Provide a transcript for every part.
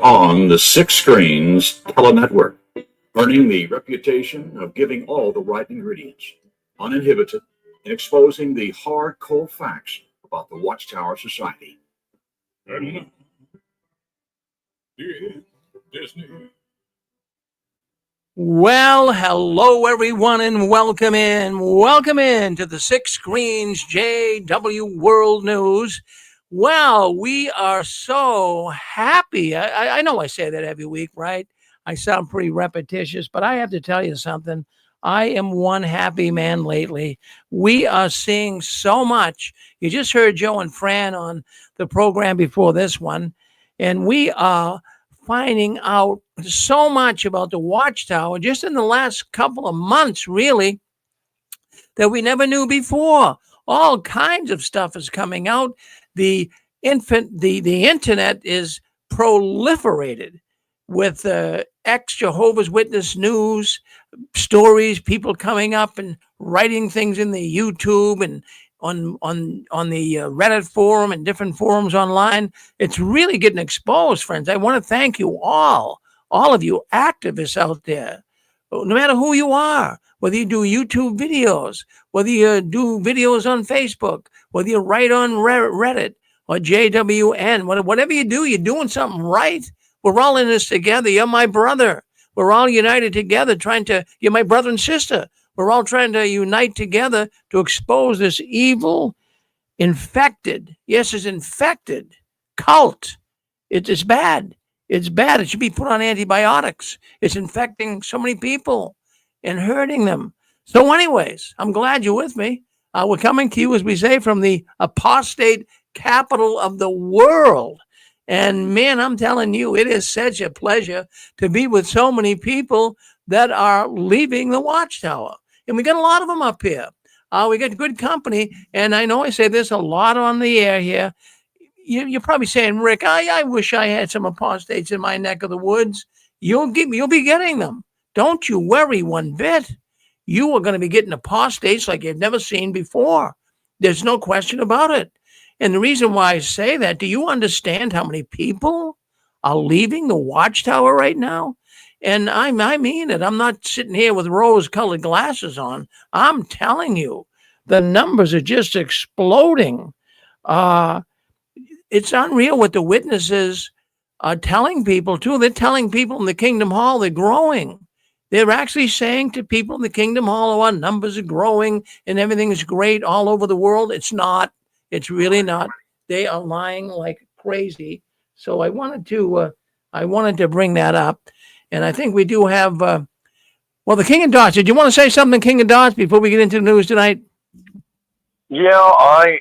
on the Six Screens Telenetwork, earning the reputation of giving all the right ingredients, uninhibited, and exposing the hard, cold facts about the Watchtower Society. And Disney. Well, hello everyone, and welcome in. Welcome in to the Six Screens JW World News. Well, we are so happy. I know I say that every week, right? I sound pretty repetitious, but I have to tell you something. I am one happy man lately. We are seeing so much. You just heard Joe and Fran on the program before this one, and we are finding out so much about the Watchtower just in the last couple of months, really, that we never knew before. All kinds of stuff is coming out. The internet is proliferated with ex-Jehovah's Witness news, stories, people coming up and writing things in the YouTube and on the Reddit forum and different forums online. It's really getting exposed, friends. I want to thank you all of you activists out there, no matter who you are, whether you do YouTube videos, whether you do videos on Facebook, whether you write on Reddit or JWN, whatever you do, you're doing something right. We're all in this together. You're my brother. We're all united together you're my brother and sister. We're all trying to unite together to expose this evil, infected cult. It's bad. It's bad. It should be put on antibiotics. It's infecting so many people and hurting them. So anyways, I'm glad you're with me. We're coming to you, as we say, from the apostate capital of the world. And man, I'm telling you, it is such a pleasure to be with so many people that are leaving the Watchtower. And we got a lot of them up here. We got good company. And I know I say this a lot on the air here. You're probably saying, Rick, I wish I had some apostates in my neck of the woods. You'll be getting them. Don't you worry one bit. You are going to be getting apostates like you've never seen before. There's no question about it. And the reason why I say that, do you understand how many people are leaving the Watchtower right now? And I mean it. I'm not sitting here with rose-colored glasses on. I'm telling you, the numbers are just exploding. It's unreal what the witnesses are telling people, too. They're telling people in the Kingdom Hall they're growing. They're actually saying to people in the Kingdom Hall, our numbers are growing and everything is great all over the world. It's not. It's really not. They are lying like crazy. So I wanted to bring that up. And I think we do have, the King of Dots. Did you want to say something, King of Dots, before we get into the news tonight? Yeah, I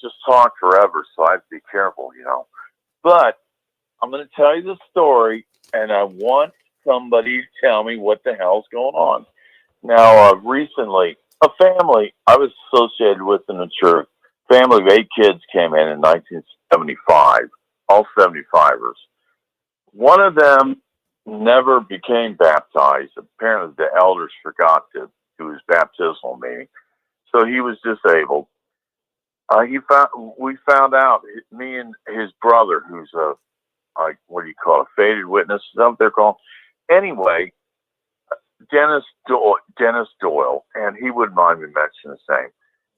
just talk forever, so I have to be careful, But I'm going to tell you the story, and I want somebody to tell me what the hell's going on. Now, recently, a family I was associated with in the church, family of 8 kids came in 1975, all 75ers. One of them never became baptized. Apparently the elders forgot to do his baptismal meeting. So he was disabled. We found out, me and his brother, who's a faded witness, is that what they're called? Anyway, Dennis Doyle, and he wouldn't mind me mentioning his name.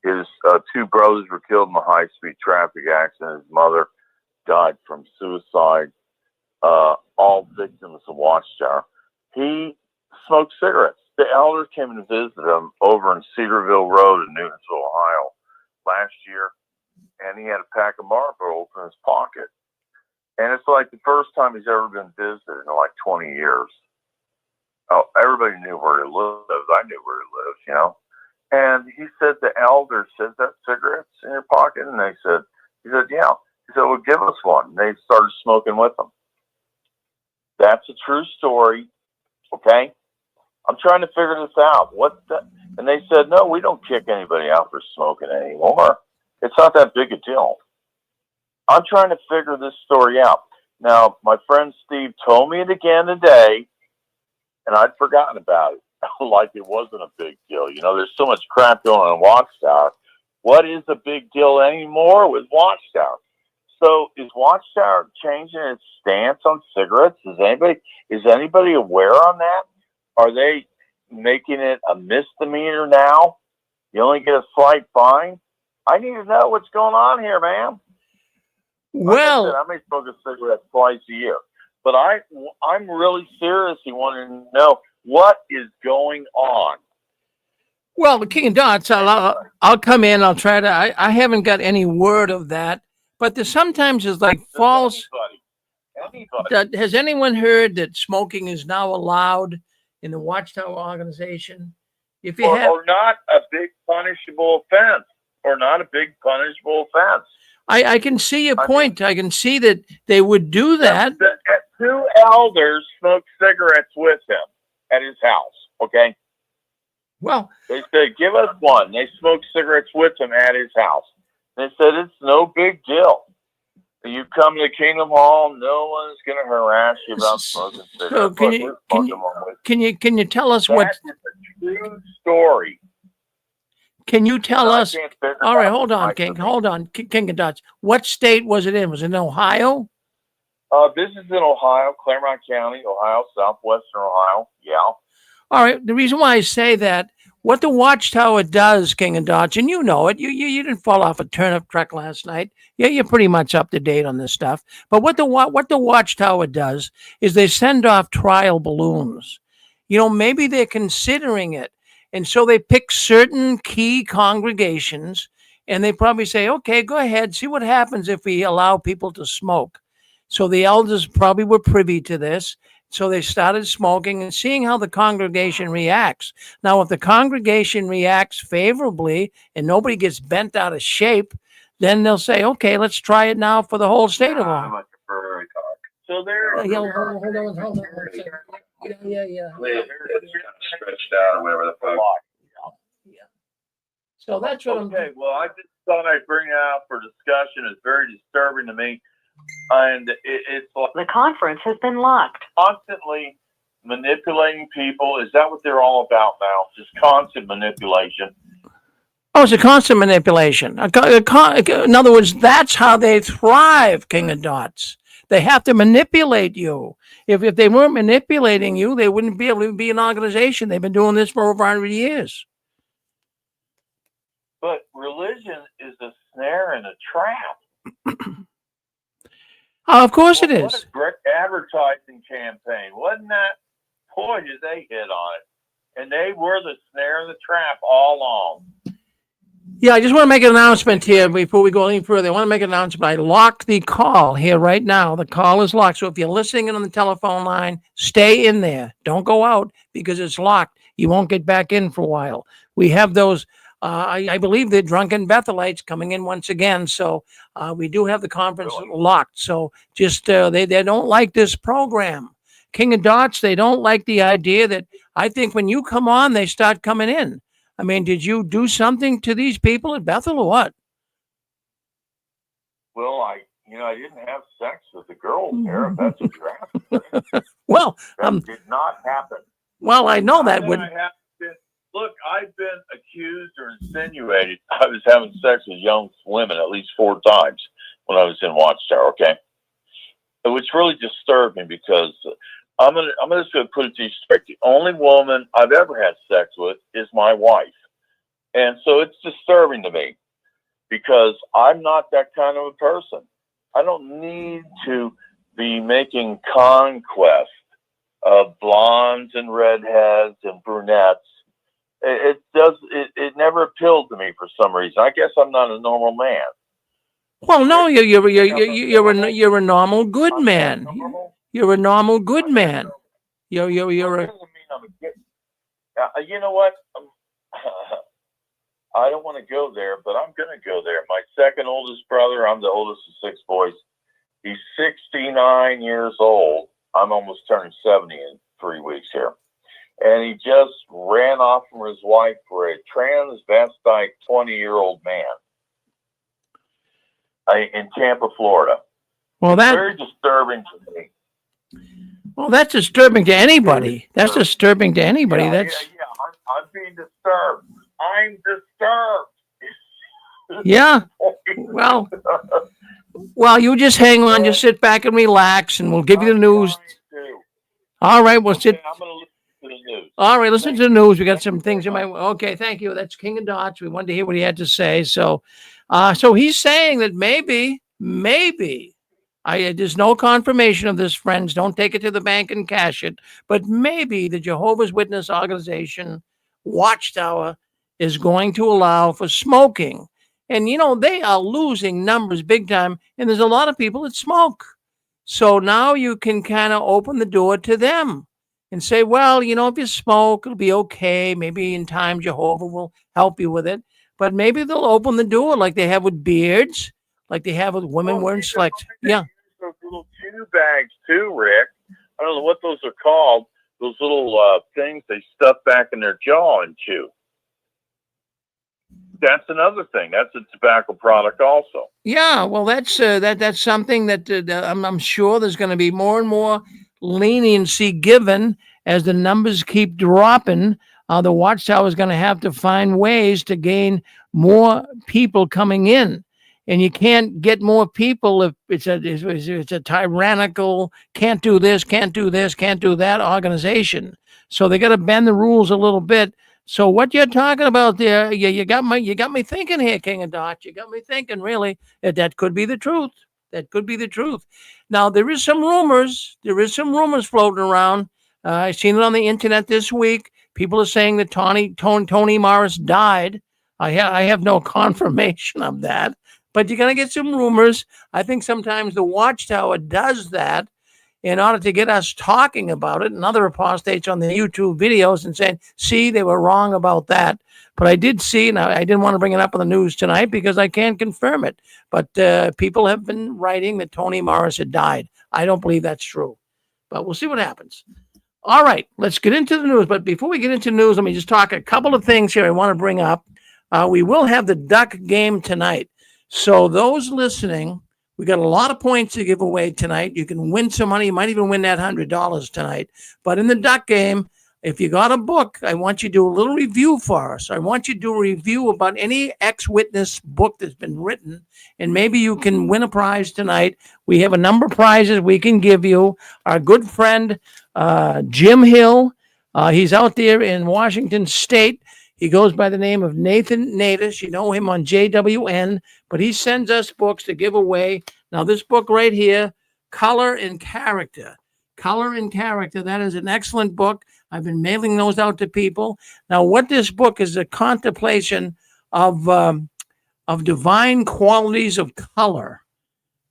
His 2 brothers were killed in a high-speed traffic accident. His mother died from suicide. All victims of Watchtower. He smoked cigarettes. The elders came to visit him over in Cedarville Road in Newtonsville, Ohio, last year, and he had a pack of Marlboros in his pocket. And it's like the first time he's ever been visited in like 20 years. Oh, everybody knew where he lived. I knew where he lived, And he said the elder said, "That cigarettes in your pocket?" And he said, "Yeah." He said, "Well, give us one." And they started smoking with him. That's a true story. Okay. I'm trying to figure this out. And they said, "No, we don't kick anybody out for smoking anymore. It's not that big a deal." I'm trying to figure this story out. Now, my friend Steve told me it again today, and I'd forgotten about it. Like it wasn't a big deal. There's so much crap going on in Watchtower. What is a big deal anymore with Watchtower? So is Watchtower changing its stance on cigarettes? Is anybody aware on that? Are they making it a misdemeanor now? You only get a slight fine? I need to know what's going on here, man. Well, like I may smoke a cigarette twice a year, but I'm really seriously wanting to know what is going on. well, the King of Dots, I'll come in. I'll try to. I haven't got any word of that, but there's sometimes it's like false. Anybody. Has anyone heard that smoking is now allowed in the Watchtower organization? If you have, Or not a big punishable offense. I can see your point. I can see that they would do that. Two elders smoked cigarettes with him at his house, okay? Well, They said, give us one. They smoked cigarettes with him at his house. They said, it's no big deal. You come to Kingdom Hall, no one's going to harass you about smoking cigarettes. So can you tell us what? That is a true story. Can you tell us? All right, hold on, King. King. Hold on, King of Dots. What state was it in? Was it in Ohio? This is in Ohio, Claremont County, Ohio, southwestern Ohio. Yeah. All right. The reason why I say that, what the Watchtower does, King of Dots, and you know it. You didn't fall off a turnip truck last night. Yeah, you're pretty much up to date on this stuff. But what the Watchtower does is they send off trial balloons. You know, maybe they're considering it. And so they pick certain key congregations and they probably say, okay, go ahead, see what happens if we allow people to smoke. So the elders probably were privy to this. So they started smoking and seeing how the congregation reacts. Now, if the congregation reacts favorably and nobody gets bent out of shape, then they'll say, okay, let's try it now for the whole state of Ohio. So there. Hold on. Yeah. Stretched out or whatever the fuck. Yeah. So that's what Okay, well, I just thought I'd bring it out for discussion. It's very disturbing to me. And it's like The conference has been locked. constantly manipulating people. Is that what they're all about now? Just constant manipulation. Oh, it's a constant manipulation. In other words, that's how they thrive, King of Dots. They have to manipulate you. If they weren't manipulating you, they wouldn't be able to be an organization. They've been doing this for over 100 years. But religion is a snare and a trap. Oh, of course it is. What a great advertising campaign. Wasn't that? Boy, did they hit on it. And they were the snare and the trap all along. Yeah, I just want to make an announcement here before we go any further. I want to make an announcement. I locked the call here right now. The call is locked. So if you're listening in on the telephone line, stay in there. Don't go out because it's locked. You won't get back in for a while. We have those, I believe they're drunken Bethelites coming in once again. So we do have the conference locked. So just, they don't like this program. King of Dots, they don't like the idea that I think when you come on, they start coming in. I mean, did you do something to these people at Bethel or what? Well, I didn't have sex with the girl there. If that's what you're asking. Well, That did not happen. well, I know that would. Look, I've been accused or insinuated I was having sex with young women at least 4 times when I was in Watchtower. Okay, which really disturbed me because I'm just gonna put it to you straight. The only woman I've ever had sex with is my wife, and so it's disturbing to me because I'm not that kind of a person. I don't need to be making conquest of blondes and redheads and brunettes. It never appealed to me for some reason. I guess I'm not a normal man. Well, no, you're a normal good man. You're a normal good man. You're a. You know what? I don't want to go there, but I'm going to go there. My second oldest brother, I'm the oldest of 6 boys. He's 69 years old. I'm almost turning 70 in 3 weeks here. And he just ran off from his wife for a transvestite 20-year-old man in Tampa, Florida. Well, that's very disturbing to me. Well, that's disturbing to anybody. That's disturbing to anybody. Yeah, that's I'm being disturbed. I'm disturbed. Yeah. Well, Well, you just hang on, just sit back and relax, and we'll give you the news. All right, we'll sit. I'm going to listen to the news. All right, listen to the news. We got some things in my. Okay, thank you. That's King of Dots. We wanted to hear what he had to say. So he's saying that maybe, there's no confirmation of this, friends. Don't take it to the bank and cash it. But maybe the Jehovah's Witness organization, Watchtower, is going to allow for smoking. And, they are losing numbers big time. And there's a lot of people that smoke. So now you can kind of open the door to them and say, well, if you smoke, it'll be okay. Maybe in time, Jehovah will help you with it. But maybe they'll open the door like they have with beards, like they have with women wearing slacks. Yeah. Those little chew bags too, Rick. I don't know what those are called. Those little things they stuff back in their jaw and chew. That's another thing. That's a tobacco product also. Yeah, well, that's something that I'm sure there's going to be more and more leniency given as the numbers keep dropping. The Watchtower is going to have to find ways to gain more people coming in, and you can't get more people if it's a tyrannical, can't do this, can't do this, can't do that organization. So they got to bend the rules a little bit. So what you're talking about there, you got me thinking here, King of Dots. You got me thinking, really, that could be the truth. That could be the truth. Now there is some rumors. There is some rumors floating around. I've seen it on the internet this week. People are saying that Tony Morris died. I have no confirmation of that, but you're gonna get some rumors. I think sometimes the Watchtower does that in order to get us talking about it and other apostates on the YouTube videos and saying, see, they were wrong about that. But I did see, and I didn't want to bring it up on the news tonight because I can't confirm it. But people have been writing that Tony Morris had died. I don't believe that's true. But we'll see what happens. All right, let's get into the news. But before we get into news, let me just talk a couple of things here I want to bring up. We will have the duck game tonight. So those listening, we got a lot of points to give away tonight. You can win some money. You might even win that $100 tonight. But in the duck game, if you got a book, I want you to do a little review for us. I want you to do a review about any ex-witness book that's been written, and maybe you can win a prize tonight. We have a number of prizes we can give you. Our good friend, Jim Hill, he's out there in Washington State. He goes by the name of Nathan Natus. You know him on JWN, but he sends us books to give away. Now, this book right here, Color and Character. Color and Character, that is an excellent book. I've been mailing those out to people. Now, what this book is a contemplation of divine qualities of color.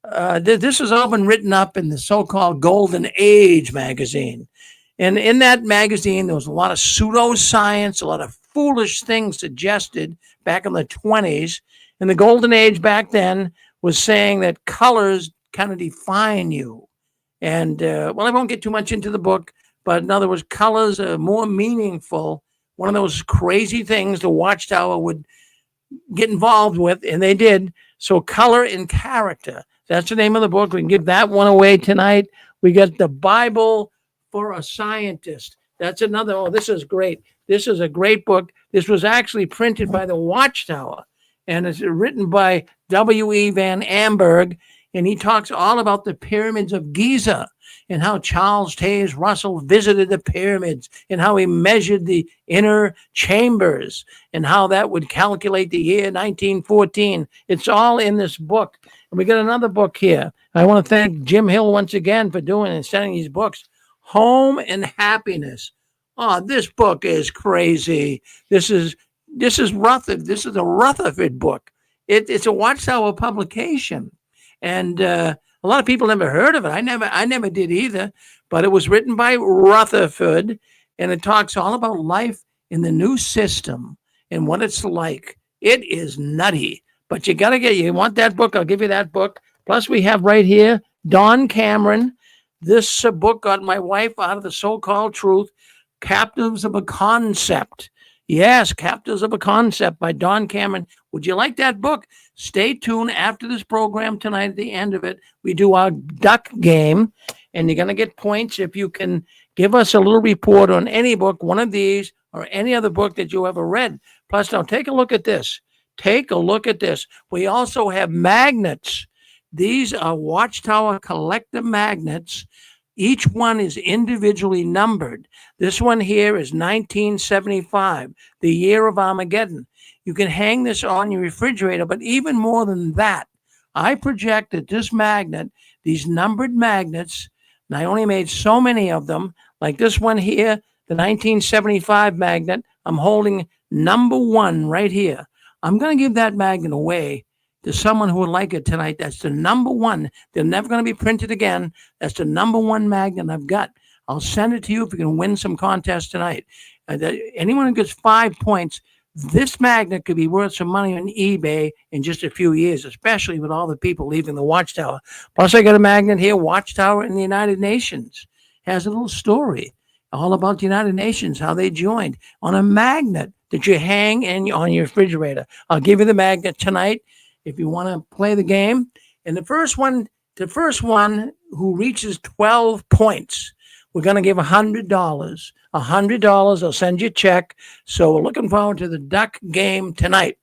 This has all been written up in the so-called Golden Age magazine. And in that magazine, there was a lot of pseudoscience, a lot of foolish things suggested back in the 20s. And the Golden Age back then was saying that colors kind of define you. And, I won't get too much into the book, but in other words, colors are more meaningful. One of those crazy things the Watchtower would get involved with, and they did. So Color and Character, that's the name of the book. We can give that one away tonight. We got the Bible for a Scientist. That's another. Oh, this is great. This is a great book. This was actually printed by the Watchtower, and it's written by W.E. Van Amberg, and he talks all about the pyramids of Giza and how Charles Taze Russell visited the pyramids and how he measured the inner chambers and how that would calculate the year 1914. It's all in this book. And we got another book here. I want to thank Jim Hill once again for doing and sending these books. Home and Happiness. Oh, this book is crazy. This is Rutherford. This is a Rutherford book. It's a Watchtower publication. And a lot of people never heard of it. I never did either. But it was written by Rutherford, and it talks all about life in the new system and what it's like. It is nutty. But you want that book, I'll give you that book. Plus we have right here, Don Cameron. This book got my wife out of the so-called truth, Captives of a Concept. Yes, Captives of a Concept by Don Cameron. Would you like that book? Stay tuned after this program tonight. At the end of it, we do our duck game, and you're going to get points if you can give us a little report on any book, one of these, or any other book that you ever read. Plus, now take a look at this. Take a look at this. We also have magnets. These are Watchtower collector magnets. Each one is individually numbered. This one here is 1975, the year of Armageddon. You can hang this on your refrigerator, but even more than that, I project that this magnet, these numbered magnets, and I only made so many of them, like this one here, the 1975 magnet, I'm holding number 1 right here. I'm going to give that magnet away to someone who would like it tonight. That's the number 1. They're never going to be printed again. That's the number 1 magnet I've got. I'll send it to you if you can win some contest tonight. Anyone who gets 5 points, this magnet could be worth some money on eBay in just a few years, especially with all the people leaving the Watchtower. Plus, I got a magnet here, Watchtower in the United Nations. Has a little story all about the United Nations, how they joined on a magnet that you hang on your refrigerator. I'll give you the magnet tonight if you want to play the game. And the first one who reaches 12 points, we're going to give $100. $100. I'll send you a check. So we're looking forward to the duck game tonight.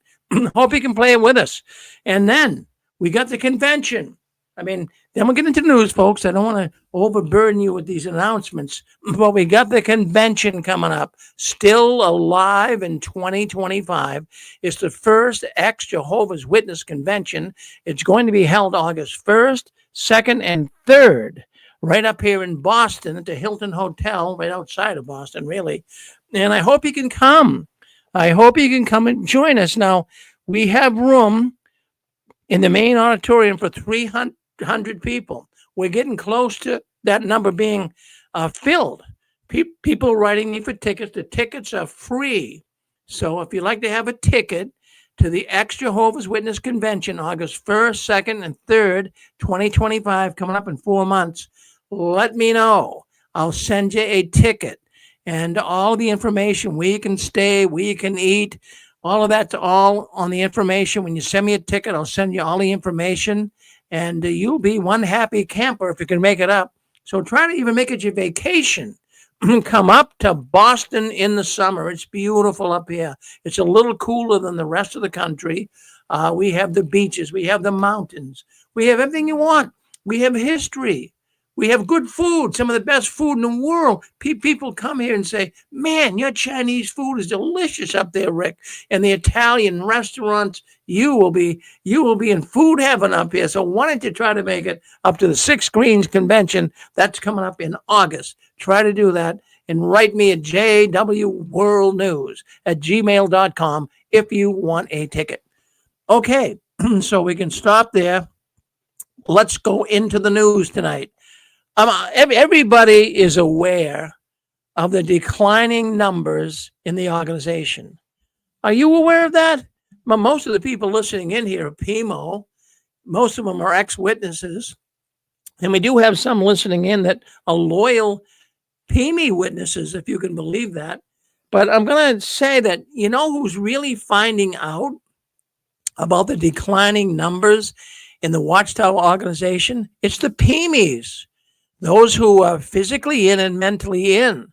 Hope you can play it with us. And then we got the convention. Then we'll get into the news, folks. I don't want to overburden you with these announcements, but we got the convention coming up, still alive in 2025. It's the first ex-Jehovah's Witness convention. It's going to be held August 1st, 2nd, and 3rd, right up here in Boston at the Hilton Hotel, right outside of Boston, really. And I hope you can come. I hope you can come and join us. Now, we have room in the main auditorium for 300 people. We're getting close to that number being filled. People writing me for tickets. The tickets are free. So if you'd like to have a ticket to the ex-Jehovah's Witness Convention, August 1st, 2nd, and 3rd, 2025, coming up in 4 months, let me know. I'll send you a ticket. And all the information, where you can stay, where you can eat, all of that's all on the information. When you send me a ticket, I'll send you all the information. And you'll be one happy camper if you can make it up. So try to even make it your vacation. Come up to Boston in the summer. It's beautiful up here. It's a little cooler than the rest of the country. We have the beaches. We have the mountains. We have everything you want. We have history. We have good food, some of the best food in the world. People come here and say, man, your Chinese food is delicious up there, Rick. And the Italian restaurants, you will be in food heaven up here. So why don't you try to make it up to the Six Screens Convention? That's coming up in August. Try to do that and write me at jwworldnews@gmail.com if you want a ticket. Okay, so we can stop there. Let's go into the news tonight. Everybody is aware of the declining numbers in the organization. Are you aware of that? Well, most of the people listening in here are PMO. Most of them are ex-witnesses. And we do have some listening in that are loyal PME witnesses, if you can believe that. But I'm going to say that, you know who's really finding out about the declining numbers in the Watchtower organization? It's the PMEs. Those who are physically in and mentally in.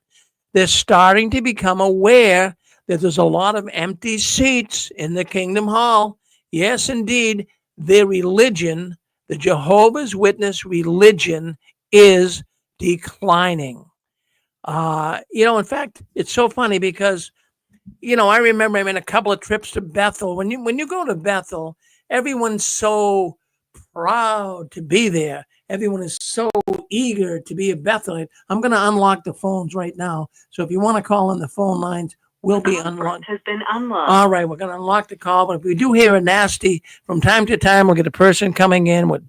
They're starting to become aware that there's a lot of empty seats in the Kingdom Hall. Yes, indeed, their religion, the Jehovah's Witness religion, is declining. In fact, it's so funny because, I remember I made a couple of trips to Bethel. When you go to Bethel, everyone's so proud to be there. Everyone is so eager to be a Bethelite. I'm going to unlock the phones right now. So if you want to call in the phone lines, we'll be unlocked. Has been unlocked. All right, we're going to unlock the call. But if we do hear a nasty, from time to time, we'll get a person coming in with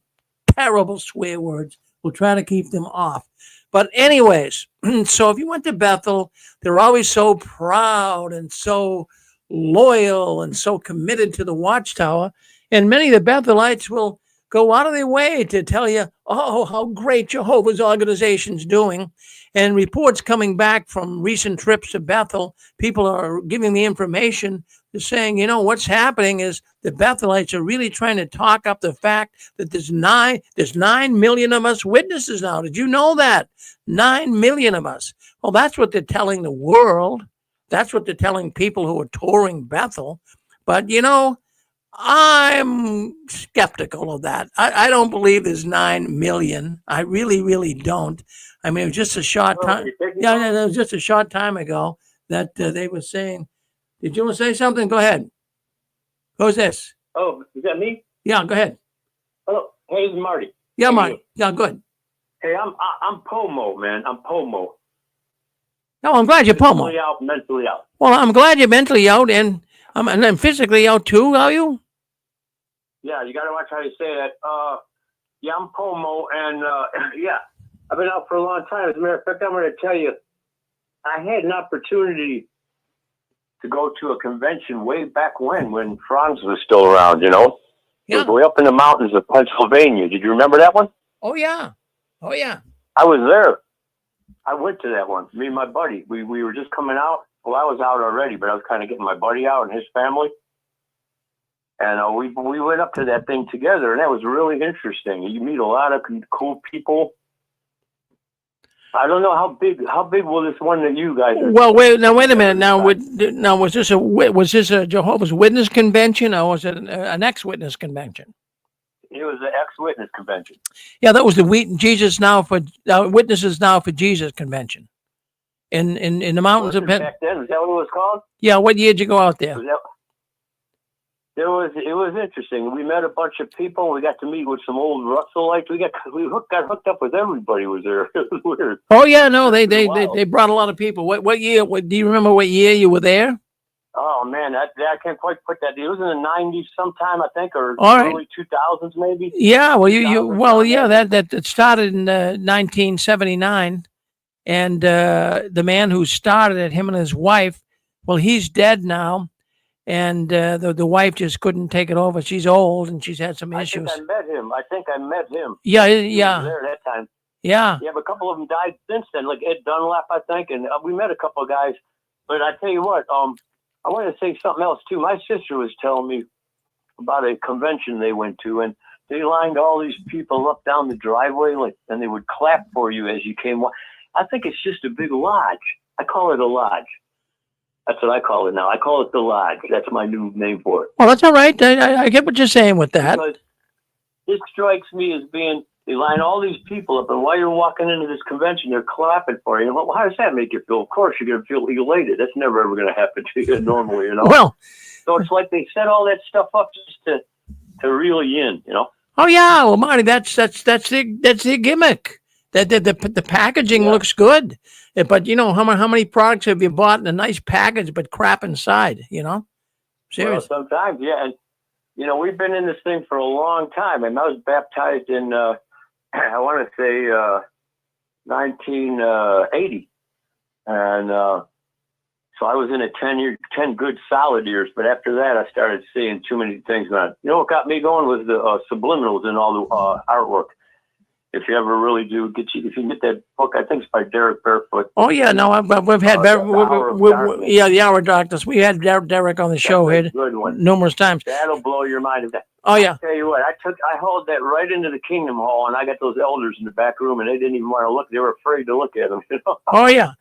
terrible swear words. We'll try to keep them off. But anyways, so if you went to Bethel, they're always so proud and so loyal and so committed to the Watchtower. And many of the Bethelites will go out of their way to tell you, oh, how great Jehovah's organization's doing. And reports coming back from recent trips to Bethel, people are giving me information. They're saying, what's happening is the Bethelites are really trying to talk up the fact that there's 9 million of us witnesses now. Did you know that? 9 million of us. Well, that's what they're telling the world. That's what they're telling people who are touring Bethel. But, I'm skeptical of that. I don't believe there's 9 million. I really, really don't. I mean, it was just a short time. Yeah, it was just a short time ago that they were saying. Did you want to say something? Go ahead. Who's this? Oh, is that me? Yeah, go ahead. Oh, hey, this is Marty. Yeah, How you Marty. doing? Yeah, good. Hey, I'm Pomo, man. I'm Pomo. No, I'm glad you're Pomo. Mentally out, mentally out. Well, I'm glad you're mentally out and I'm physically out too. Are you? Yeah, you got to watch how you say that. Yeah, I'm Pomo, and yeah, I've been out for a long time. As a matter of fact, I'm going to tell you, I had an opportunity to go to a convention way back when Franz was still around. You know, it was Yeah. way up in the mountains of Pennsylvania. Did you remember that one? Oh yeah. Oh yeah. I was there. I went to that one. Me and my buddy. We were just coming out. Well, I was out already, but I was kind of getting my buddy out and his family. And we went up to that thing together, and that was really interesting. You meet a lot of cool people. I don't know how big will this one that you guys are? Well, wait a minute. Now, was this a Jehovah's Witness convention or was it an ex-witness convention? It was the ex-witness convention. Yeah, that was the Witnesses Now for Jesus convention in the mountains of Back then, is that what it was called? Yeah, what year did you go out there? It was interesting. We met a bunch of people. We got to meet with some old Russellites. We got hooked up with everybody. Was there? It was weird. Oh yeah, no, they brought a lot of people. What year? Do you remember what year you were there? Oh man, I can't quite put that. It was in the '90s sometime, I think, or All right. early 2000s maybe. Yeah, well, that started in 1979, and the man who started it, him and his wife, well, he's dead now. And the wife just couldn't take it over. She's old and she's had some issues. I think I met him. Yeah, He yeah, was there that time. yeah. Yeah, but a couple of them died since then, like Ed Dunlap, I think, and we met a couple of guys. But I tell you what, I wanted to say something else too. My sister was telling me about a convention they went to, and they lined all these people up down the driveway, and they would clap for you as you came. I think it's just a big lodge. I call it a lodge. That's what I call it now. I call it the lodge. That's my new name for it. Well, that's all right. I get what you're saying with that. Because this strikes me as being, they line all these people up, and while you're walking into this convention, they're clapping for you. Well, how does that make you feel? Of course, you're going to feel elated. That's never ever going to happen to you normally, you know. Well, so it's like they set all that stuff up just to reel you in, you know. oh yeah, well, Marty, that's the gimmick. The packaging looks good, but you know how many products have you bought in a nice package but crap inside? You know, seriously. Well, sometimes, yeah, and you know we've been in this thing for a long time. And I was baptized in I want to say 1980, and so I was in it 10 good solid years. But after that, I started seeing too many things. You know what got me going was the subliminals and all the artwork. If you ever really do if you can get that book, I think it's by Derek Barefoot. Oh yeah, no, we've had The Hour of Darkness. We had Derek on the show here good one. numerous times. That'll blow your mind. Oh yeah. I tell you what, I hauled that right into the Kingdom Hall, and I got those elders in the back room, and they didn't even want to look. They were afraid to look at them. You know? Oh yeah.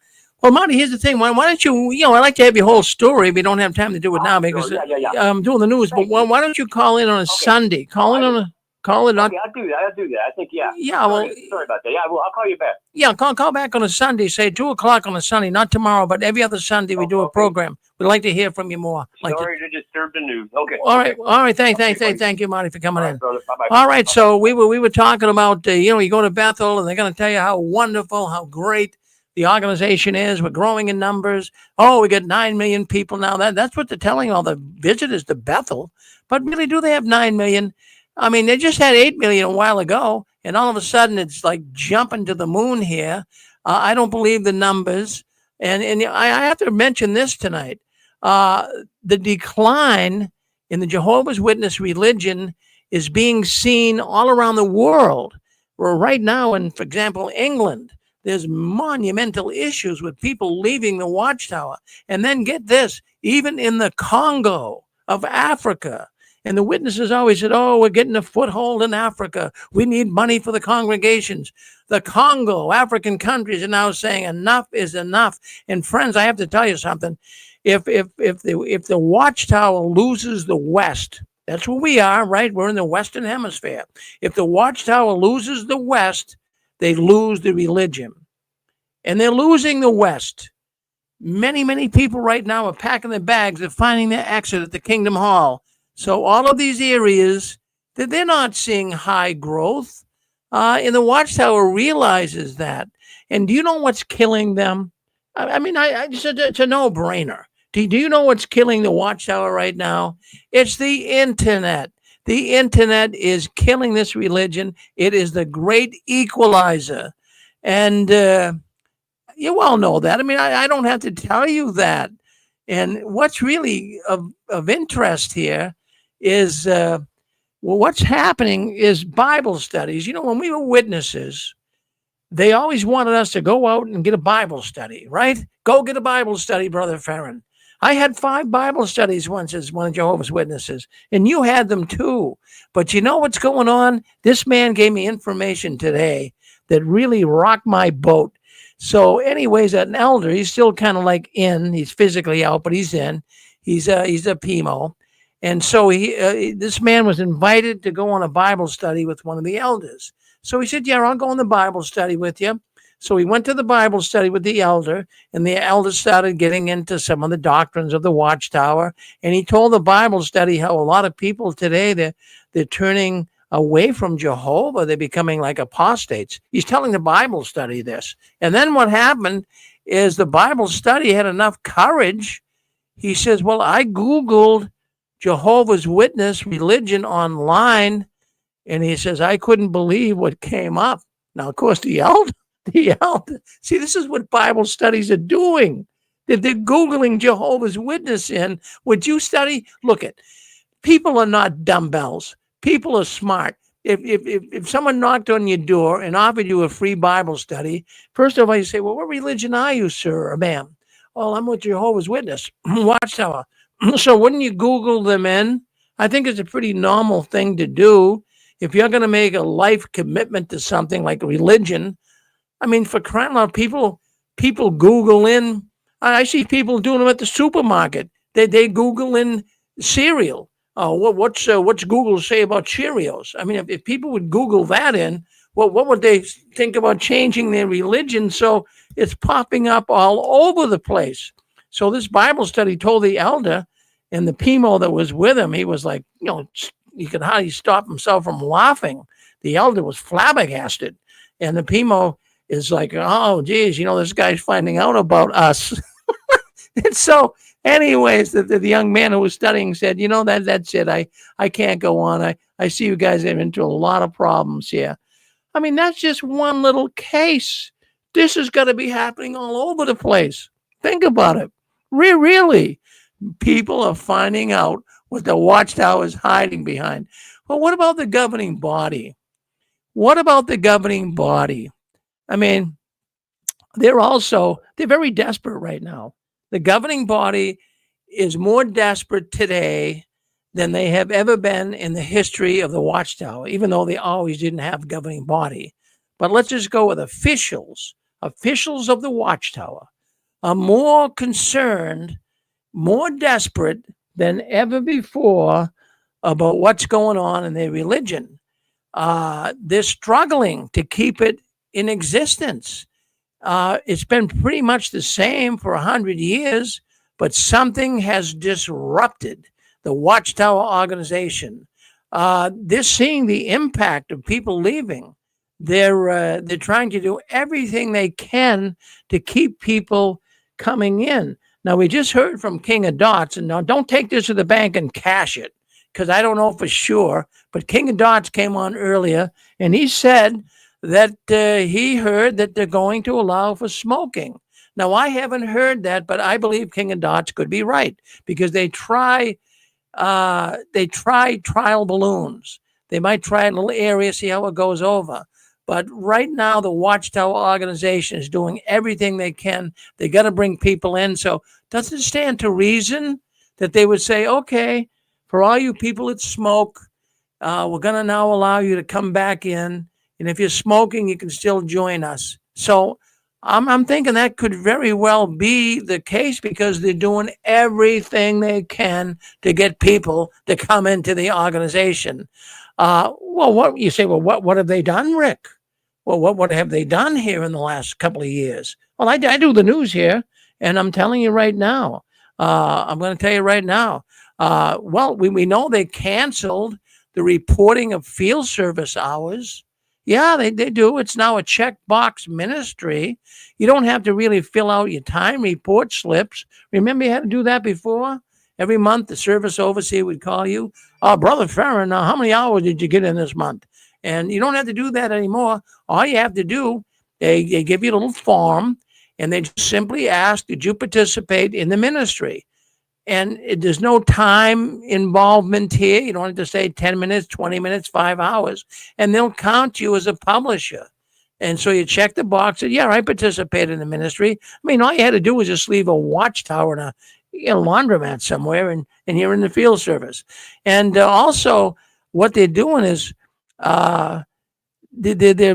Well, Marty, here's the thing. Why don't you? You know, I like to have your whole story. We don't have time to do it now because I'm doing the news. But why don't you call in on a Sunday? Call it on. Okay, I'll do that. I think, yeah. Yeah, well, sorry about that. Yeah, well, I'll call you back. Yeah, call back on a Sunday. Say 2:00 on a Sunday, not tomorrow, but every other Sunday we do a program. We'd like to hear from you more. Sorry to disturb the news. Okay. All right. Thank you, Marty, for coming in. Brother. Bye-bye. All right, so we were talking about you go to Bethel and they're going to tell you how wonderful, how great the organization is. We're growing in numbers. Oh, we got 9 million people now. That's what they're telling all the visitors to Bethel. But really, do they have 9 million? I mean, they just had 8 million a while ago, and all of a sudden it's like jumping to the moon here. I don't believe the numbers. And I have to mention this tonight. The decline in the Jehovah's Witness religion is being seen all around the world. Where right now in, for example, England, there's monumental issues with people leaving the Watchtower. And then get this, even in the Congo of Africa, and the witnesses always said, oh, we're getting a foothold in Africa. We need money for the congregations. The Congo, African countries are now saying enough is enough. And friends, I have to tell you something. If the Watchtower loses the West, That's where we are, right? We're in the Western Hemisphere. If the Watchtower loses the West, they lose the religion. And they're losing the West. Many, many people right now are packing their bags. They're finding their exit at the Kingdom Hall. So all of these areas, that they're not seeing high growth. And the Watchtower realizes that. And do you know what's killing them? I mean, it's a no-brainer. Do you know what's killing the Watchtower right now? It's the internet. The internet is killing this religion. It is the great equalizer. And you all know that. I mean, I don't have to tell you that. And what's really of interest here is, well, what's happening is Bible studies. You know, when we were witnesses, they always wanted us to go out and get a Bible study, right? Go get a Bible study, Brother Farron. I had 5 Bible studies once as one of Jehovah's Witnesses, and you had them too. But you know what's going on? This man gave me information today that really rocked my boat. So anyways, an elder, he's still kind of like in, he's physically out, but he's in. He's a PMO. And so this man was invited to go on a Bible study with one of the elders. So he said, yeah, I'll go on the Bible study with you. So he went to the Bible study with the elder, and the elder started getting into some of the doctrines of the Watchtower. And he told the Bible study how a lot of people today, they're turning away from Jehovah. They're becoming like apostates. He's telling the Bible study this. And then what happened is the Bible study had enough courage. He says, well, I Googled Jehovah's Witness religion online, and he says, I couldn't believe what came up. Now, of course, the elder, see, this is what Bible studies are doing. They're Googling Jehovah's Witness in. Would you study? Look at, people are not dumbbells. People are smart. If someone knocked on your door and offered you a free Bible study, first of all, you say, well, what religion are you, sir or ma'am? Oh, I'm with Jehovah's Witness, Watchtower. So wouldn't you Google them in? I think it's a pretty normal thing to do. If you're going to make a life commitment to something like religion, I mean, for crying out loud, people Google in. I see people doing them at the supermarket. They Google in cereal. What's Google say about Cheerios? I mean, if people would Google that in, well, what would they think about changing their religion? So it's popping up all over the place. So this Bible study told the elder, and the PMO that was with him, he was like, you know, he could hardly stop himself from laughing. The elder was flabbergasted. And the PMO is like, oh, geez, you know, this guy's finding out about us. And so anyways, the young man who was studying said, you know, that's it. I can't go on. I see you guys have into a lot of problems here. I mean, that's just one little case. This is going to be happening all over the place. Think about it. Really, people are finding out what the Watchtower is hiding behind. Well, what about the governing body? What about the governing body? I mean, they're very desperate right now. The governing body is more desperate today than they have ever been in the history of the Watchtower, even though they always didn't have a governing body. But let's just go with officials. Officials of the Watchtower are more concerned, more desperate than ever before about what's going on in their religion. They're struggling to keep it in existence. It's been pretty much the same for 100 years, but something has disrupted the Watchtower organization. They're seeing the impact of people leaving. They're trying to do everything they can to keep people coming in. Now, we just heard from King of Dots, and now don't take this to the bank and cash it, because I don't know for sure, but King of Dots came on earlier, and he said that he heard that they're going to allow for smoking. Now, I haven't heard that, but I believe King of Dots could be right, because they try trial balloons. They might try a little area, see how it goes over. But right now, the Watchtower organization is doing everything they can. They got to bring people in. So doesn't it stand to reason that they would say, okay, for all you people that smoke, we're going to now allow you to come back in. And if you're smoking, you can still join us. So I'm thinking that could very well be the case because they're doing everything they can to get people to come into the organization. Well, what you say? Well, what have they done, Rick? Well, what have they done here in the last couple of years? Well, I do the news here, and I'm telling you right now. I'm going to tell you right now. Well, we know they canceled the reporting of field service hours. Yeah, they do. It's now a checkbox ministry. You don't have to really fill out your time report slips. Remember, you had to do that before? Every month, the service overseer would call you. Brother Farron, how many hours did you get in this month? And you don't have to do that anymore. All you have to do, they give you a little form, and they just simply ask, did you participate in the ministry? And there's no time involvement here. You don't have to say 10 minutes, 20 minutes, 5 hours, and they'll count you as a publisher. And so you check the box and, yeah, I participated in the ministry. I mean, all you had to do was just leave a Watchtower and a laundromat somewhere, and you're in the field service. And also what they're doing is they're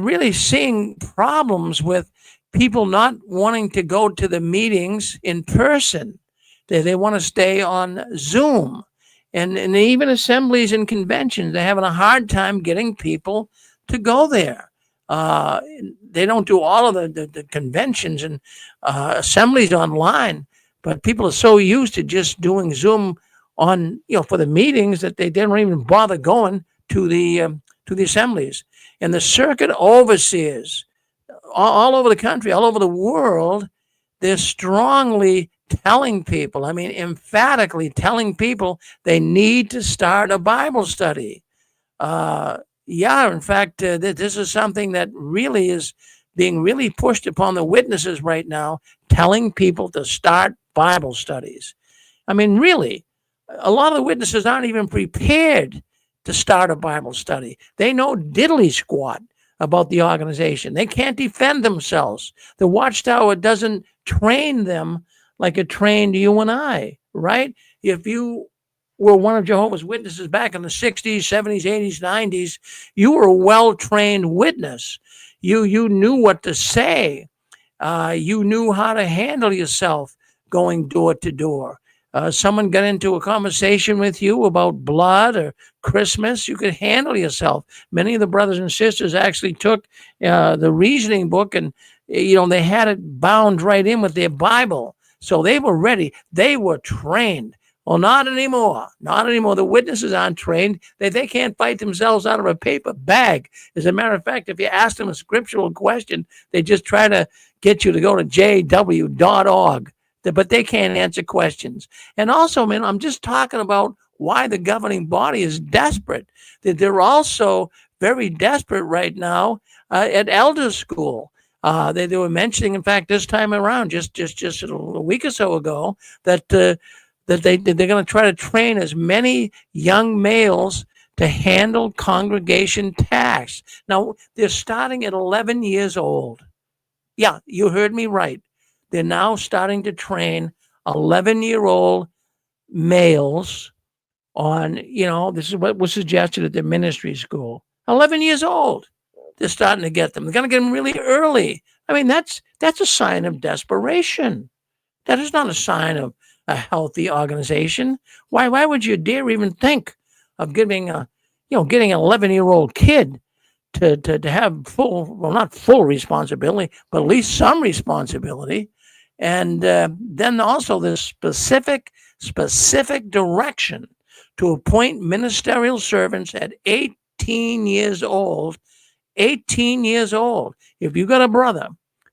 really seeing problems with people not wanting to go to the meetings in person. They want to stay on Zoom. And even assemblies and conventions, they're having a hard time getting people to go there. They don't do all of the conventions and assemblies online, but people are so used to just doing Zoom on, for the meetings that they don't even bother going to the assemblies. And the circuit overseers all over the country, all over the world, they're strongly telling people, emphatically telling people they need to start a Bible study. In fact, this is something that really is being really pushed upon the witnesses right now, telling people to start Bible studies. Really, a lot of the witnesses aren't even prepared to start a Bible study. They know diddly squat about the organization. They can't defend themselves. The Watchtower doesn't train them like it trained you and I, right? If you were one of Jehovah's Witnesses back in the 60s, 70s, 80s, 90s, you were a well-trained witness. You knew what to say. You knew how to handle yourself going door to door. Someone got into a conversation with you about blood or Christmas, you could handle yourself. Many of the brothers and sisters actually took the reasoning book and, they had it bound right in with their Bible. So they were ready. They were trained. Well, not anymore. Not anymore. The witnesses aren't trained. They can't fight themselves out of a paper bag. As a matter of fact, if you ask them a scriptural question, they just try to get you to go to jw.org. But they can't answer questions. And also, man, I'm just talking about why the governing body is desperate. That they're also very desperate right now at elder school. They were mentioning, in fact, this time around, just a week or so ago, that they're going to try to train as many young males to handle congregation tasks. Now, they're starting at 11 years old. Yeah, you heard me right. They're now starting to train 11-year-old males on, this is what was suggested at the ministry school. 11 years old. They're starting to get them. They're going to get them really early. That's a sign of desperation. That is not a sign of a healthy organization. Why would you dare even think of getting an 11-year-old kid to have not full responsibility, but at least some responsibility? And then also this specific direction to appoint ministerial servants at 18 years old. 18 years old. If you got a brother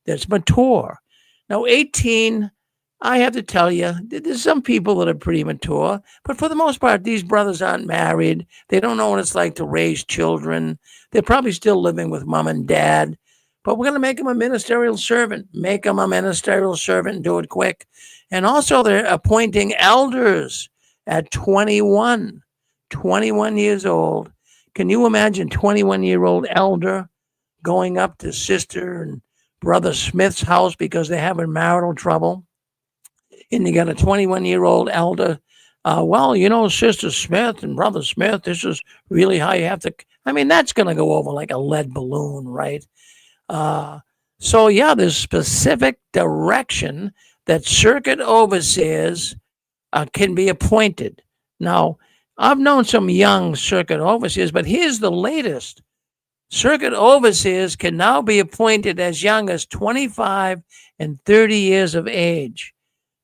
that's mature. Now, 18, I have to tell you, there's some people that are pretty mature, but for the most part, these brothers aren't married. They don't know what it's like to raise children. They're probably still living with mom and dad. But we're going to make them a ministerial servant. Make them a ministerial servant and do it quick. And also they're appointing elders at 21 years old. Can you imagine 21-year-old elder going up to Sister and Brother Smith's house because they're having marital trouble? And you got a 21-year-old elder. Sister Smith and Brother Smith, this is really how you have to. That's going to go over like a lead balloon, right? So, yeah, there's specific direction that circuit overseers can be appointed. Now, I've known some young circuit overseers, but here's the latest. Circuit overseers can now be appointed as young as 25 and 30 years of age.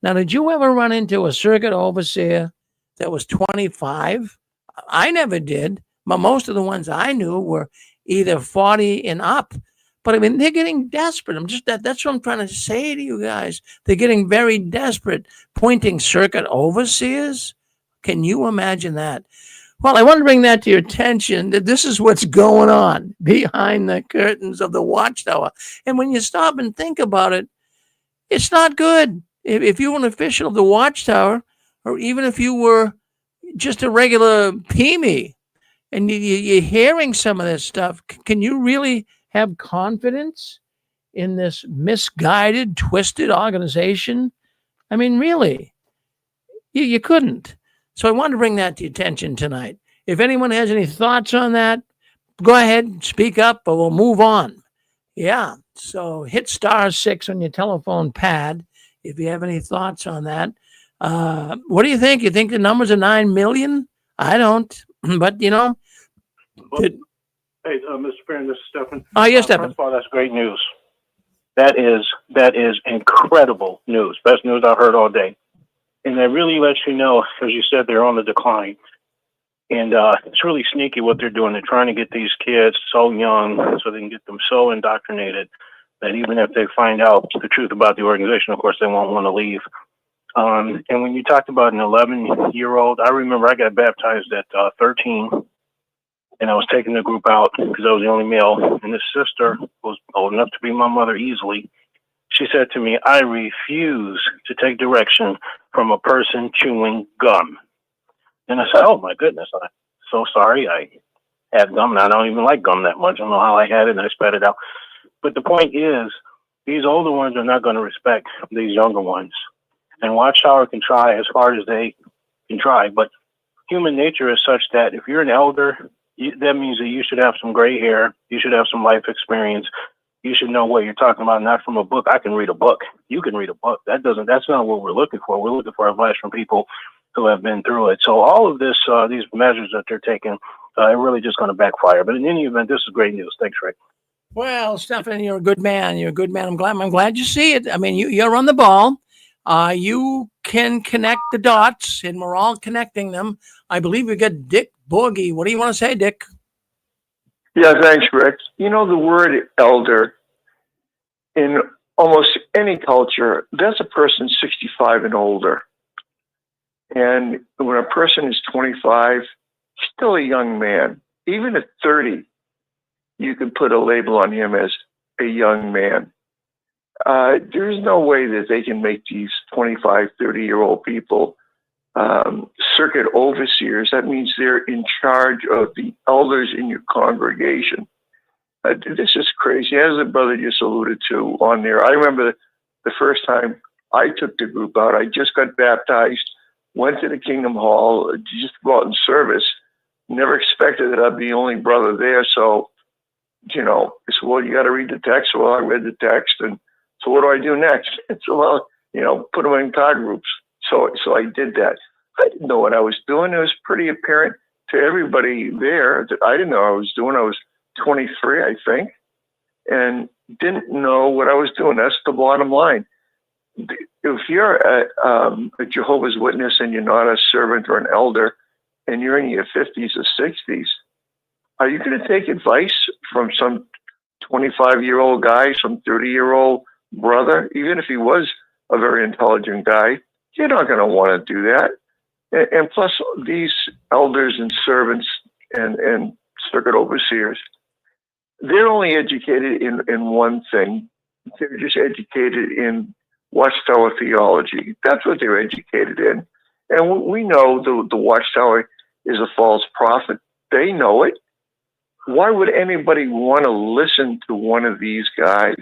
Now, did you ever run into a circuit overseer that was 25? I never did. But most of the ones I knew were either 40 and up. But I mean, they're getting desperate. That's what I'm trying to say to you guys. They're getting very desperate, pointing circuit overseers. Can you imagine that? Well, I want to bring that to your attention that this is what's going on behind the curtains of the Watchtower. And when you stop and think about it, it's not good. If you were an official of the Watchtower, or even if you were just a regular PME, and you're hearing some of this stuff, can you really have confidence in this misguided, twisted organization? I mean, really, you couldn't. So I wanted to bring that to your attention tonight. If anyone has any thoughts on that, go ahead and speak up, or we'll move on. Yeah, so hit *6 on your telephone pad if you have any thoughts on that. What do you think? You think the numbers are 9 million? I don't, but you know. Well, hey, Mr. Farron, this is Stephen. Oh, yes, First Stephen. of all, that's great news. That is incredible news. Best news I've heard all day. And that really lets you know, as you said, they're on the decline. And it's really sneaky what they're doing. They're trying to get these kids so young so they can get them so indoctrinated that even if they find out the truth about the organization, of course, they won't want to leave. And when you talked about an 11-year-old, I remember I got baptized at 13. And I was taking the group out because I was the only male. And this sister was old enough to be my mother easily. She said to me, I refuse to take direction from a person chewing gum. And I said, oh, my goodness, I'm so sorry. I had gum, and I don't even like gum that much. I don't know how I had it, and I spat it out. But the point is, these older ones are not going to respect these younger ones. And Watchtower can try as hard as they can try. But human nature is such that if you're an elder, that means that you should have some gray hair. You should have some life experience. You should know what you're talking about, not from a book. I can read a book. You can read a book. That's not what we're looking for. We're looking for advice from people who have been through it. So all of this, these measures that they're taking, are really just going to backfire. But in any event, this is great news. Thanks, Rick. Well, Stephen, you're a good man. You're a good man. I'm glad you see it. I mean, you're on the ball. You can connect the dots, and we're all connecting them. I believe we got Dick Borgie. What do you want to say, Dick? Yeah, thanks, Rick. You know, the word elder in almost any culture, that's a person 65 and older. And when a person is 25, still a young man. Even at 30, you can put a label on him as a young man. There's no way that they can make these 25, 30-year-old people circuit overseers. That means they're in charge of the elders in your congregation. This is crazy. As the brother just alluded to on there, I remember the first time I took the group out, I just got baptized, went to the Kingdom Hall, just to go out in service. Never expected that I'd be the only brother there. So, you know, I said, well, you got to read the text. Well, I read the text. And so what do I do next? And so, well, you know, put them in card groups. So I did that. I didn't know what I was doing. It was pretty apparent to everybody there that I didn't know what I was doing. I was 23, I think, and didn't know what I was doing. That's the bottom line. If you're a Jehovah's Witness and you're not a servant or an elder, and you're in your 50s or 60s, are you going to take advice from some 25-year-old guy, some 30-year-old brother, even if he was a very intelligent guy? You're not going to want to do that. And plus, these elders and servants and circuit overseers, they're only educated in one thing. They're just educated in Watchtower theology. That's what they're educated in. And we know the Watchtower is a false prophet. They know it. Why would anybody want to listen to one of these guys?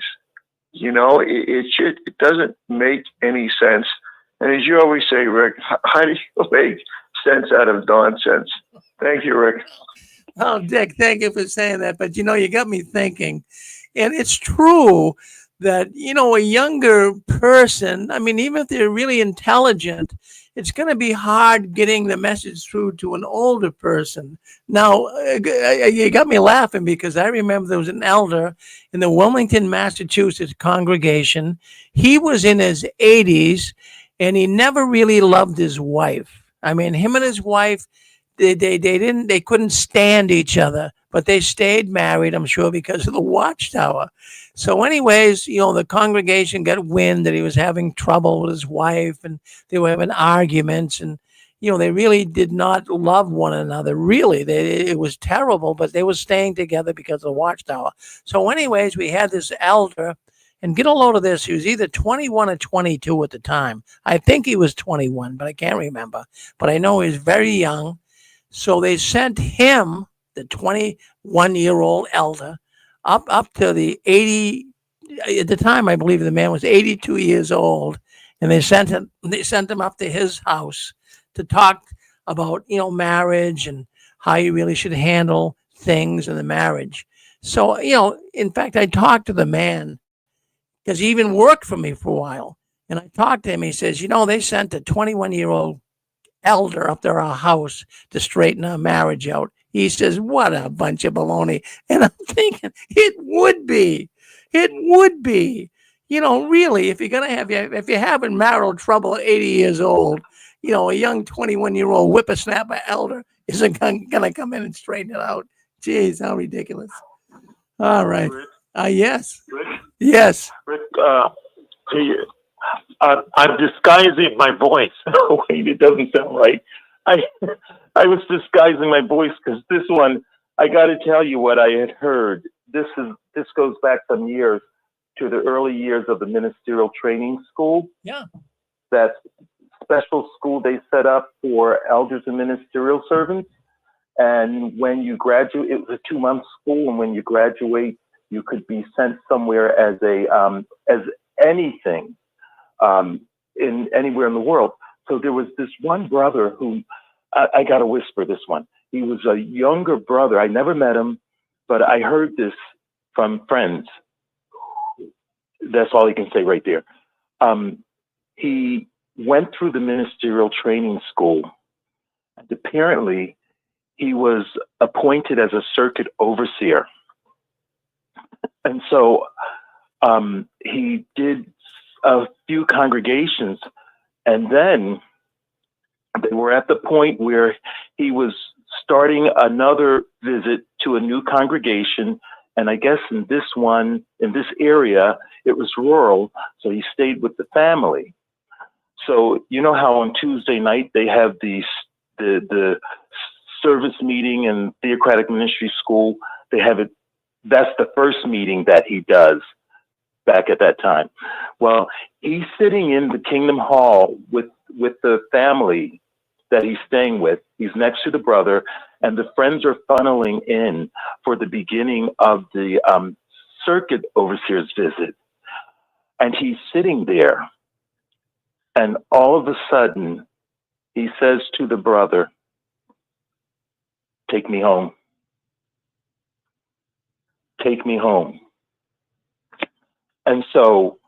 You know, it doesn't make any sense. And as you always say, Rick, how do you make sense out of nonsense? Thank you, Rick. Oh, Dick, thank you for saying that. But, you know, you got me thinking, And it's true that, you know, a younger person, I mean, even if they're really intelligent, it's going to be hard getting the message through to an older person. Now, you got me laughing because I remember there was an elder in the Wilmington, Massachusetts congregation. He was in his 80s and he never really loved his wife. I mean, him and his wife, they couldn't stand each other, but they stayed married, I'm sure, because of the Watchtower. So anyways, you know, the congregation got wind that he was having trouble with his wife and they were having arguments, and, you know, they really did not love one another. Really, it was terrible, but they were staying together because of the Watchtower. So anyways, we had this elder, and get a load of this. He was either 21 or 22 at the time. I think he was 21, but I can't remember. But I know he was very young. So they sent him, the 21-year-old elder, up to the 80. At the time, I believe the man was 82 years old, and they sent him up to his house to talk about, you know, marriage and how you really should handle things in the marriage. So, you know, in fact, I talked to the man because he even worked for me for a while, and I talked to him. He says, you know, they sent a 21-year-old elder up to our house to straighten our marriage out. He says, what a bunch of baloney. And I'm thinking, it would be. You know, really, if you're having marital trouble at 80 years old, you know, a young 21-year-old whippersnapper elder isn't going to come in and straighten it out. Jeez, how ridiculous. All right. Yes. Rick, Yes. Rick, I'm disguising my voice. Wait, it doesn't sound right. I was disguising my voice because this one, I got to tell you what I had heard. This goes back some years to the early years of the ministerial training school. Yeah. That special school they set up for elders and ministerial servants. And when you graduate, it was a 2-month school, and when you graduate, you could be sent somewhere as anything in anywhere in the world. So there was this one brother who I got to whisper this one. He was a younger brother. I never met him, but I heard this from friends. That's all he can say right there. He went through the ministerial training school, and apparently he was appointed as a circuit overseer. And so he did a few congregations, and then they were at the point where he was starting another visit to a new congregation. And I guess in this area, it was rural, so he stayed with the family. So you know how on Tuesday night they have the service meeting in Theocratic Ministry School. They have it. That's the first meeting that he does back at that time. Well, he's sitting in the Kingdom Hall with the family that he's staying with. He's next to the brother, and the friends are funneling in for the beginning of the circuit overseer's visit. And he's sitting there, and all of a sudden, he says to the brother, "Take me home. Take me home." And so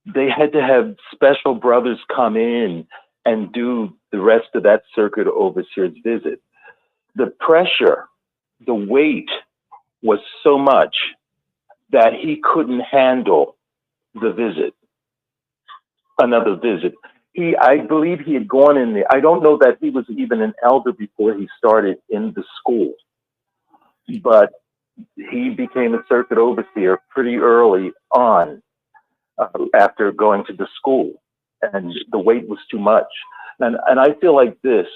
they had to have special brothers come in and do the rest of that circuit overseer's visit. The pressure, the weight was so much that he couldn't handle the visit, another visit. I believe he had gone in there. I don't know that he was even an elder before he started in the school, but he became a circuit overseer pretty early on after going to the school, and the weight was too much. And I feel like this: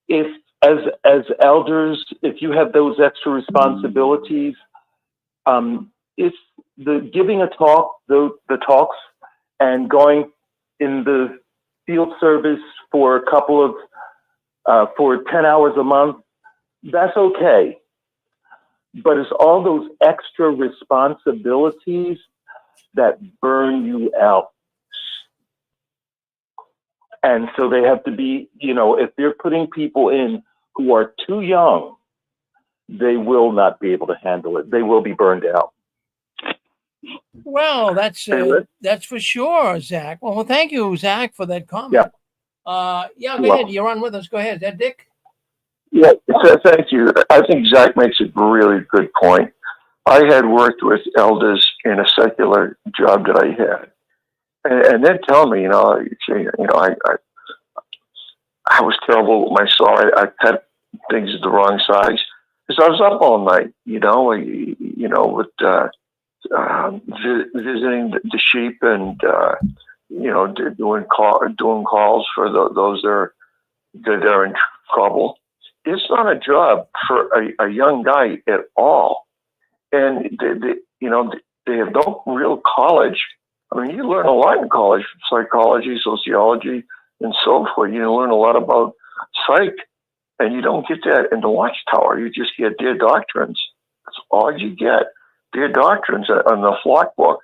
if as elders, if you have those extra responsibilities, it's the giving a talk, the talks, and going in the field service for a couple of for 10 hours a month. That's okay. But it's all those extra responsibilities that burn you out. And so they have to be, you know, if they're putting people in who are too young, they will not be able to handle it. They will be burned out. Well, that's Hey, Rick. that's for sure, Zach. Well, thank you, Zach, for that comment. Yeah, go ahead. You're on with us. Go ahead. Is that Dick? Yeah, thank you. I think Zach makes a really good point. I had worked with elders in a secular job that I had, and they'd tell me, I was terrible with my soul. I cut things the wrong size because I was up all night, with visiting the sheep and doing calls for those that are in trouble. It's not a job for a young guy at all, and they have no real college. I mean, you learn a lot in college: psychology, sociology, and so forth. You learn a lot about psych, and you don't get that in the Watchtower. You just get Dear Doctrines. That's all you get. Dear Doctrines on the flock book,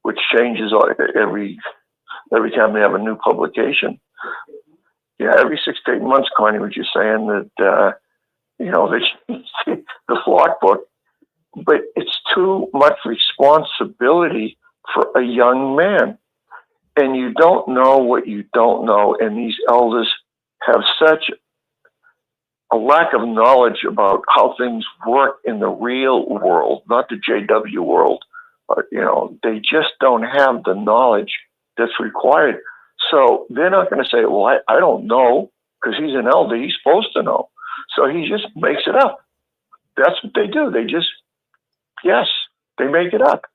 which changes every time they have a new publication. Yeah, every 6 to 8 months, Connie was just saying that, they change the flock book, but it's too much responsibility for a young man. And you don't know what you don't know. And these elders have such a lack of knowledge about how things work in the real world, not the JW world. They just don't have the knowledge that's required. So they're not going to say, well, I don't know, because he's an elder. He's supposed to know. So he just makes it up. That's what they do. They make it up.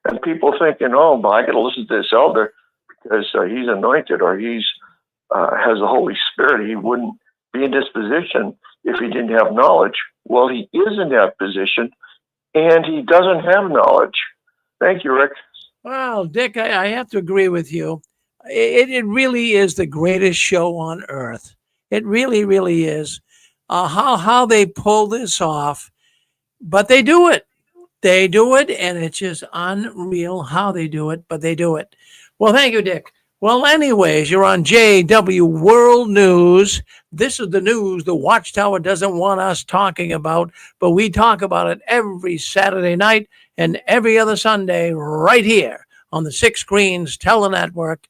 And people thinking, oh, but I got to listen to this elder because he's anointed or he's has the Holy Spirit. He wouldn't be in this position if he didn't have knowledge. Well, he is in that position, and he doesn't have knowledge. Thank you, Rick. Well, Dick, I have to agree with you. It really is the greatest show on earth. It really, really is. How they pull this off, but they do it. They do it, and it's just unreal how they do it, but they do it. Well, thank you, Dick. Well, anyways, you're on JW World News. This is the news the Watchtower doesn't want us talking about, but we talk about it every Saturday night and every other Sunday right here on the Six Screens Telenetwork.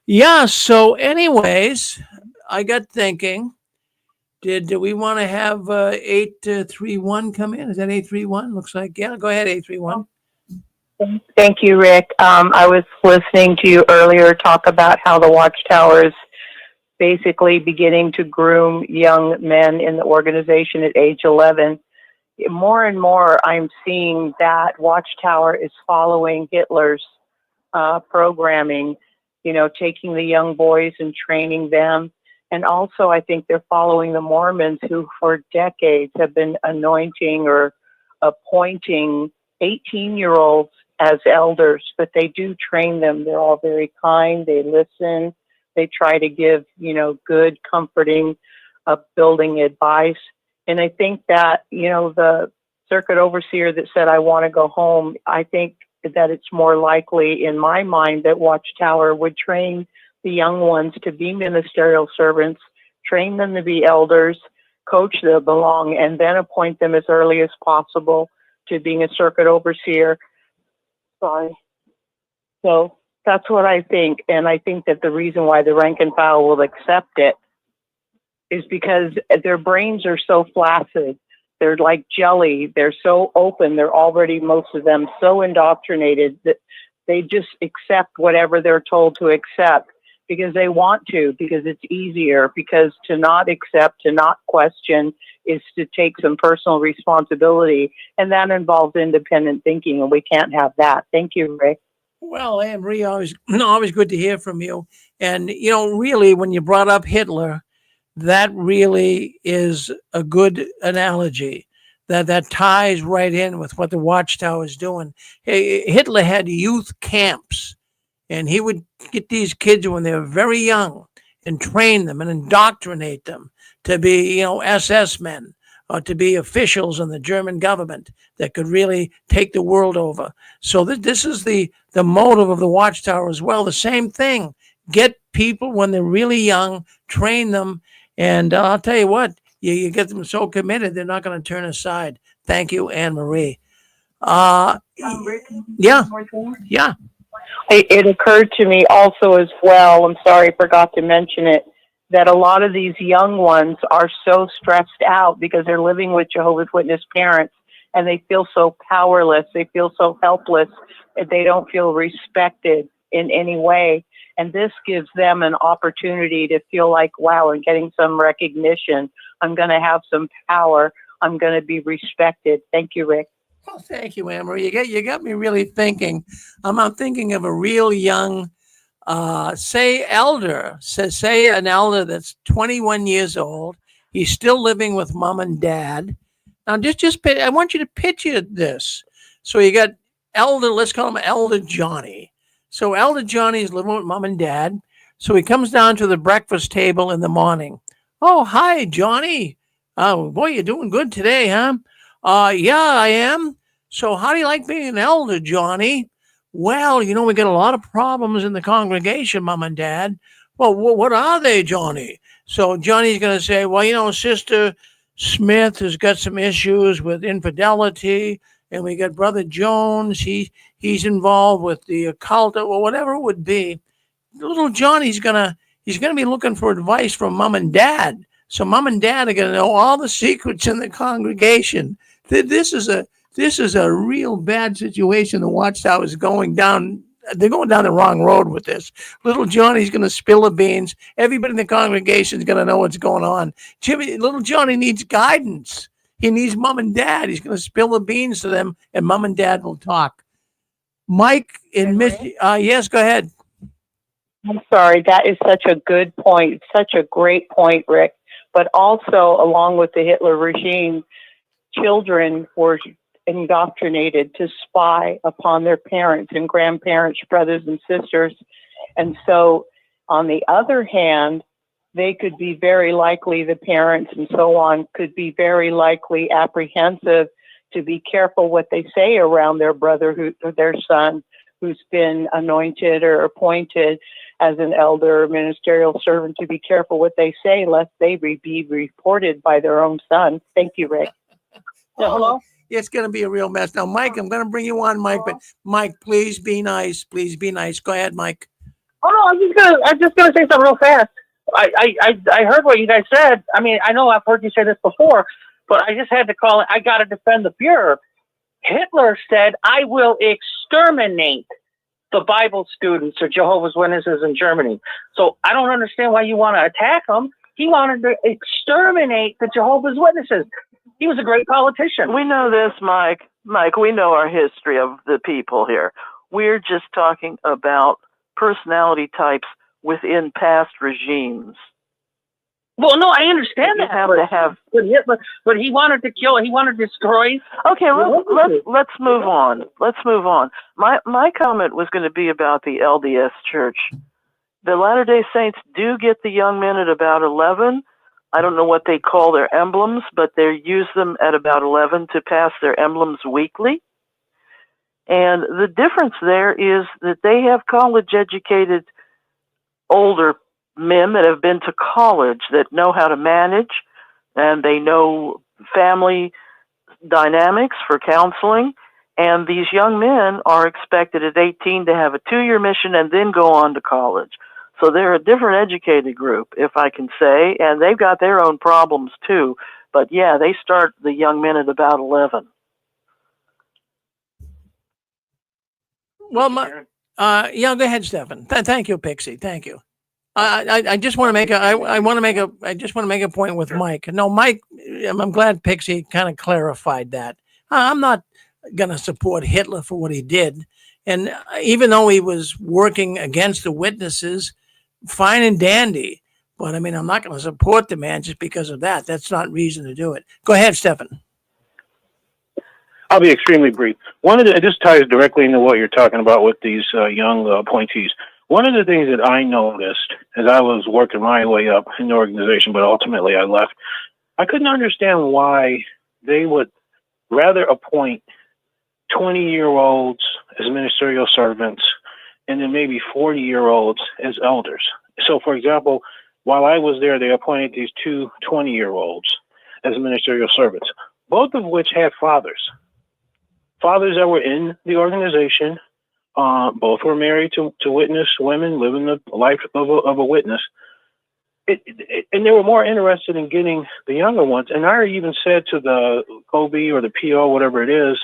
Yeah, so anyways, I got thinking, did we want to have 831 come in? Is that 831? Looks like, yeah, go ahead, 831. Thank you, Rick. I was listening to you earlier talk about how the Watchtower is basically beginning to groom young men in the organization at age 11. More and more, I'm seeing that Watchtower is following Hitler's programming, taking the young boys and training them. And also, I think they're following the Mormons who for decades have been anointing or appointing 18-year-olds as elders, but they do train them. They're all very kind. They listen. They try to give, good, comforting, building advice. And I think that, the circuit overseer that said, I want to go home, I think that it's more likely in my mind that Watchtower would train the young ones to be ministerial servants, train them to be elders, coach them along, and then appoint them as early as possible to being a circuit overseer. So that's what I think. And I think that the reason why the rank and file will accept it is because their brains are so flaccid. They're like jelly. They're so open. They're already, most of them, so indoctrinated that they just accept whatever they're told to accept because they want to, because it's easier, because to not accept, to not question is to take some personal responsibility. And that involves independent thinking, and we can't have that. Thank you, Rick. Well, Anne Marie, always good to hear from you. And, really, when you brought up Hitler, that really is a good analogy. That ties right in with what the Watchtower is doing. Hey, Hitler had youth camps, and he would get these kids when they were very young and train them and indoctrinate them to be, SS men or to be officials in the German government that could really take the world over. So this is the motive of the Watchtower as well. The same thing. Get people when they're really young, train them, and I'll tell you what, you get them so committed, they're not going to turn aside. Thank you, Anne Marie. Yeah, yeah. It occurred to me also as well, I'm sorry, I forgot to mention it, that a lot of these young ones are so stressed out because they're living with Jehovah's Witness parents and they feel so powerless, they feel so helpless, and they don't feel respected in any way. And this gives them an opportunity to feel like, wow, I'm getting some recognition. I'm going to have some power. I'm going to be respected. Thank you, Rick. Well, thank you, Anne-Marie. You got me really thinking. I'm thinking of a real young, say an elder that's 21 years old. He's still living with mom and dad. Now, I want you to picture this. So you got elder, let's call him Elder Johnny. So Elder Johnny is living with mom and dad. So he comes down to the breakfast table in the morning. Oh, hi, Johnny. Oh, boy, you're doing good today, huh? Yeah, I am. So how do you like being an elder, Johnny? Well, we got a lot of problems in the congregation, mom and dad. Well, what are they, Johnny? So Johnny's going to say, well, Sister Smith has got some issues with infidelity, and we got Brother Jones. He's involved with the occult, or whatever it would be. Little Johnny's he's gonna be looking for advice from mom and dad. So mom and dad are gonna know all the secrets in the congregation. This is a real bad situation. The Watchtower is going down. They're going down the wrong road with this. Little Johnny's going to spill the beans. Everybody in the congregation is going to know what's going on. Little Johnny needs guidance. He needs mom and dad. He's going to spill the beans to them, and mom and dad will talk. Mike in yes, go ahead. I'm sorry, that is such a good point, such a great point, Rick. But also, along with the Hitler regime, children were indoctrinated to spy upon their parents and grandparents, brothers and sisters. And so, on the other hand, they could be very likely, the parents and so on, could be very likely apprehensive to be careful what they say around their brother, their son, who's been anointed or appointed as an elder or ministerial servant, to be careful what they say, lest they be reported by their own son. Thank you, Rick. Hello? It's going to be a real mess. Now, Mike, I'm going to bring you on, Mike, but Mike, please be nice. Please be nice. Go ahead, Mike. Oh no, I'm just gonna say something real fast. I heard what you guys said. I mean, I know I've heard you say this before, but I just had to call it. I got to defend the Fuhrer. Hitler said, "I will exterminate the Bible students or Jehovah's Witnesses in Germany." So I don't understand why you want to attack them. He wanted to exterminate the Jehovah's Witnesses. He was a great politician. We know this, Mike. Mike, we know our history of the people here. We're just talking about personality types within past regimes. Well, no, I understand that. Have to have, but he wanted to kill. He wanted to destroy. Okay, let's move on. Let's move on. My comment was going to be about the LDS Church. The Latter-day Saints do get the young men at about 11. I don't know what they call their emblems, but they use them at about 11 to pass their emblems weekly. And the difference there is that they have college-educated older men that have been to college that know how to manage, and they know family dynamics for counseling. And these young men are expected at 18 to have a 2-year mission and then go on to college. So they're a different educated group, if I can say, and they've got their own problems too. But yeah, they start the young men at about 11. Well, yeah, go ahead, Stephen. Thank you, Pixie. Thank you. I just want to make I just want to make a point with Mike. No, Mike, I'm glad Pixie kind of clarified that. I'm not going to support Hitler for what he did. And even though he was working against the witnesses, fine and dandy. But I mean, I'm not going to support the man just because of that. That's not reason to do it. Go ahead, Stephen. I'll be extremely brief. This ties directly into what you're talking about with these young appointees. One of the things that I noticed as I was working my way up in the organization, but ultimately I left, I couldn't understand why they would rather appoint 20-year-olds as ministerial servants and then maybe 40-year-olds as elders. So, for example, while I was there, they appointed these 2 20-year-olds as ministerial servants, both of which had fathers. fathers that were in the organization. Both were married to witness women living the life of a witness. And they were more interested in getting the younger ones. And I even said to the Kobe or the PO, whatever it is,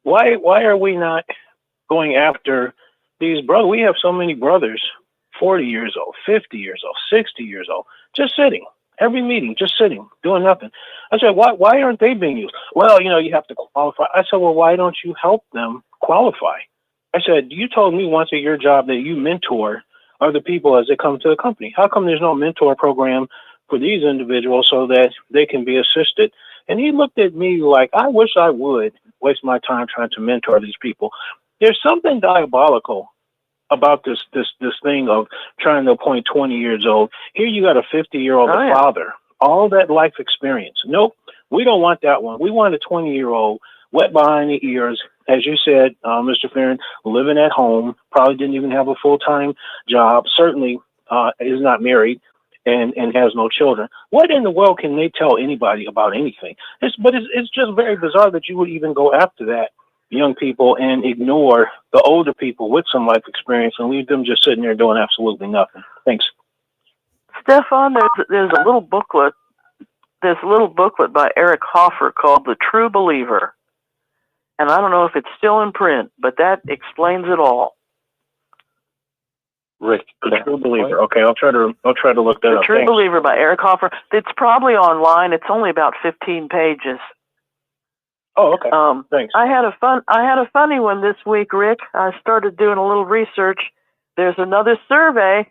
why are we not going after these brothers? We have so many brothers, 40 years old, 50 years old, 60 years old, just sitting. Every meeting, just sitting, doing nothing. I said, why aren't they being used? Well, you have to qualify. I said, well, why don't you help them qualify? I said, you told me once at your job that you mentor other people as they come to the company. How come there's no mentor program for these individuals so that they can be assisted? And he looked at me like, I wish I would waste my time trying to mentor these people. There's something diabolical about this thing of trying to appoint 20 years old. Here you got a 50-year-old father, all that life experience. Nope, we don't want that one. We want a 20-year-old wet behind the ears, as you said, Mr. Farron, living at home, probably didn't even have a full-time job, certainly is not married and has no children. What in the world can they tell anybody about anything? It's just very bizarre that you would even go after that young people and ignore the older people with some life experience and leave them just sitting there doing absolutely nothing. Thanks. Stefan, there's a little booklet. There's a little booklet by Eric Hoffer called The True Believer. And I don't know if it's still in print, but that explains it all. Rick, The True Believer. Okay, I'll try to look that up. The True Believer by Eric Hoffer. It's probably online. It's only about 15 pages. Oh, okay. Thanks. I had a funny one this week, Rick. I started doing a little research. There's another survey,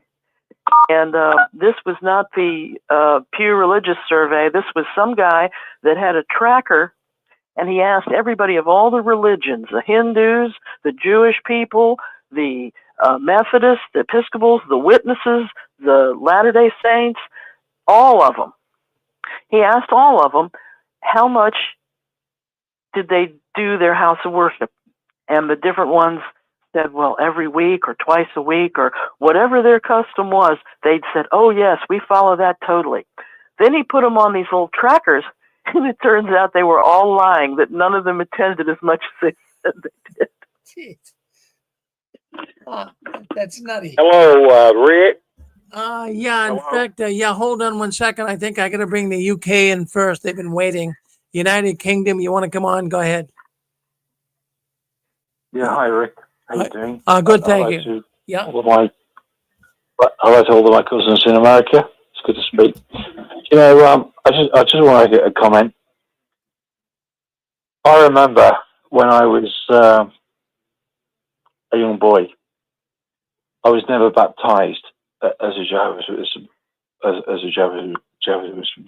and this was not the Pew Religious Survey. This was some guy that had a tracker, and he asked everybody of all the religions, the Hindus, the Jewish people, the Methodists, the Episcopals, the Witnesses, the Latter-day Saints, all of them. He asked all of them how much did they do their house of worship? And the different ones said, well, every week or twice a week or whatever their custom was, they'd said, oh, yes, we follow that totally. Then he put them on these little trackers, and it turns out they were all lying, that none of them attended as much as they said they did. Jeez. That's nutty. Hello, Rick. Yeah, in fact, hold on 1 second. I think I got to bring the UK in first. They've been waiting. United Kingdom, you want to come on? Go ahead. Yeah, hi Rick. How you doing? Good, thank you. Yeah. Hello to all of my cousins in America. It's good to speak. I just want to get a comment. I remember when I was a young boy, I was never baptized as a Jehovah's Witness.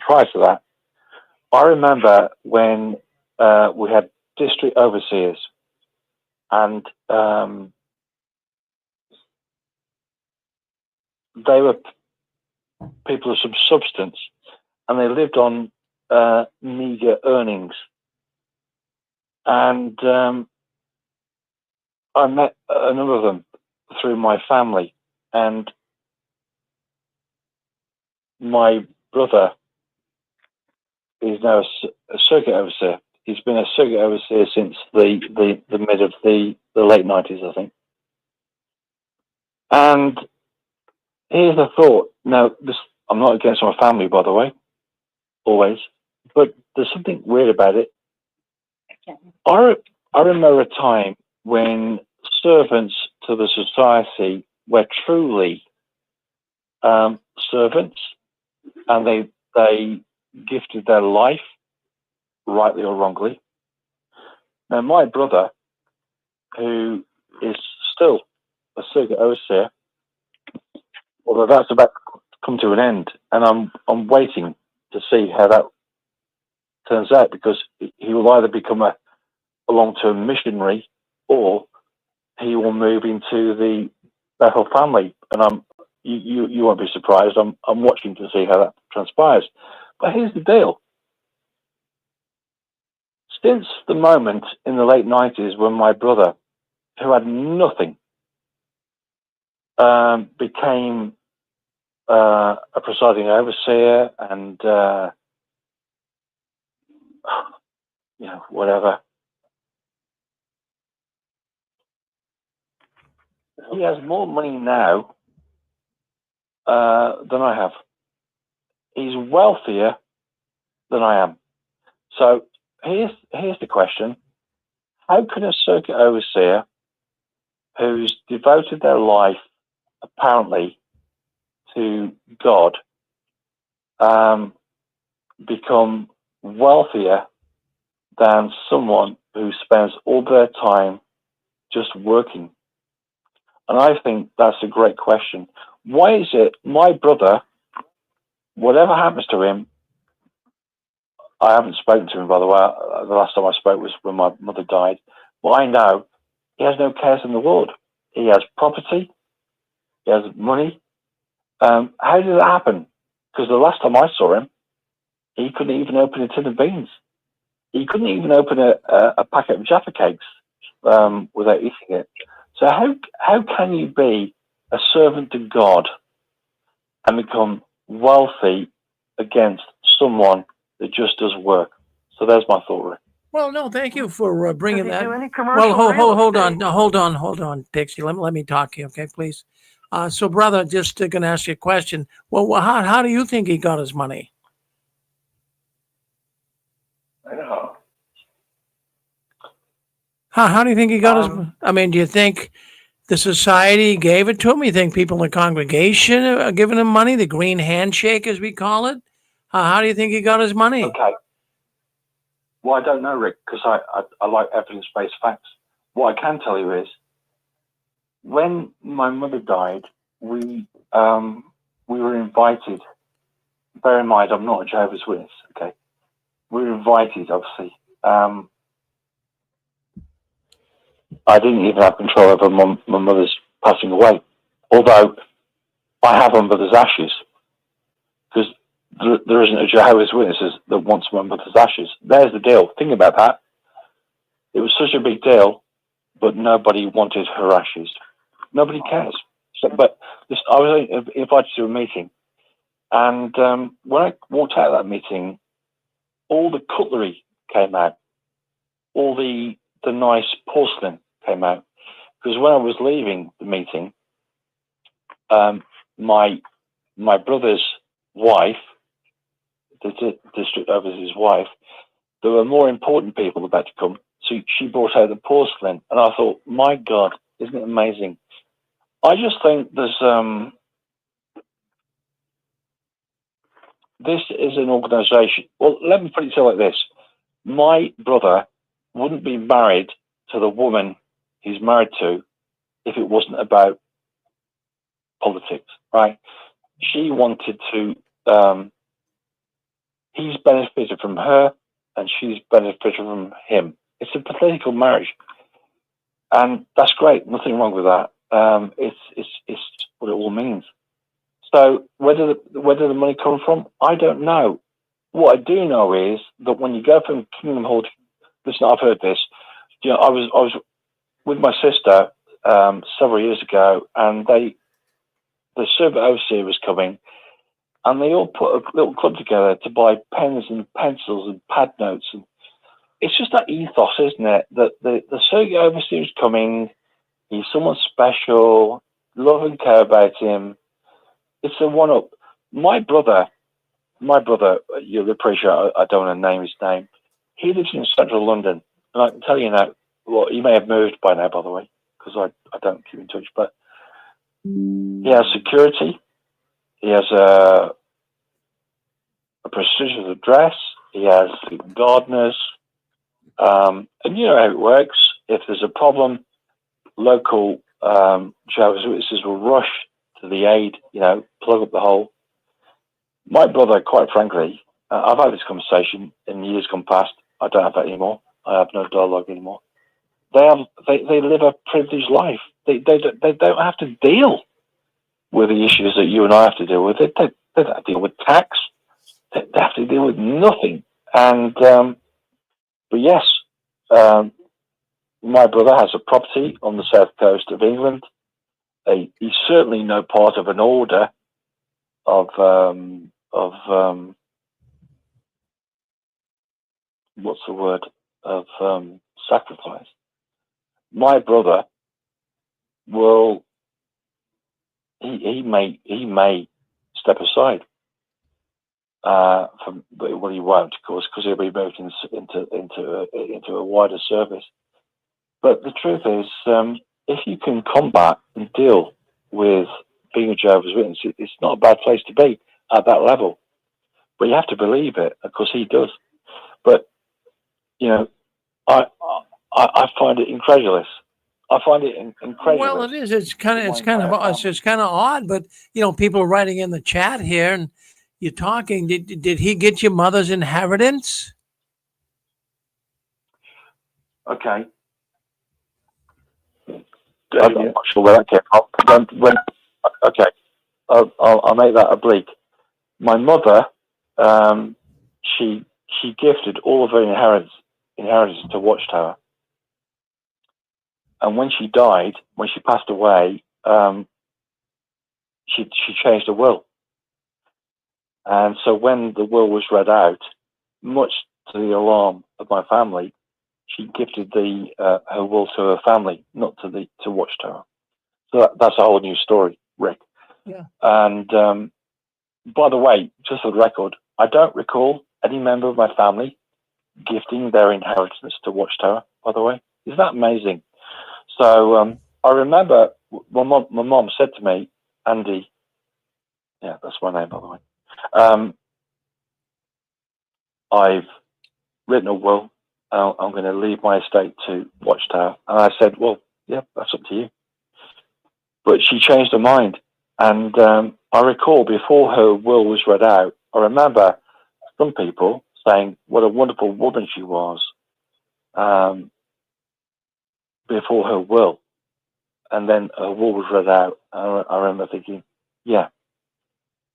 Prior to that, I remember when we had district overseers, and they were people of some substance, and they lived on meager earnings. And I met a number of them through my family, and my brother is now a circuit overseer. He's been a circuit overseer since the mid of the late 90s, I think. And here's the thought. Now, I'm not against my family, by the way, always, but there's something weird about it. I remember a time when servants to the society were truly servants, and they gifted their life, rightly or wrongly. Now, my brother, who is still a circuit overseer, although that's about to come to an end, and I'm waiting to see how that turns out, because he will either become a long-term missionary or he will move into the Bethel family, and you won't be surprised. I'm watching to see how that transpires. But here's the deal. Since the moment in the late 90s when my brother, who had nothing, became a presiding overseer and whatever, he has more money now than I have. He's wealthier than I am. So here's the question. How can a circuit overseer who's devoted their life, apparently, to God, become wealthier than someone who spends all their time just working? And I think that's a great question. Why is it my brother, whatever happens to him, I haven't spoken to him, by the way. The last time I spoke was when my mother died. But I know he has no cares in the world. He has property. He has money. How did that happen? Because the last time I saw him, he couldn't even open a tin of beans. He couldn't even open a packet of Jaffa cakes without eating it. So how can you be a servant to God and become wealthy against someone that just does work? So there's my thought, Rick. Well, no, thank you for bringing Does he that. do any commercial Well, real hold on, estate? no, hold on, Dixie. Let me talk to you, okay, please. So, brother, just going to ask you a question. Well, how do you think he got his money? I know. How do you think he got his? I mean, do you think the society gave it to him? You think people in the congregation are giving him money? The green handshake, as we call it. How do you think he got his money? Okay. Well, I don't know, Rick, because I like evidence-based facts. What I can tell you is, when my mother died, we were invited. Bear in mind, I'm not a Jehovah's Witness. Okay, we were invited, obviously. I didn't even have control over my mother's passing away, although I have my mother's ashes, because there isn't a Jehovah's Witnesses that wants my mother's ashes. There's the deal. Think about that. It was such a big deal, but nobody wanted her ashes. Nobody cares. So, but I was invited to a meeting, and when I walked out of that meeting, all the cutlery came out, all the nice porcelain came out. Because when I was leaving the meeting, my brother's wife, the district overseer's wife, there were more important people about to come. So she brought out the porcelain, and I thought, my God, isn't it amazing? I just think there's this is an organization. Well, let me put it to you like this. My brother wouldn't be married to the woman he's married to if it wasn't about politics, right? She wanted to, he's benefited from her and she's benefited from him. It's a political marriage. And that's great. Nothing wrong with that. It's what it all means. So whether the money comes from, I don't know. What I do know is that when you go from Kingdom Hall to, listen, I've heard this. You know, I was with my sister several years ago, and the servant overseer was coming, and they all put a little club together to buy pens and pencils and pad notes, and it's just that ethos, isn't it? That the circuit overseer is coming. He's someone special. Love and care about him. It's a one-up. My brother, you'll appreciate, I don't want to name his name. He lives in central London. And I can tell you now, well, he may have moved by now, by the way, because I don't keep in touch, but he has security. He has a prestigious address. He has gardeners. And you know how it works. If there's a problem, local Jehovah's Witnesses will rush to the aid, you know, plug up the hole. My brother, quite frankly, I've had this conversation in years gone past. I don't have that anymore. I have no dialogue anymore. They live a privileged life. They don't have to deal with the issues that you and I have to deal with. They don't have to deal with tax. They have to deal with nothing. And but yes, my brother has a property on the south coast of England. He's certainly no part of an order of what's the word, of sacrifice. My brother will he may step aside. Well, he won't, of course, because he'll be moved into a wider service. But the truth is, if you can combat and deal with being a Jehovah's Witness, it's not a bad place to be at that level. But you have to believe it, of course he does. But I find it incredulous. I find it incredulous. Well, it is. It's kind of odd. But people are writing in the chat here, and you're talking. Did he get your mother's inheritance? Okay. I'm not sure where that came from. Okay, I'll make that oblique. My mother, she gifted all of her inheritance to Watchtower, and when she died, when she passed away, she changed her will, and so when the will was read out, much to the alarm of my family, she gifted her will to her family, not to Watchtower. So that's a whole new story, Rick. Yeah. And by the way, just for the record, I don't recall any member of my family gifting their inheritance to Watchtower. By the way, isn't that amazing? So I remember my mom said to me, Andy. Yeah, that's my name, by the way. I've written a will. I'm going to leave my estate to Watchtower. And I said, well, yeah, that's up to you. But she changed her mind. And I recall before her will was read out, I remember some people saying what a wonderful woman she was before her will. And then her will was read out. I remember thinking, yeah,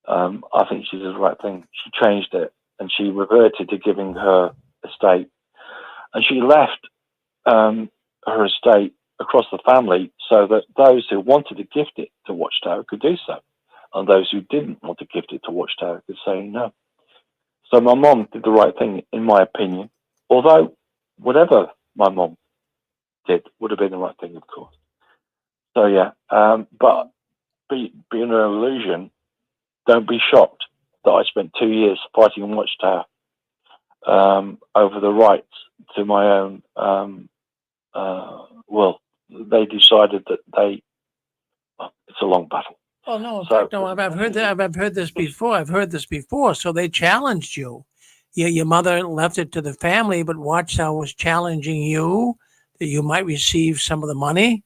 I think she did the right thing. She changed it and she reverted to giving her estate. And she left her estate across the family so that those who wanted to gift it to Watchtower could do so. And those who didn't want to gift it to Watchtower could say no. So my mom did the right thing, in my opinion. Although whatever my mom did would have been the right thing, of course. So yeah, but be in an illusion. Don't be shocked that I spent 2 years fighting in Watchtower over the rights to my own will. They decided that it's a long battle. Oh no! In fact, no. I've heard that. I've heard this before. I've heard this before. So they challenged you. Your mother left it to the family, but Watchtower was challenging you that you might receive some of the money.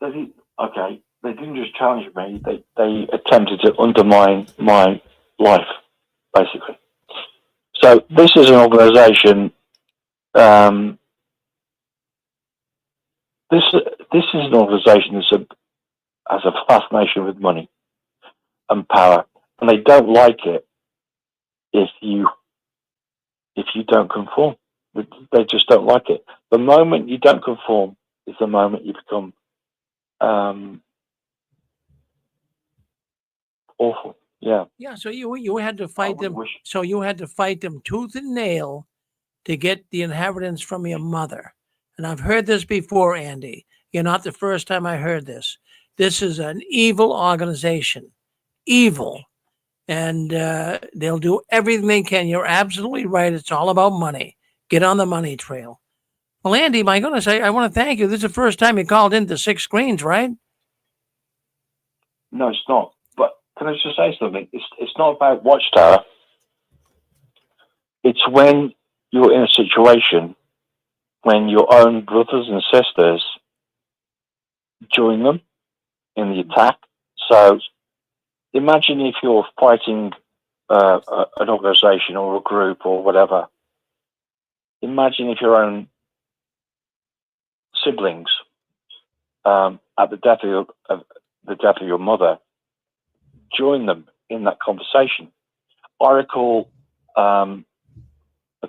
Okay, they didn't just challenge me. They attempted to undermine my life, basically. So this is an organisation. This is an organisation that has a fascination with money and power, and they don't like it if you don't conform. They just don't like it. The moment you don't conform is the moment you become awful. Yeah. Yeah. So you had to fight them. So you had to fight them tooth and nail to get the inheritance from your mother. And I've heard this before, Andy. You're not the first time I heard this. This is an evil organization. Evil. And they'll do everything they can. You're absolutely right. It's all about money. Get on the money trail. Well, Andy, my goodness, I want to thank you. This is the first time you called into Six Screens, right? No, it's not. But can I just say something? It's not about Watchtower. It's when you're in a situation when your own brothers and sisters join them in the attack. So imagine if you're fighting an organization or a group or whatever. Imagine if your own siblings at the death of your mother join them in that conversation. I recall a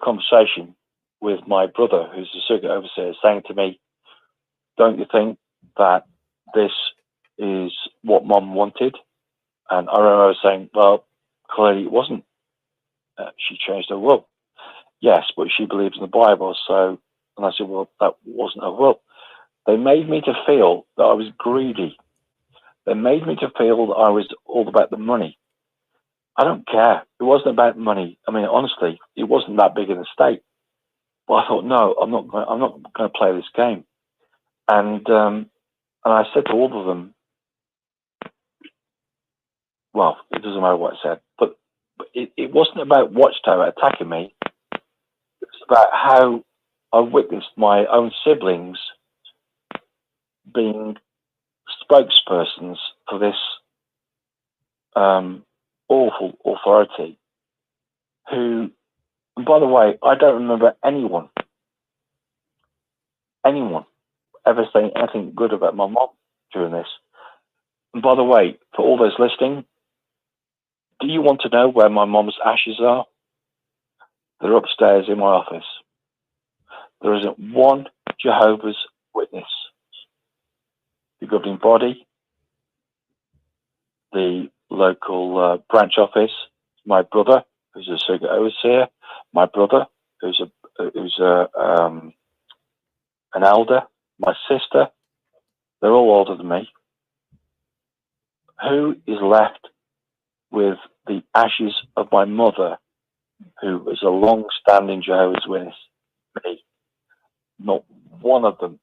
conversation with my brother, who's the circuit overseer, saying to me, "Don't you think that this is what Mom wanted?" And I remember saying, "Well, clearly it wasn't. She changed her will." "Yes, but she believes in the Bible." And I said, "Well, that wasn't her will. They made me to feel that I was greedy. They made me to feel that I was all about the money. I don't care. It wasn't about money. I mean, honestly, it wasn't that big an estate. But I thought, no, I'm not going to play this game. And I said to all of them, well, it doesn't matter what I said, but it wasn't about Watchtower attacking me. It's about how I witnessed my own siblings being spokespersons for this awful authority who, and by the way, I don't remember anyone ever saying anything good about my mom during this. And by the way, for all those listening, do you want to know where my mom's ashes are? They're upstairs in my office. There isn't one Jehovah's Witness. The governing body, the local branch office, my brother, who's a circuit overseer, my brother, who's an elder, my sister, they're all older than me. Who is left with the ashes of my mother, who is a long-standing Jehovah's Witness? Me. Not one of them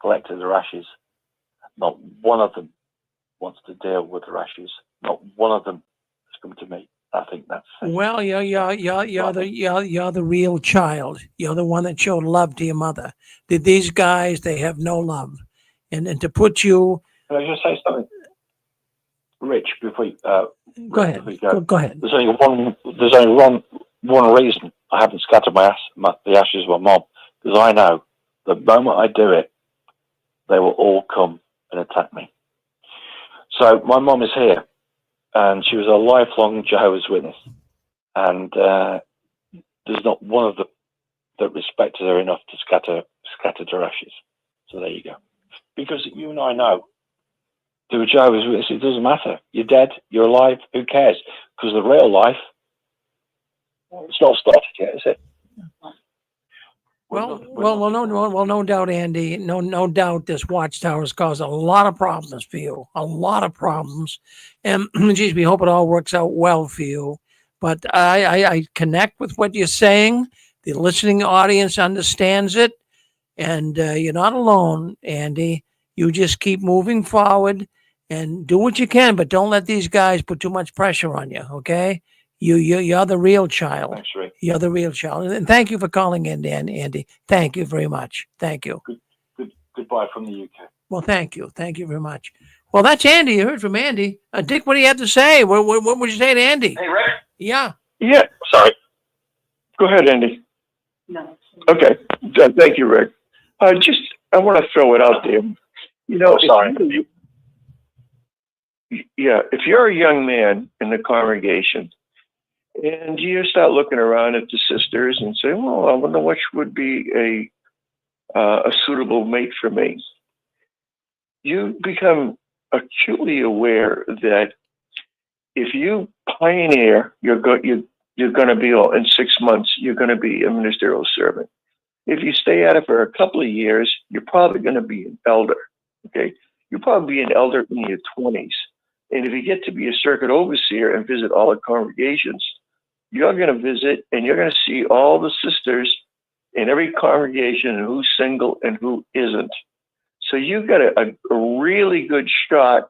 collected their ashes. Not one of them wants to deal with their ashes. Not one of them has come to me. I think that's well. You're the real child. You're the one that showed love to your mother. These guys, they have no love, and to put you. Can I just say something, Rich? Before you, go ahead. Go ahead. There's only one reason I haven't scattered the ashes of my mom, because I know the moment I do it, they will all come and attack me. So my mom is here, and she was a lifelong Jehovah's Witness, and there's not one of them that respected her enough to scattered her ashes. So there you go. Because you and I know, to a Jehovah's Witness, it doesn't matter. You're dead, you're alive, who cares? Because the real life, it's not started yet, is it? No doubt, Andy. No doubt, this Watchtower has caused a lot of problems for you. A lot of problems, and geez, we hope it all works out well for you. But I connect with what you're saying. The listening audience understands it, and you're not alone, Andy. You just keep moving forward and do what you can, but don't let these guys put too much pressure on you. Okay? You're the real child. Thanks, Rick. You're the real child. And thank you for calling in, Andy. Thank you very much. Thank you. Goodbye from the UK. Well, thank you. Thank you very much. Well, that's Andy. You heard from Andy. Dick, what do you have to say? What would you say to Andy? Hey, Rick? Yeah. Yeah, sorry. Go ahead, Andy. No. Okay. Thank you, Rick. I want to throw it out there. You know, if you're a young man in the congregation and you start looking around at the sisters and say, well, I wonder which would be a suitable mate for me, you become acutely aware that if you pioneer, you're going to be, in 6 months, you're going to be a ministerial servant. If you stay at it for a couple of years, you're probably going to be an elder. Okay, you'll probably be an elder in your 20s. And if you get to be a circuit overseer and visit all the congregations, you're going to visit and you're going to see all the sisters in every congregation and who's single and who isn't. So you've got a really good shot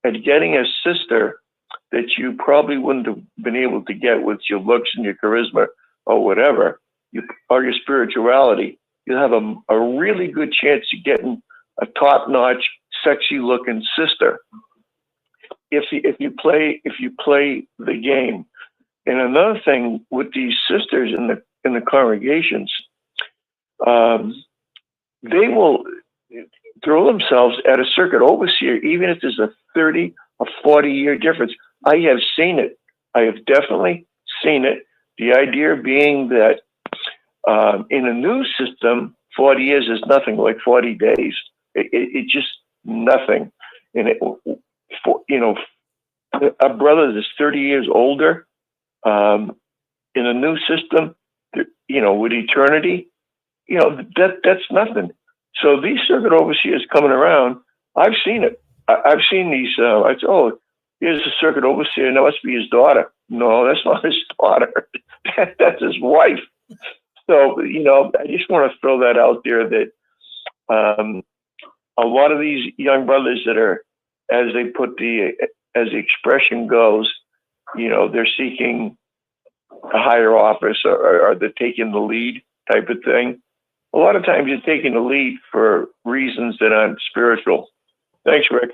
at getting a sister that you probably wouldn't have been able to get with your looks and your charisma or whatever, or your spirituality. You'll have a really good chance of getting a top-notch, sexy-looking sister if you play the game. And another thing with these sisters in the congregations, they will throw themselves at a circuit overseer, even if there's a 30 or 40-year difference. I have seen it. I have definitely seen it. The idea being that in a new system, 40 years is nothing, like 40 days. It's just nothing. And a brother that's 30 years older in a new system, with eternity, that's nothing. So these circuit overseers coming around, I've seen it. I've seen these. I said, oh, here's a circuit overseer. That must be his daughter. No, that's not his daughter. That's his wife. So, you know, I just want to throw that out there that a lot of these young brothers that are, as the expression goes, you know, they're seeking a higher office or they're taking the lead type of thing. A lot of times you're taking the lead for reasons that aren't spiritual. Thanks, Rick.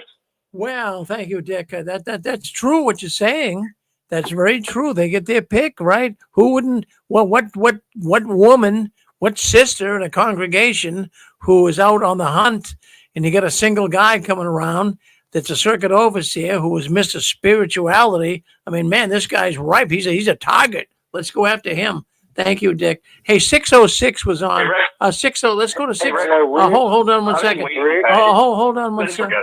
Well, thank you, Dick. That's true what you're saying. That's very true. They get their pick, right? Who wouldn't? Well, what woman, what sister in a congregation who is out on the hunt, and you get a single guy coming around that's a circuit overseer who is Mr. Spirituality. I mean, man, this guy's ripe. He's a target. Let's go after him. Thank you, Dick. Hey, 606 was on. Let's go to 6. Hold on one second. Hold on one second.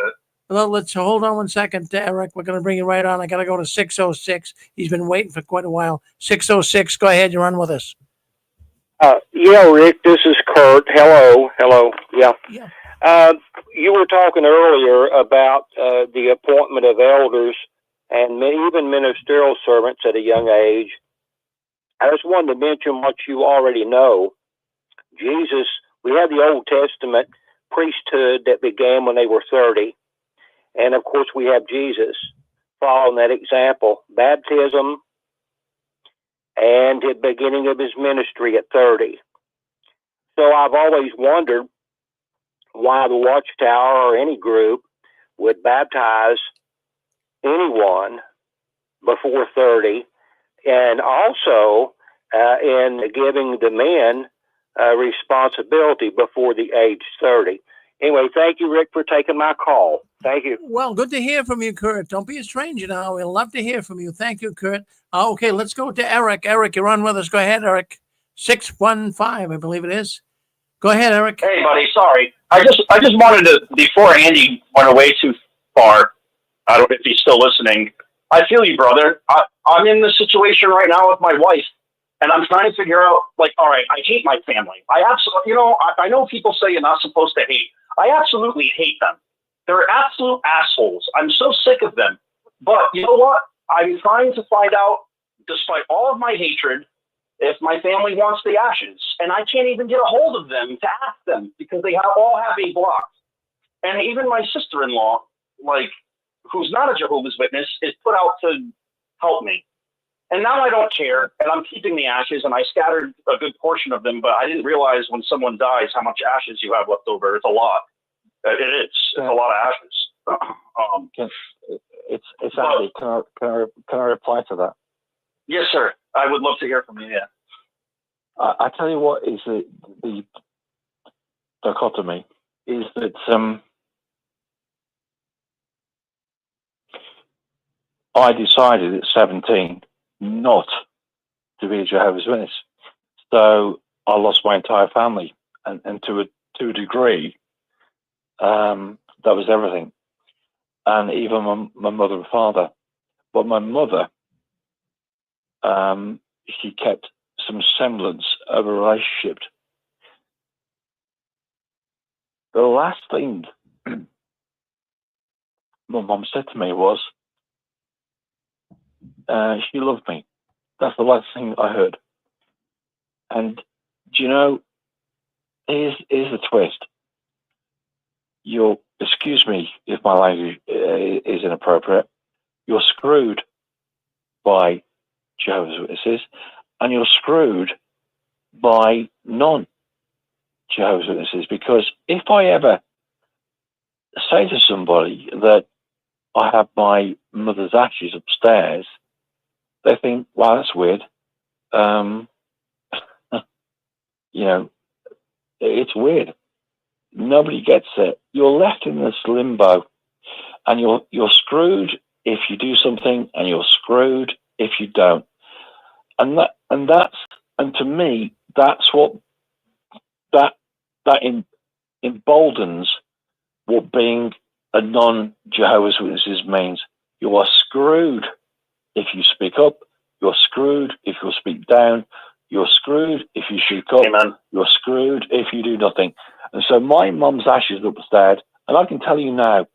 Well, let's hold on one second, Eric. We're going to bring you right on. I got to go to 606. He's been waiting for quite a while. 606, go ahead. You're on with us. Yeah, Rick, this is Kurt. Hello. Yeah. You were talking earlier about the appointment of elders and even ministerial servants at a young age. I just wanted to mention what you already know. Jesus, we have the Old Testament priesthood that began when they were 30. And of course, we have Jesus following that example, baptism and the beginning of his ministry at 30. So I've always wondered why the Watchtower or any group would baptize anyone before 30, and also in giving the men responsibility before the age 30. Anyway, thank you, Rick, for taking my call. Thank you. Well, good to hear from you, Kurt. Don't be a stranger now. We'll love to hear from you. Thank you, Kurt. Okay, let's go to Eric. Eric, you're on with us. Go ahead, Eric. 615, I believe it is. Go ahead, Eric. Hey, buddy. Sorry. I just wanted to, before Andy went away too far, I don't know if he's still listening. I feel you, brother. I'm in this situation right now with my wife, and I'm trying to figure out, like, all right, I hate my family. I absolutely, I know people say you're not supposed to hate. I absolutely hate them. They're absolute assholes. I'm so sick of them. But you know what? I'm trying to find out, despite all of my hatred, if my family wants the ashes. And I can't even get a hold of them to ask them because they all have me blocked. And even my sister-in-law, like, who's not a Jehovah's Witness, is put out to help me. And now I don't care, and I'm keeping the ashes, and I scattered a good portion of them, but I didn't realize when someone dies how much ashes you have left over. It's a lot. It's a lot of ashes. It's Andy. Can I reply to that? Yes, sir. I would love to hear from you. Yeah. I tell you what is the dichotomy is that I decided at 17 not to be a Jehovah's Witness, so I lost my entire family, and to a degree, that was everything, and even my mother and father. But my mother, she kept some semblance of a relationship. The last thing my mom said to me was, she loved me. That's the last thing I heard. And do you know, here's the twist. You'll, excuse me if my language is inappropriate, you're screwed by Jehovah's Witnesses, and you're screwed by non-Jehovah's Witnesses, because if I ever say to somebody that I have my mother's ashes upstairs, they think, wow, that's weird. It's weird. Nobody gets it. You're left in this limbo, and you're screwed if you do something, and you're screwed if you don't. And to me, that's what that emboldens what being a non-Jehovah's Witnesses means. You are screwed if you speak up. You're screwed if you speak down. You're screwed if you shoot up. Amen. You're screwed if you do nothing. And so my mum's ashes that was there, and I can tell you now,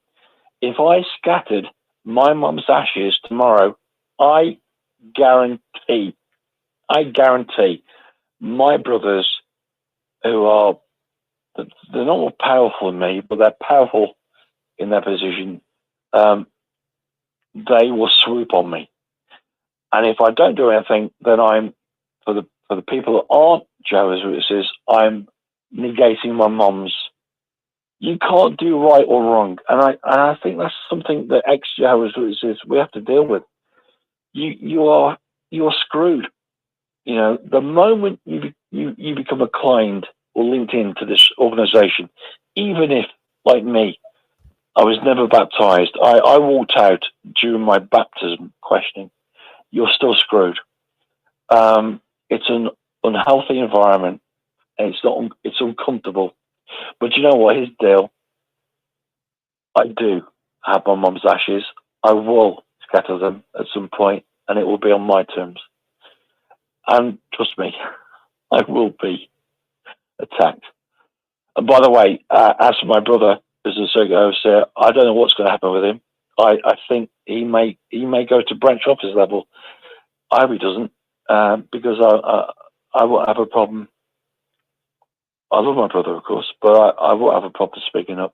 if I scattered my mum's ashes tomorrow, I guarantee my brothers, who are, they're not more powerful than me, but they're powerful in their position, they will swoop on me. And if I don't do anything, then I'm, for the people that aren't Jehovah's Witnesses, I'm negating my mum's. You can't do right or wrong, and I think that's something that ex-Jehovah's Witnesses we have to deal with. You're screwed. You know, the moment you become a client or linked into this organization, even if, like me, I was never baptized, I walked out during my baptism questioning, you're still screwed. It's an unhealthy environment, and it's uncomfortable. But you know what? Here's the deal. I do have my mum's ashes. I will scatter them at some point, and it will be on my terms. And trust me, I will be attacked. And by the way, as for my brother, as a circuit overseer, I don't know what's going to happen with him. I think he may go to branch office level. I hope he doesn't, because I won't have a problem. I love my brother, of course, but I won't have a problem speaking up.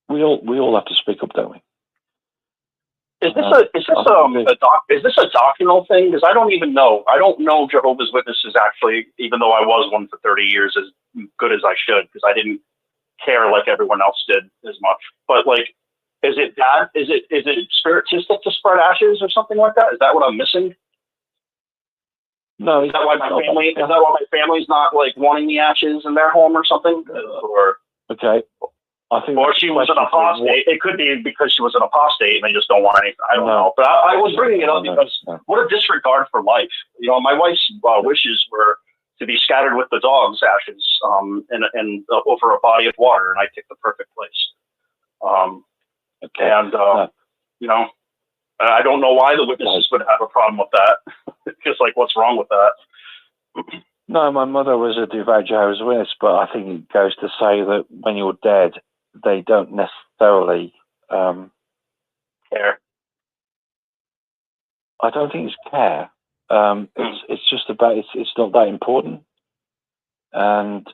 We all have to speak up, don't we? Is this a doctrinal thing? Because I don't even know. I don't know Jehovah's Witnesses actually, even though I was one for 30 years, as good as I should, because I didn't care like everyone else did as much. But like, is it bad? Is it spiritistic to spread ashes or something like that? Is that what I'm missing? No. Is that why my family's not like wanting the ashes in their home or something? Or okay. I think, or she was an apostate. It could be because she was an apostate and they just don't want anything. I don't know. But I was bringing it up because what a disregard for life. You know, my wife's wishes were to be scattered with the dog's ashes and over a body of water, and I picked the perfect place. You know, I don't know why the witnesses would have a problem with that. Just like, what's wrong with that? No, my mother was a devout Jehovah's Witness, but I think it goes to say that when you're dead, they don't necessarily care. I don't think it's care. It's just about it's not that important. And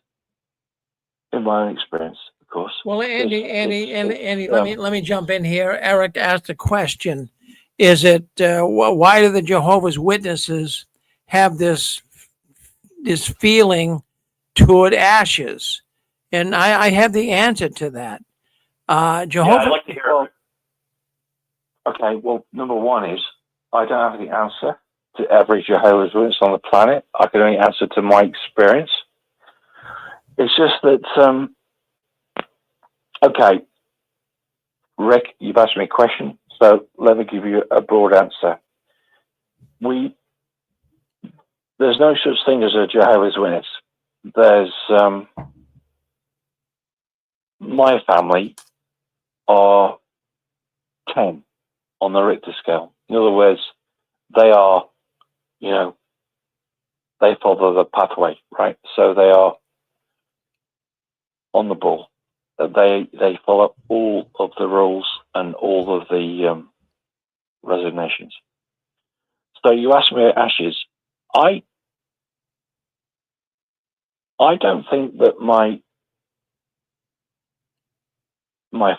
in my own experience, of course. Well, Andy, let me jump in here. Eric asked a question: is it why do the Jehovah's Witnesses have this feeling toward ashes? And I have the answer to that. Jehovah. I'd like to hear it. Okay, well, number one is I don't have the answer to every Jehovah's Witness on the planet. I can only answer to my experience. It's just that, okay, Rick, you've asked me a question, so let me give you a broad answer. There's no such thing as a Jehovah's Witness. There's my family are 10 on the Richter scale. In other words, they are, you know, they follow the pathway, right? So they are on the ball. They follow all of the rules and all of the resignations. So you asked me about ashes. I don't think that my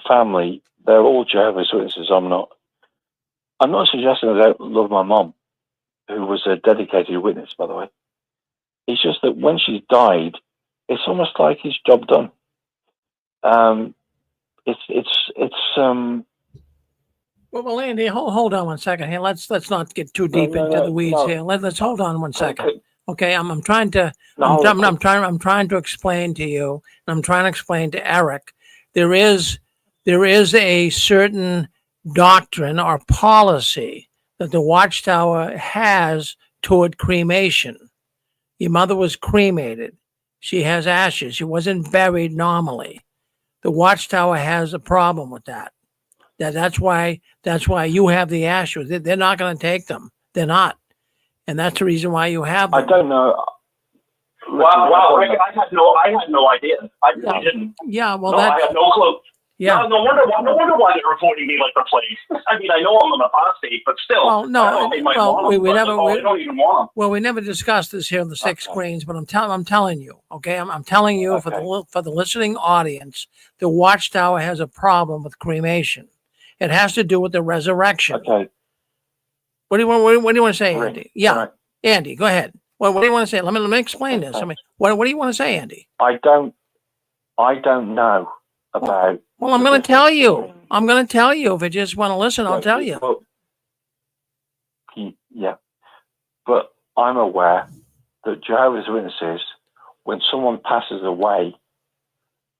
family, they're all Jehovah's Witnesses. I'm not suggesting I don't love my mom, who was a dedicated witness, by the way. It's just that when she's died, it's almost like his job done. Well, Andy, hold on one second here. Let's not get too deep into the weeds here. Let's hold on one second. Okay, I'm trying to explain to you, and I'm trying to explain to Eric. There is a certain doctrine or policy that the Watchtower has toward cremation. Your mother was cremated. She has ashes. She wasn't buried normally. The Watchtower has a problem with that. That's why you have the ashes. They're not going to take them. They're not. and that's the reason why you have them. I don't know. Wow, Rick, I had no idea. I really didn't. Yeah, well, I had no clue. Yeah. No wonder why they're avoiding me like the plague. I mean, I know I'm an apostate, but still. Well, no, I don't think my mom, we never. I don't even want them. Well, we never discussed this here in the six screens, but I'm telling you, okay, I'm telling you for the listening audience, the Watchtower has a problem with cremation. It has to do with the resurrection. Okay. What do you want to say, Right. Andy? Yeah, Right. Andy, go ahead. What do you want to say? Let me explain this. I mean, what do you want to say, Andy? I don't know about. Well, I'm going to tell you. I'm going to tell you. If you just want to listen, I'll tell you. Well, yeah, but I'm aware that Jehovah's Witnesses, when someone passes away,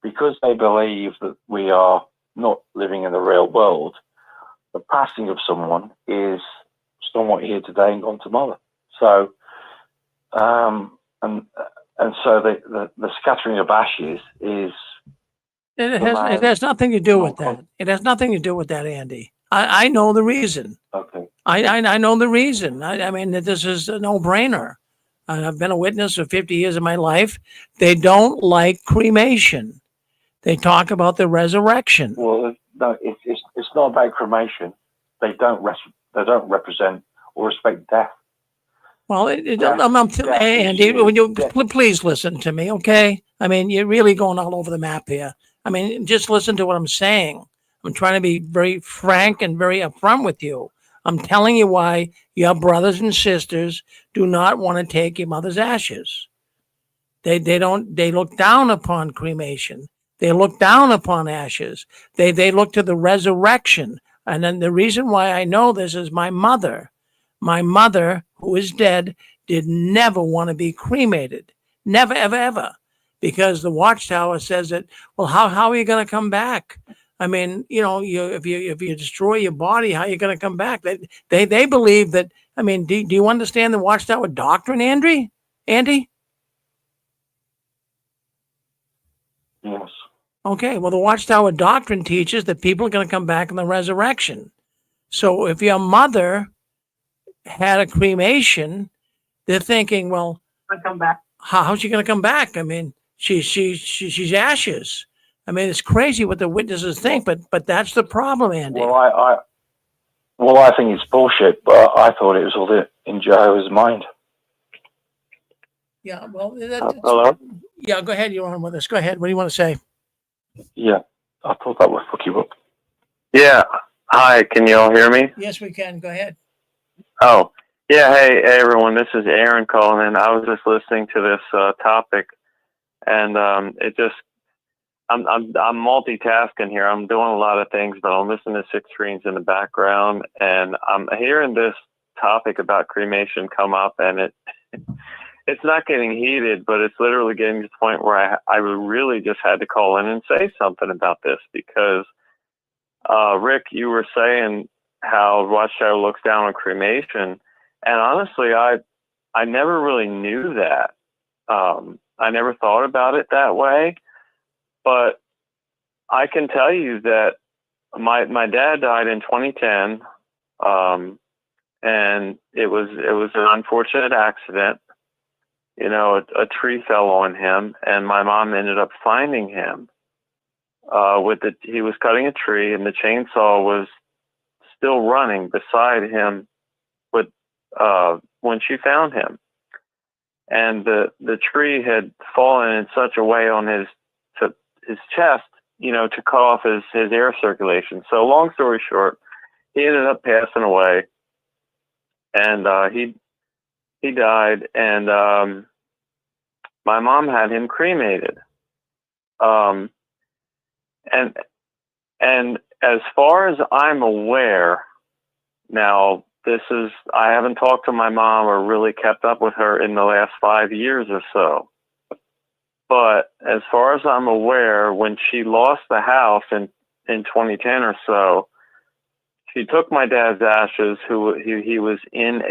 because they believe that we are not living in the real world, the passing of someone is somewhat here today and gone tomorrow. So, and so the scattering of ashes is. It has nothing to do with that. It has nothing to do with that, Andy. I know the reason. Okay. I know the reason. I mean, that this is a no-brainer. I've been a witness for 50 years of my life. They don't like cremation. They talk about the resurrection. Well, no, it's not about cremation. They don't represent or respect death. Well, Andy, would you please listen to me, okay? I mean, you're really going all over the map here. I mean, just listen to what I'm saying. I'm trying to be very frank and very upfront with you. I'm telling you why your brothers and sisters do not want to take your mother's ashes. They look down upon cremation. They look down upon ashes. They look to the resurrection. And then the reason why I know this is my mother, who is dead, did never want to be cremated. Never, ever, ever. Because the Watchtower says that, well, how are you going to come back? I mean, if you destroy your body, how are you going to come back? They believe that. I mean, do you understand the Watchtower doctrine, Andy? Yes. Okay, well, the Watchtower doctrine teaches that people are going to come back in the resurrection. So if your mother had a cremation, they're thinking, well, come back. How's she going to come back? I mean, she's ashes. I mean, it's crazy what the witnesses think, but that's the problem, Andy. Well, I think it's bullshit, but I thought it was all in Jehovah's mind. Yeah, well, hello? Yeah, go ahead. You're on with us. Go ahead. What do you want to say? Yeah, I thought that would fuck you up. Yeah. Hi, can you all hear me? Yes, we can. Go ahead. Oh, yeah. Hey, everyone. This is Aaron calling in. I was just listening to this topic, and I'm multitasking here. I'm doing a lot of things, but I'm listening to six screens in the background, and I'm hearing this topic about cremation come up, and it's not getting heated, but it's literally getting to the point where I really just had to call in and say something about this because, Rick, you were saying how Watchtower looks down on cremation, and honestly, I never really knew that. I never thought about it that way, but I can tell you that my dad died in 2010, and it was an unfortunate accident. You know, a tree fell on him, and my mom ended up finding him. He was cutting a tree, and the chainsaw was still running beside him when she found him. And the tree had fallen in such a way on his chest, to cut off his air circulation. So long story short, he ended up passing away, and he died, and my mom had him cremated. And as far as I'm aware, now I haven't talked to my mom or really kept up with her in the last 5 years or so. But as far as I'm aware, when she lost the house in 2010 or so, she took my dad's ashes, he was in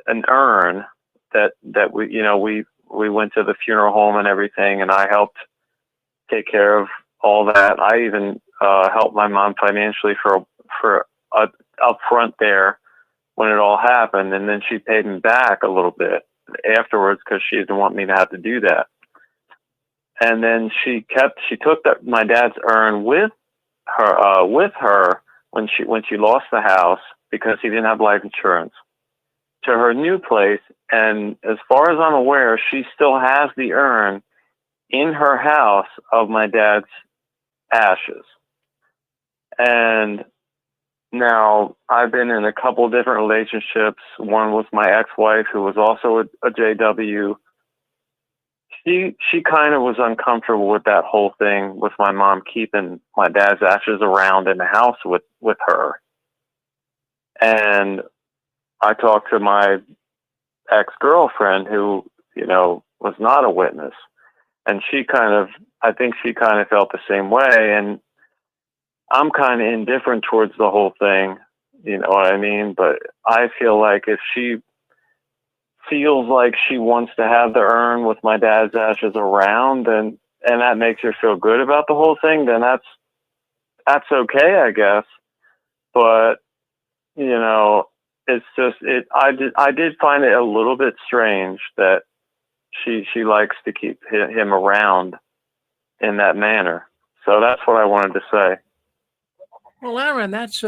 an urn that we went to the funeral home and everything, and I helped take care of all that. I even helped my mom financially for up front there when it all happened, and then she paid me back a little bit afterwards because she didn't want me to have to do that. And then she took my dad's urn with her when she lost the house because he didn't have life insurance to her new place. And as far as I'm aware, she still has the urn in her house of my dad's ashes. And now I've been in a couple different relationships. One with my ex-wife, who was also a JW. She kind of was uncomfortable with that whole thing with my mom keeping my dad's ashes around in the house with her. And I talked to my ex-girlfriend who, was not a witness. And I think she kind of felt the same way. And I'm kind of indifferent towards the whole thing. You know what I mean? But I feel like if she feels like she wants to have the urn with my dad's ashes around and that makes her feel good about the whole thing, then that's okay, I guess. But, it's just, I did find it a little bit strange that she likes to keep him around in that manner. So that's what I wanted to say. Well, Aaron, that's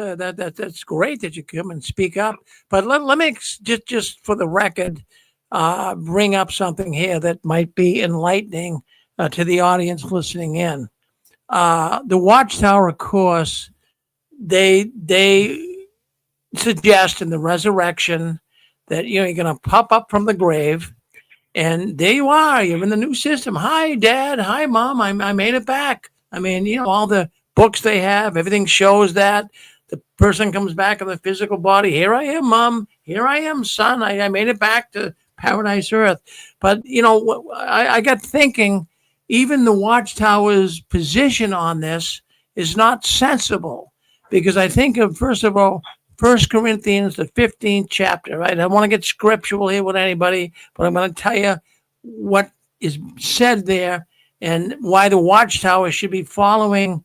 great that you come and speak up. But let me just for the record bring up something here that might be enlightening to the audience listening in. The Watchtower course, they suggest in the resurrection that you're going to pop up from the grave, and there you are. You're in the new system. Hi, Dad. Hi, Mom. I made it back. I mean, all the books they have, everything shows that the person comes back in the physical body. Here I am, Mom. Here I am, son. I made it back to paradise earth. But, I got thinking, even the Watchtower's position on this is not sensible, because I think of, first of all, 1 Corinthians, the 15th chapter, right? I don't want to get scriptural here with anybody, but I'm going to tell you what is said there and why the Watchtower should be following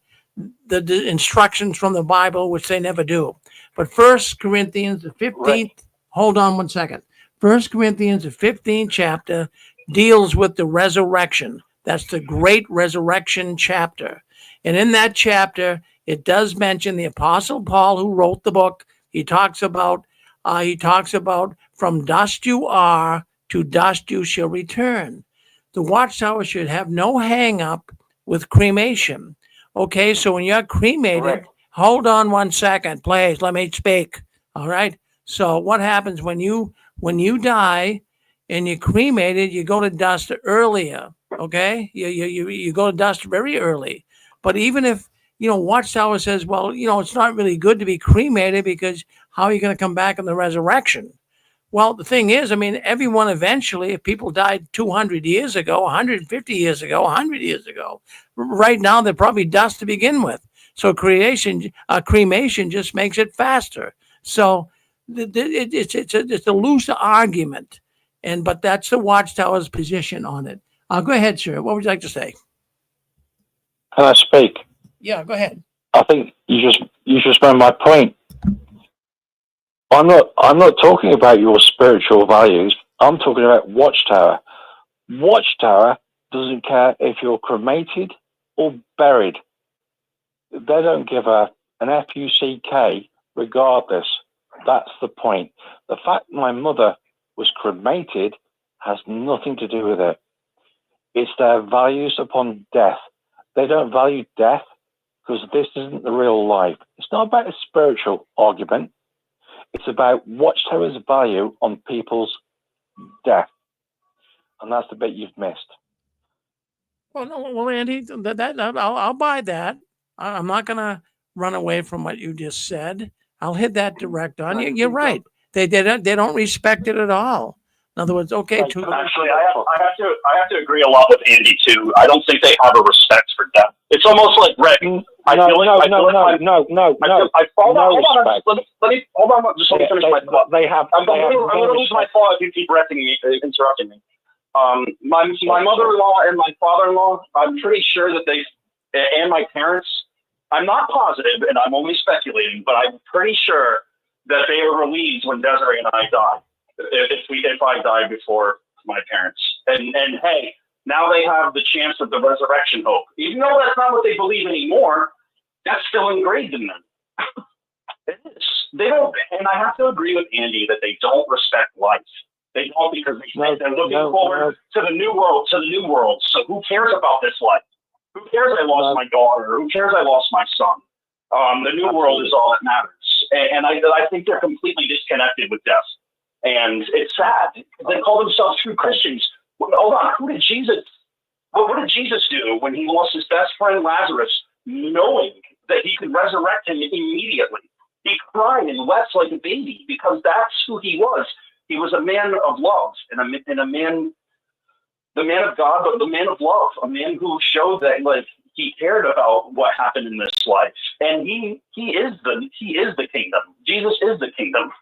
the instructions from the Bible, which they never do. But 1 Corinthians, the 15th, hold on one second. 1 Corinthians, the 15th chapter deals with the resurrection. That's the great resurrection chapter. And in that chapter, it does mention the Apostle Paul, who wrote the book. He talks about from dust you are, to dust you shall return. The Watchtower should have no hang up with cremation. Okay, so when you're cremated, hold on one second, please. Let me speak. All right. So what happens when you die and you're cremated? You go to dust earlier. Okay, you go to dust very early. But even if Watchtower says, well, it's not really good to be cremated because how are you going to come back in the resurrection? Well, the thing is, everyone eventually, if people died 200 years ago, 150 years ago, 100 years ago, right now they're probably dust to begin with. So cremation just makes it faster. So it's a loose argument, but that's the Watchtower's position on it. Go ahead, sir. What would you like to say? Can I speak? Yeah, go ahead. I think you just made my point. I'm not talking about your spiritual values. I'm talking about Watchtower. Watchtower doesn't care if you're cremated or buried. They don't give an F-U-C-K regardless. That's the point. The fact my mother was cremated has nothing to do with it. It's their values upon death. They don't value death because this isn't the real life. It's not about a spiritual argument. It's about Watchtower's value on people's death. And that's the bit you've missed. Well, Andy, I'll buy that. I'm not going to run away from what you just said. I'll hit that direct on you. You're right. They don't respect it at all. In other words, okay. Actually, I have to agree a lot with Andy too. I don't think they have a respect for death. It's almost like Rick. Hold on, just let me finish my thought. I'm going to lose my thought if you keep interrupting me. My mother-in-law and my father-in-law, I'm pretty sure that and my parents, I'm not positive, and I'm only speculating, but I'm pretty sure that they were relieved when Desiree and I died. If I died before my parents, and hey, now they have the chance of the resurrection hope. Even though that's not what they believe anymore, that's still engraved in them. It is. They don't, and I have to agree with Andy that they don't respect life. They don't, because they're looking forward to the new world, So who cares about this life? Who cares I lost my daughter? Who cares I lost my son? The new world is all that matters. And I think they're completely disconnected with death. And it's sad. They call themselves true Christians. Hold on, what did Jesus do when he lost his best friend Lazarus, knowing that he could resurrect him immediately? He cried and wept like a baby because that's who he was. He was a man of love and a man, the man of God, but the man of love, a man who showed that he cared about what happened in this life. And he is the kingdom. Jesus is the kingdom,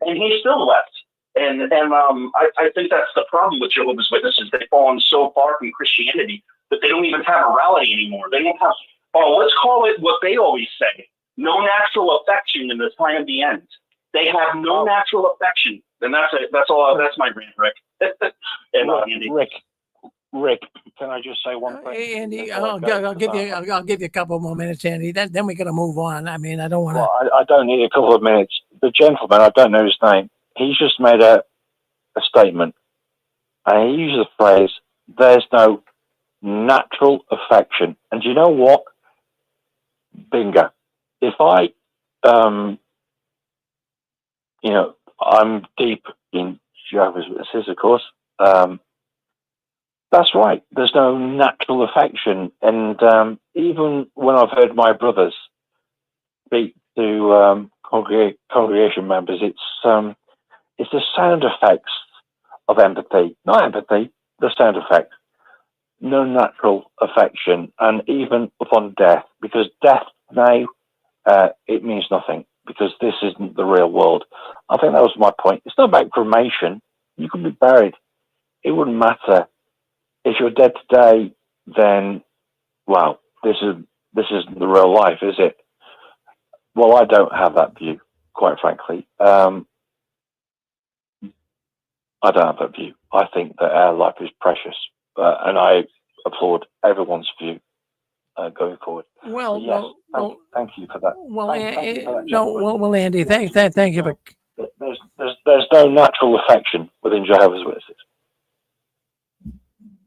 and he still left. And I think that's the problem with Jehovah's Witnesses. They've fallen so far from Christianity that they don't even have morality anymore. They don't have, let's call it what they always say, no natural affection in the time of the end. They have no natural affection. And that's it. That's all. That's my rant, Rick. And Andy. Rick, can I just say one thing? Hey, Andy, I'll give you a couple more minutes, Andy. Then we got to move on. I mean, I don't want to. Well, I don't need a couple of minutes. The gentleman, I don't know his name. He's just made a statement, and he used the phrase, "There's no natural affection." And do you know what? Bingo. If I, I'm deep in Jehovah's Witnesses, of course. That's right. There's no natural affection, and even when I've heard my brothers speak to congregation members, it's the sound effects of empathy, not empathy, the sound effect. No natural affection, and even upon death, because death now, it means nothing, because this isn't the real world. I think that was my point. It's not about cremation. You could be buried. It wouldn't matter. If you're dead today, then, well, this isn't the real life, is it? Well, I don't have that view, quite frankly. I don't have that view. I think that our life is precious, and I applaud everyone's view going forward. Well, yes, thank you for that. Well, thank you for that, well, Andy, thank you for. There's no natural affection within Jehovah's Witnesses.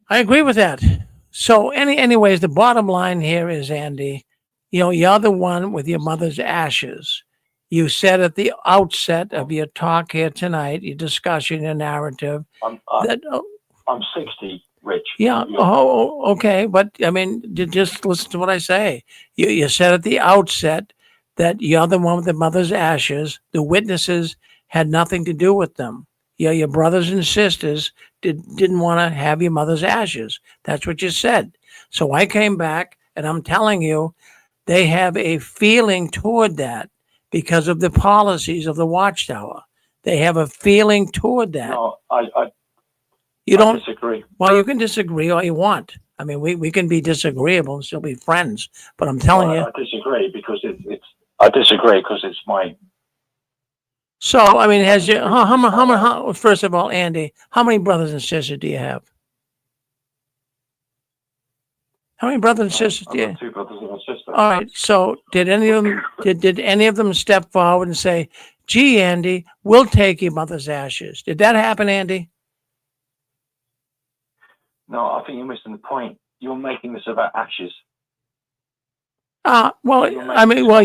I agree with that. So, anyways, the bottom line here is, Andy, you're the one with your mother's ashes. You said at the outset of your talk here tonight, your discussion, your narrative, I'm 60, Rich. Yeah. Oh, okay. But I mean, just listen to what I say. You said at the outset that you're the one with the mother's ashes. The witnesses had nothing to do with them. Your brothers and sisters didn't want to have your mother's ashes. That's what you said. So I came back and I'm telling you, they have a feeling toward that because of the policies of the Watchtower. They have a feeling toward that. No, you don't disagree. Well, you can disagree all you want. I mean, we can be disagreeable and still be friends. But I'm telling you, I disagree because it's my. So I mean, has you how first of all, Andy, how many brothers and sisters do you have? How many brothers and sisters do you have? 2 brothers and a sister. All right. So did any of them did any of them step forward and say, "Gee, Andy, we'll take your mother's ashes"? Did that happen, Andy? No, I think you're missing the point. You're making this about ashes. Well, I mean, well,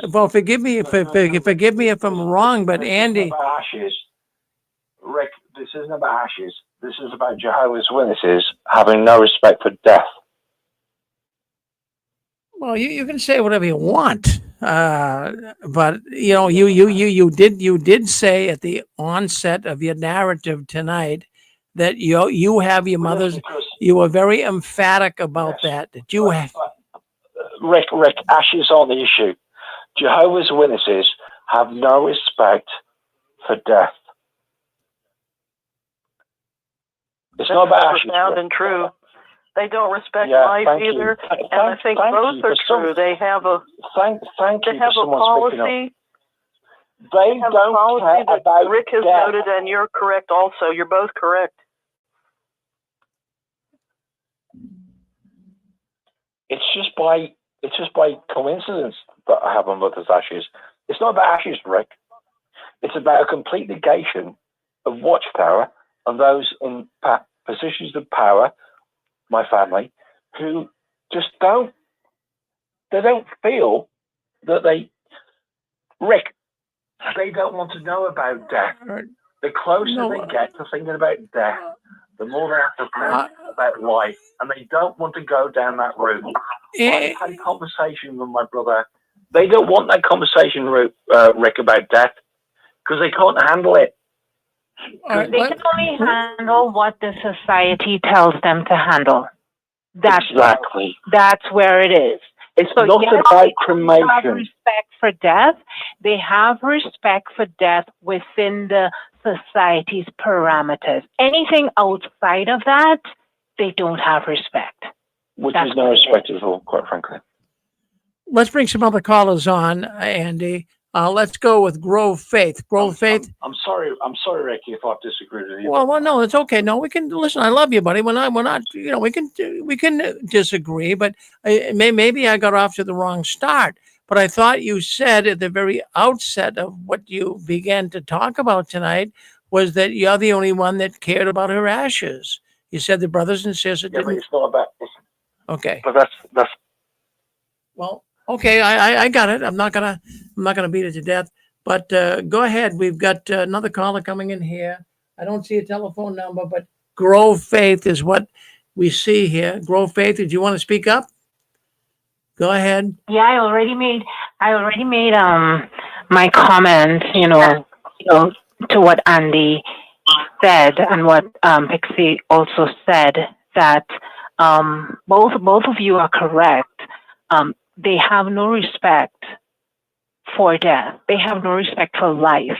well, forgive me if I'm wrong, but Andy, about ashes, Rick, this isn't about ashes. This is about Jehovah's Witnesses having no respect for death. well, you can say whatever you want, but you did say at the onset of your narrative tonight that you have your mother's. You were very emphatic about that you have. Rick, ashes aren't the issue. Jehovah's Witnesses have no respect for death. It's not about ashes. Profound and true. They don't respect life either, and I think both are true. They have a thank They you have for a someone speaking up. policy. They have don't a policy care that about Rick has death. noted, and you're correct also. You're both correct. It's just by coincidence that I have my mother's ashes. It's not about ashes, Rick. It's about a complete negation of Watchtower and those in positions of power, my family, who just don't feel that Rick, they don't want to know about death. The closer they get to thinking about death, the more they have to think about life, and they don't want to go down that route. I had a conversation with my brother. They don't want that conversation, Rick, about death, because they can't handle it. They can only handle what the society tells them to handle. Exactly. That's where it is. It's So not yes, about they have cremation. respect for death. They have respect for death within the society's parameters. Anything outside of that, they don't have respect. Which is no respect at all, quite frankly. Let's bring some other callers on, Andy. Let's go with Grove Faith. Grove Faith. I'm sorry, Ricky, if I've disagreed with you. Well, no, it's okay. No, we can listen. I love you, buddy. We're not. We can disagree, but maybe I got off to the wrong start. But I thought you said at the very outset of what you began to talk about tonight was that you're the only one that cared about her ashes. You said the brothers and sisters Yeah, didn't. but it's not about. Okay. But that's. Well, okay, I got it. I'm not gonna beat it to death. But go ahead. We've got another caller coming in here. I don't see a telephone number, but Grove Faith is what we see here. Grove Faith, did you want to speak up? Go ahead. Yeah, I already made my comment, to what Andy said and what Pixie also said, that both of you are correct. They have no respect for death. They have no respect for life.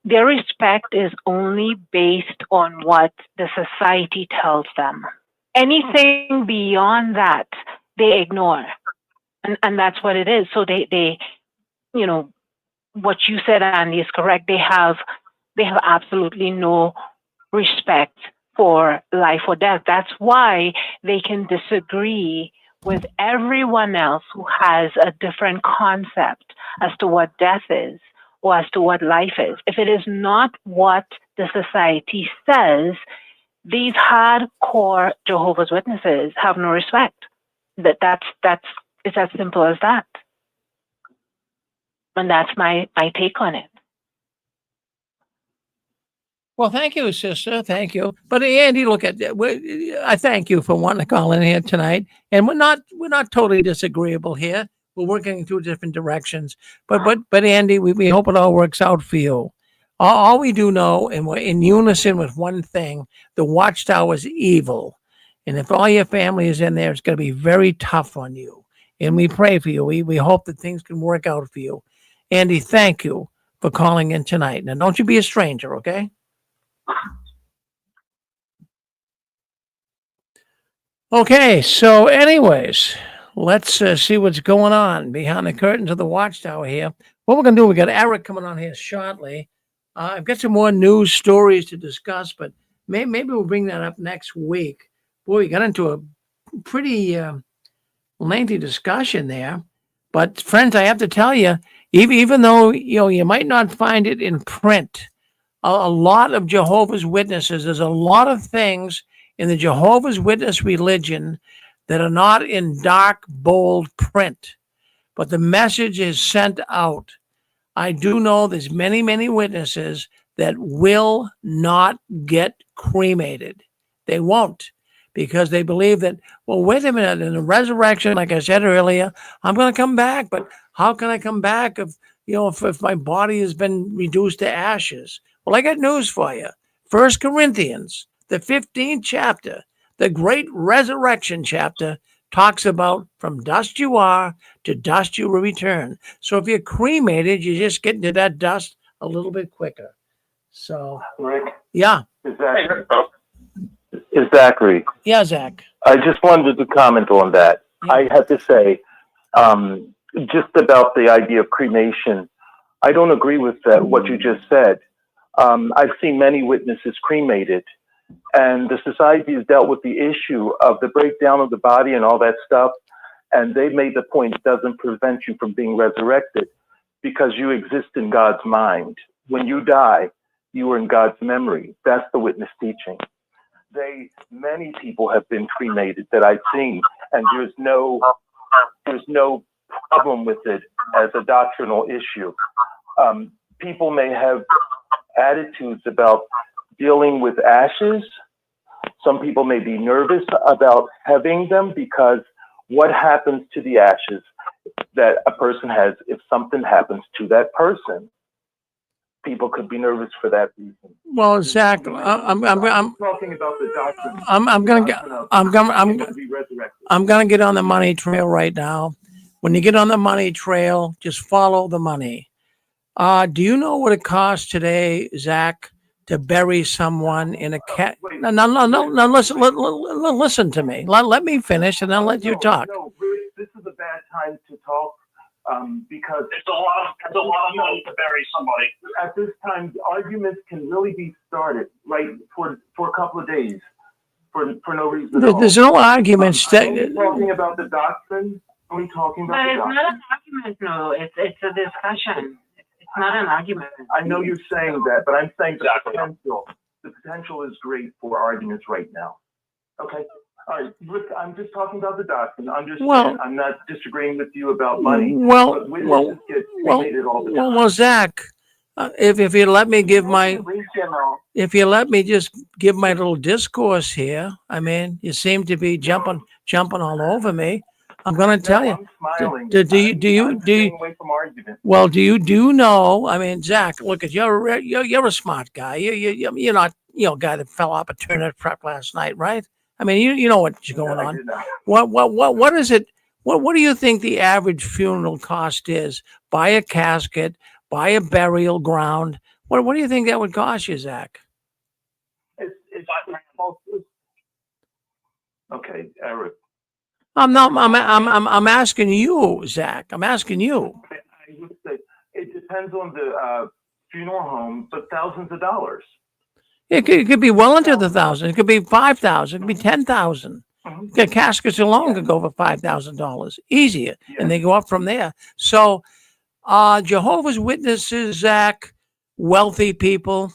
Their respect is only based on what the society tells them. Anything beyond that, they ignore. And that's what it is. So they what you said, Andy, is correct. They have absolutely no respect for life or death. That's why they can disagree with everyone else who has a different concept as to what death is or as to what life is. If it is not what the society says, these hardcore Jehovah's Witnesses have no respect. It's as simple as that. And that's my take on it. Well, thank you, sister. Thank you. But Andy, look at I thank you for wanting to call in here tonight. And we're not totally disagreeable here. We're working in two different directions. But Andy, we hope it all works out for you. All we do know, and we're in unison with one thing: the Watchtower is evil. And if all your family is in there, it's going to be very tough on you. And we pray for you. We hope that things can work out for you. Andy, thank you for calling in tonight. Now, don't you be a stranger, okay? Okay, so anyways, let's see what's going on behind the curtains of the Watchtower here. What we're going to do, we got Eric coming on here shortly. I've got some more news stories to discuss, but maybe we'll bring that up next week. Boy, we got into a pretty lengthy discussion there. But friends, I have to tell you, even though you might not find it in print, a lot of Jehovah's Witnesses, there's a lot of things in the Jehovah's Witness religion that are not in dark, bold print, but the message is sent out. I do know there's many, many witnesses that will not get cremated. They won't, because they believe that, well, wait a minute, in the resurrection, like I said earlier, I'm going to come back, but how can I come back if my body has been reduced to ashes? Well, I got news for you. 1 Corinthians, the 15th chapter, the great resurrection chapter, talks about from dust you are, to dust you will return. So if you're cremated, you just get into that dust a little bit quicker. So, Rick? Yeah. Zachary. Yeah, Zach. I just wanted to comment on that. Yeah. I have to say, just about the idea of cremation. I don't agree with that, what you just said. I've seen many witnesses cremated, and the society has dealt with the issue of the breakdown of the body and all that stuff. And they made the point it doesn't prevent you from being resurrected because you exist in God's mind. When you die, you are in God's memory. That's the witness teaching. Many people have been cremated that I've seen, and there's no problem with it as a doctrinal issue. People may have attitudes about dealing with ashes. Some people may be nervous about having them because what happens to the ashes that a person has if something happens to that person? People could be nervous for that reason. Well, Zach, I'm talking about the doctrine. I'm gonna get on the money trail right now. When you get on the money trail, just follow the money. Do you know what it costs today, Zach, to bury someone in a cat? No. Listen to me. Let me finish, and I'll let you talk. No, really, this is a bad time to talk. Because it's a lot of money to bury somebody. At this time, arguments can really be started, right, for a couple of days, for no reason at all. There's no arguments. Are we talking about the doctrine? Are we talking about the doctrine? But it's not an argument, no. It's a discussion. It's not an argument. I know you're saying that, but I'm saying the potential is great for arguments right now. Okay. All right, Rick, I'm just talking about the doctrine. I'm not disagreeing with you about money. But witnesses get cremated all the time. Well, Zach, if you let me give just give my little discourse here. I mean, you seem to be jumping all over me. I'm going to tell you. I'm smiling. Do you? Away from argument. Well, do you know? I mean, Zach, look, you're a smart guy. You're not a guy that fell off a turnip truck last night, right? I mean, you know what's going on. What is it? What do you think the average funeral cost is? Buy a casket, buy a burial ground. What do you think that would cost you, Zach? Okay, Eric. I'm asking you, Zach. I'm asking you. I would say it depends on the funeral home, but thousands of dollars. It could be well into the thousand. It could be 5,000. It could be 10,000. The caskets alone could go for $5,000 easier, and they go up from there. So, Jehovah's Witnesses, Zach, wealthy people.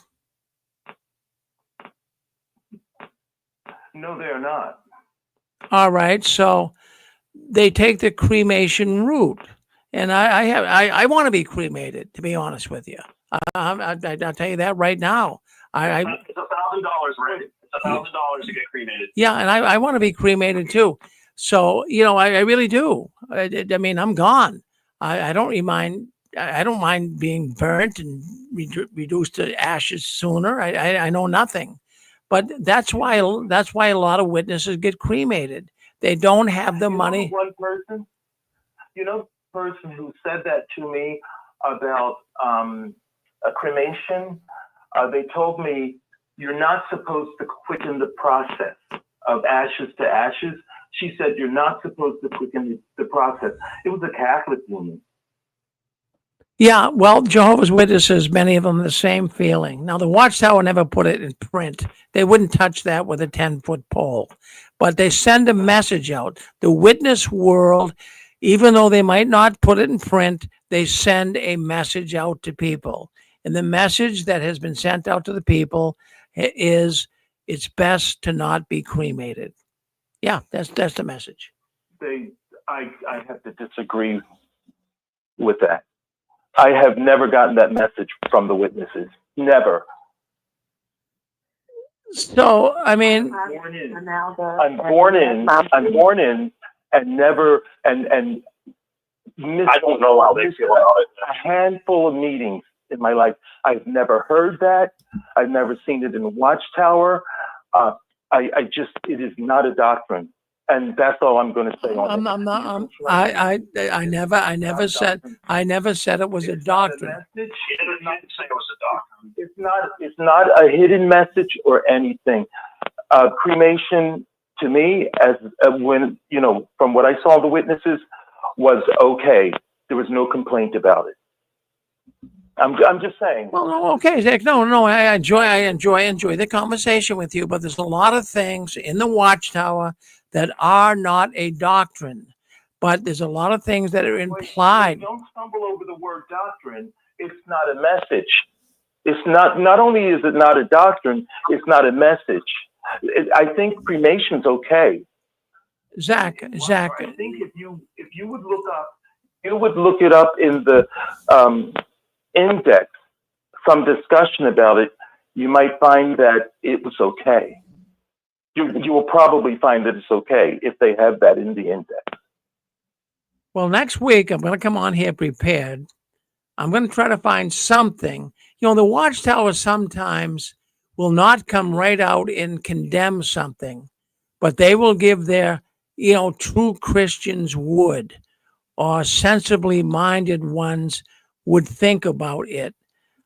No, they are not. All right, so they take the cremation route, and I want to be cremated. To be honest with you, I'll tell you that right now. It's $1,000, right? It's $1,000 to get cremated. Yeah, and I want to be cremated too. So I really do. I mean, I'm gone. I don't mind. I don't mind being burnt and reduced to ashes sooner. I know nothing, but that's why a lot of witnesses get cremated. They don't have the money. One person, the person who said that to me about a cremation. They told me you're not supposed to quicken the process of ashes to ashes. She said you're not supposed to quicken the process. It was a Catholic woman. Yeah, well, Jehovah's Witnesses, many of them, the same feeling. Now, the Watchtower never put it in print. They wouldn't touch that with a 10-foot pole. But they send a message out. The witness world, even though they might not put it in print, they send a message out to people. And the message that has been sent out to the people is it's best to not be cremated. Yeah, that's the message. I have to disagree with that. I have never gotten that message from the witnesses. Never. So, I mean, I'm born in and never and missed, I don't know how they feel about it. A handful of meetings in my life. I've never heard that. I've never seen it in the Watchtower. It is not a doctrine. And that's all I'm going to say on it. I never said it was a doctrine. She didn't say it was a doctrine. It's not a hidden message or anything. Cremation to me, as when from what I saw the witnesses, was okay. There was no complaint about it. I'm just saying. Well, no, okay, Zach. No, I enjoy the conversation with you, but there's a lot of things in the Watchtower that are not a doctrine, but there's a lot of things that are implied. Don't stumble over the word doctrine. It's not a message. It's not only is it not a doctrine, it's not a message. I think cremation's okay. Zach. I think if you would look it up in the index, some discussion about it, you might find that it was okay. You will probably find that it's okay if they have that in the index. Well, next week I'm going to come on here prepared. I'm going to try to find something. The Watchtower sometimes will not come right out and condemn something, but they will give their, true Christians would, or sensibly minded ones would think about it.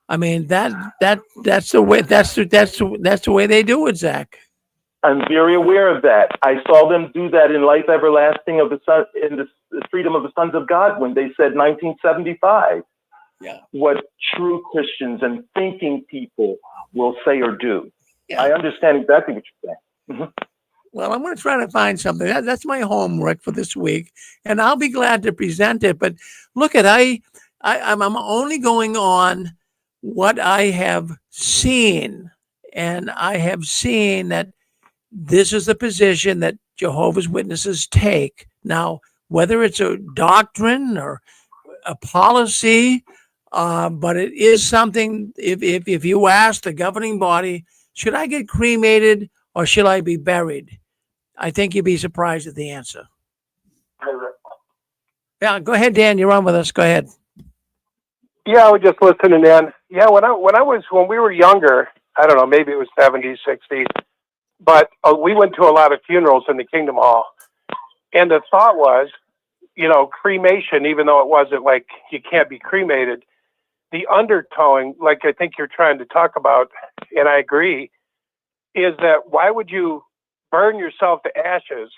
I mean, that's the way they do it, Zach. I'm very aware of that. I saw them do that in Life Everlasting of the Son, in the Freedom of the Sons of God, when they said 1975. Yeah. What true Christians and thinking people will say or do. Yeah. I understand exactly what you're saying. Mm-hmm. Well, I'm going to try to find something. That's my homework for this week, and I'll be glad to present it. But look at I'm only going on what I have seen, and I have seen that this is the position that Jehovah's Witnesses take. Now, whether it's a doctrine or a policy, but it is something. If you ask the governing body, should I get cremated or should I be buried? I think you'd be surprised at the answer. Yeah, go ahead, Dan. You're on with us. Go ahead. Yeah, I was just listening in. Yeah, when we were younger, I don't know, maybe it was 70s, 60s, but we went to a lot of funerals in the Kingdom Hall, and the thought was, cremation, even though it wasn't like you can't be cremated, the undertone, like I think you're trying to talk about, and I agree, is that why would you burn yourself to ashes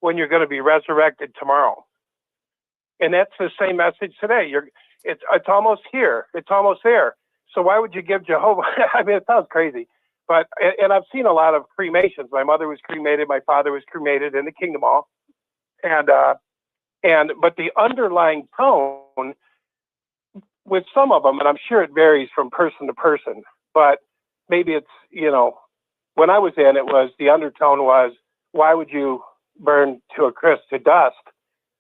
when you're going to be resurrected tomorrow? And that's the same message today. It's almost here. It's almost there. So why would you give Jehovah? I mean, it sounds crazy, but I've seen a lot of cremations. My mother was cremated. My father was cremated in the Kingdom Hall, but the underlying tone with some of them, and I'm sure it varies from person to person, but maybe it's, when I was in, it was the undertone was, why would you burn to a crisp to dust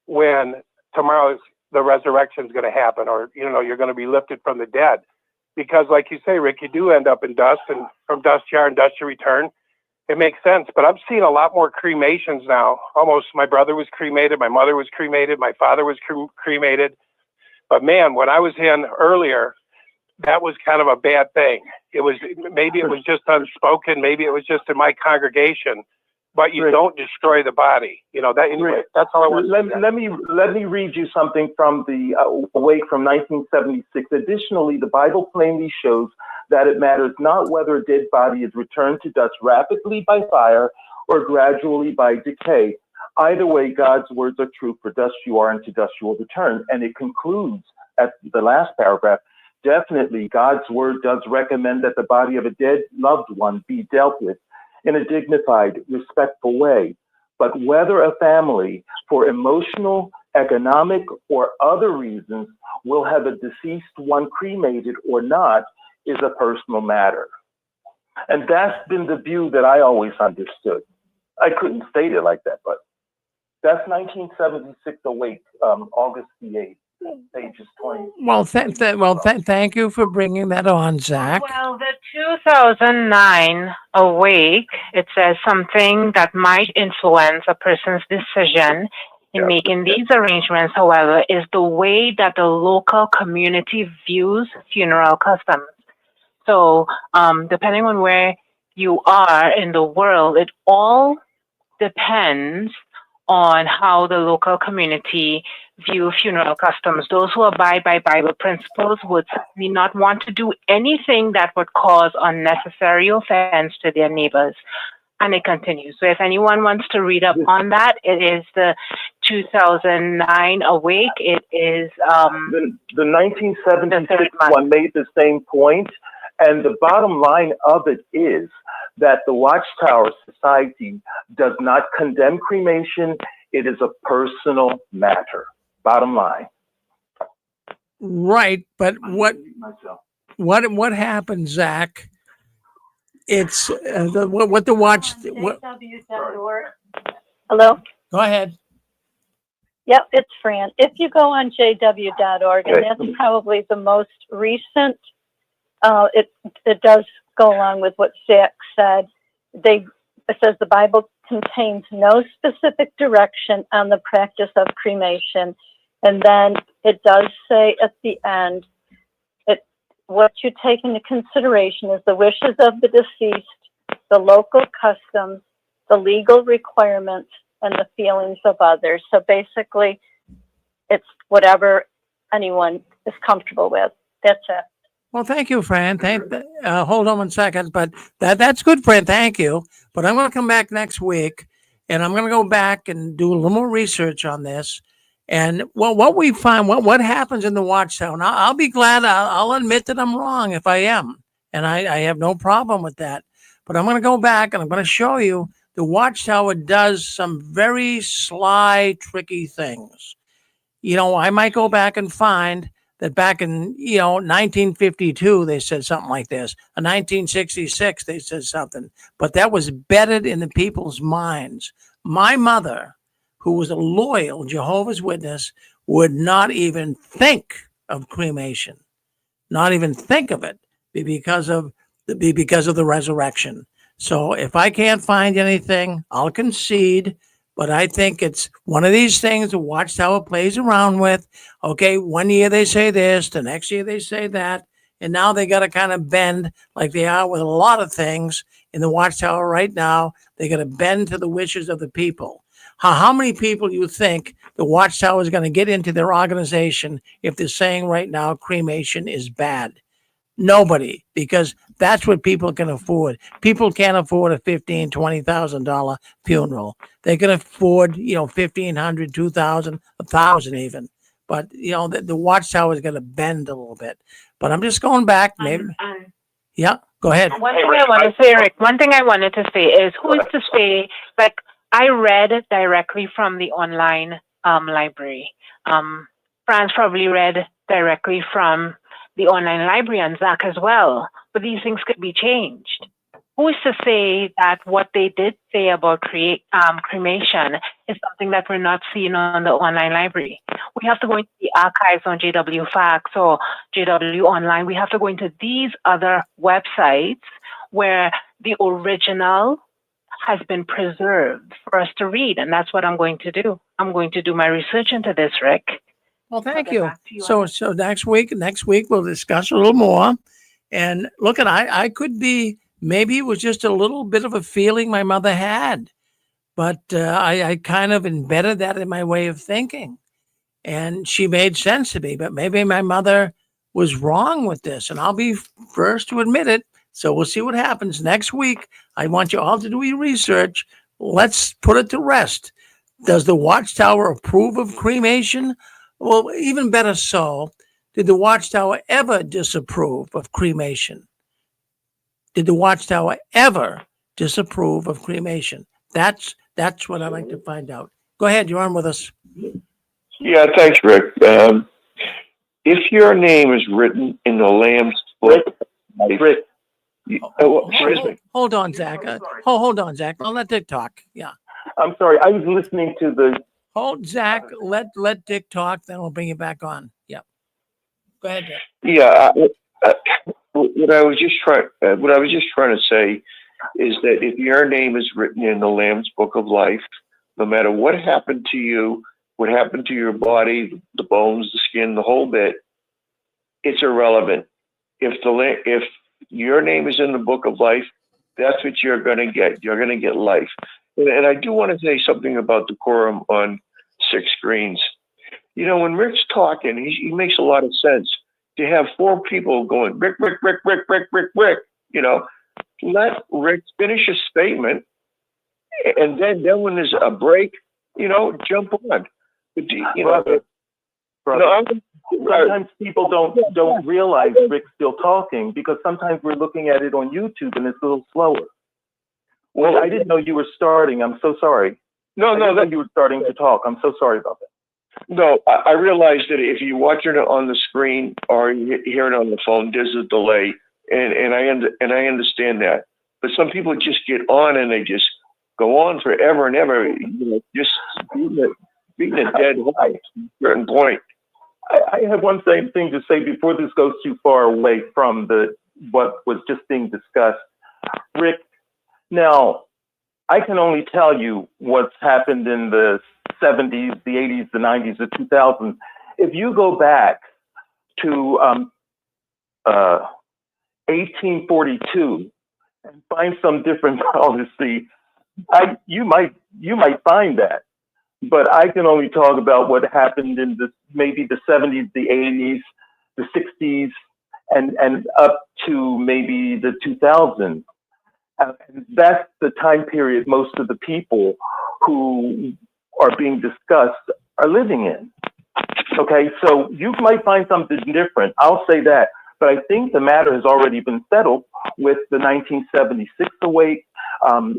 when tomorrow's the resurrection is going to happen, or you're going to be lifted from the dead? Because like you say, Rick, you do end up in dust, and from dust you are and dust you return. It makes sense. But I'm seeing a lot more cremations now. Almost my brother was cremated, my mother was cremated, my father was cremated. But man, when I was in earlier, that was kind of a bad thing. Maybe it was just unspoken, maybe it was just in my congregation, but you don't destroy the body. Anyway, that's all I want to say. Let me read you something from the Awake from 1976. Additionally, the Bible plainly shows that it matters not whether a dead body is returned to dust rapidly by fire or gradually by decay. Either way, God's words are true. For dust you are, and to dust you will return. And it concludes at the last paragraph. Definitely, God's word does recommend that the body of a dead loved one be dealt with in a dignified, respectful way. But whether a family, for emotional, economic, or other reasons, will have a deceased one cremated or not is a personal matter. And that's been the view that I always understood. I couldn't state it like that, but that's 1976 Awake, August the 8th. Pages 20. Well, thank you for bringing that on, Zach. Well, the 2009 Awake, it says something that might influence a person's decision in making these arrangements, however, is the way that the local community views funeral customs. So, depending on where you are in the world, it all depends on how the local community view funeral customs. Those who abide by Bible principles would certainly not want to do anything that would cause unnecessary offense to their neighbors. And it continues. So if anyone wants to read up on that, it is the 2009 awake. It is the 1976 one made the same point, and the bottom line of it is that the Watchtower Society does not condemn cremation. It is a personal matter. Bottom line. Right, but what happened, Zach? It's what the watch. Hello? Go ahead. Yep, it's Fran. If you go on jw.org, and that's probably the most recent, it does go along with what Zach said. It says the Bible contains no specific direction on the practice of cremation. And then it does say at the end, what you take into consideration is the wishes of the deceased, the local customs, the legal requirements, and the feelings of others. So basically, it's whatever anyone is comfortable with. That's it. Well, thank you, Fran. Hold on 1 second, but that's good, Fran. Thank you. But I'm going to come back next week, and I'm going to go back and do a little more research on this. And what we find, what happens in the Watchtower, and I'll be glad. I'll admit that I'm wrong if I am, and I have no problem with that. But I'm going to go back and I'm going to show you the Watchtower does some very sly, tricky things. I might go back and find that back in 1952 they said something like this. In 1966 they said something, but that was embedded in the people's minds. My mother, who was a loyal Jehovah's Witness, would not even think of cremation, not even think of it, because of the resurrection. So if I can't find anything, I'll concede, but I think it's one of these things the Watchtower plays around with. Okay, 1 year they say this, the next year they say that, and now they got to kind of bend like they are with a lot of things in the Watchtower right now. They got to bend to the wishes of the people. How many people do you think the Watchtower is going to get into their organization if they're saying right now cremation is bad? Nobody, because that's what people can afford. People can't afford a $15,000, $20,000 funeral. They can afford, $1,500, $2,000, $1,000 even. But the Watchtower is going to bend a little bit. But I'm just going back, maybe. Yeah, go ahead. One thing I want to say, Rick. One thing I wanted to say is, who's to say? Like, I read directly from the online library. Franz probably read directly from the online library, and Zach as well. But these things could be changed. Who is to say that what they did say about cremation is something that we're not seeing on the online library? We have to go into the archives on JW Facts or JW Online. We have to go into these other websites where the original has been preserved for us to read. And that's what I'm going to do. I'm going to do my research into this, Rick. Well, thank you. So next week we'll discuss a little more. And look, I could be, maybe it was just a little bit of a feeling my mother had, but I kind of embedded that in my way of thinking. And she made sense to me, but maybe my mother was wrong with this, and I'll be first to admit it. So we'll see what happens next week. I want you all to do your research. Let's put it to rest. Does the Watchtower approve of cremation? Well, even better so, did the Watchtower ever disapprove of cremation? Did the Watchtower ever disapprove of cremation? That's what I'd like to find out. Go ahead, you're on with us. Yeah, thanks, Rick. If your name is written in the Lamb's book, Rick. Hold on, Zach. Hold on, Zach. I'll let Dick talk. Yeah. I'm sorry. I was listening to the. Hold, Zach. Let Dick talk. Then we'll bring you back on. Yeah. Go ahead, Dick. Yeah. What I was just trying to say is that if your name is written in the Lamb's Book of Life, no matter what happened to you, what happened to your body, the bones, the skin, the whole bit, it's irrelevant. If your name is in the Book of Life, that's what you're going to get. You're going to get life. And I do want to say something about decorum on 6 screens. When Rick's talking, he makes a lot of sense. To have 4 people going, Rick, let Rick finish his statement. And then when there's a break, jump on. Brother, sometimes people don't realize Rick's still talking because sometimes we're looking at it on YouTube and it's a little slower. Well, I didn't know you were starting. I'm so sorry. I didn't know you were starting to talk. I'm so sorry about that. No, I realize that if you watch it on the screen or you hear it on the phone, there's a delay, and I understand that. But some people just get on and they just go on forever and ever, just beating a dead horse at a certain point. I have one thing to say before this goes too far away from what was just being discussed. Rick, now, I can only tell you what's happened in the 70s, the 80s, the 90s, the 2000s. If you go back to 1842 and find some different policy, you might find that. But I can only talk about what happened in maybe the 70s, the 80s, the 60s, and up to maybe the 2000s. And that's the time period most of the people who are being discussed are living in. Okay, so you might find something different. I'll say that. But I think the matter has already been settled with the 1976 awake,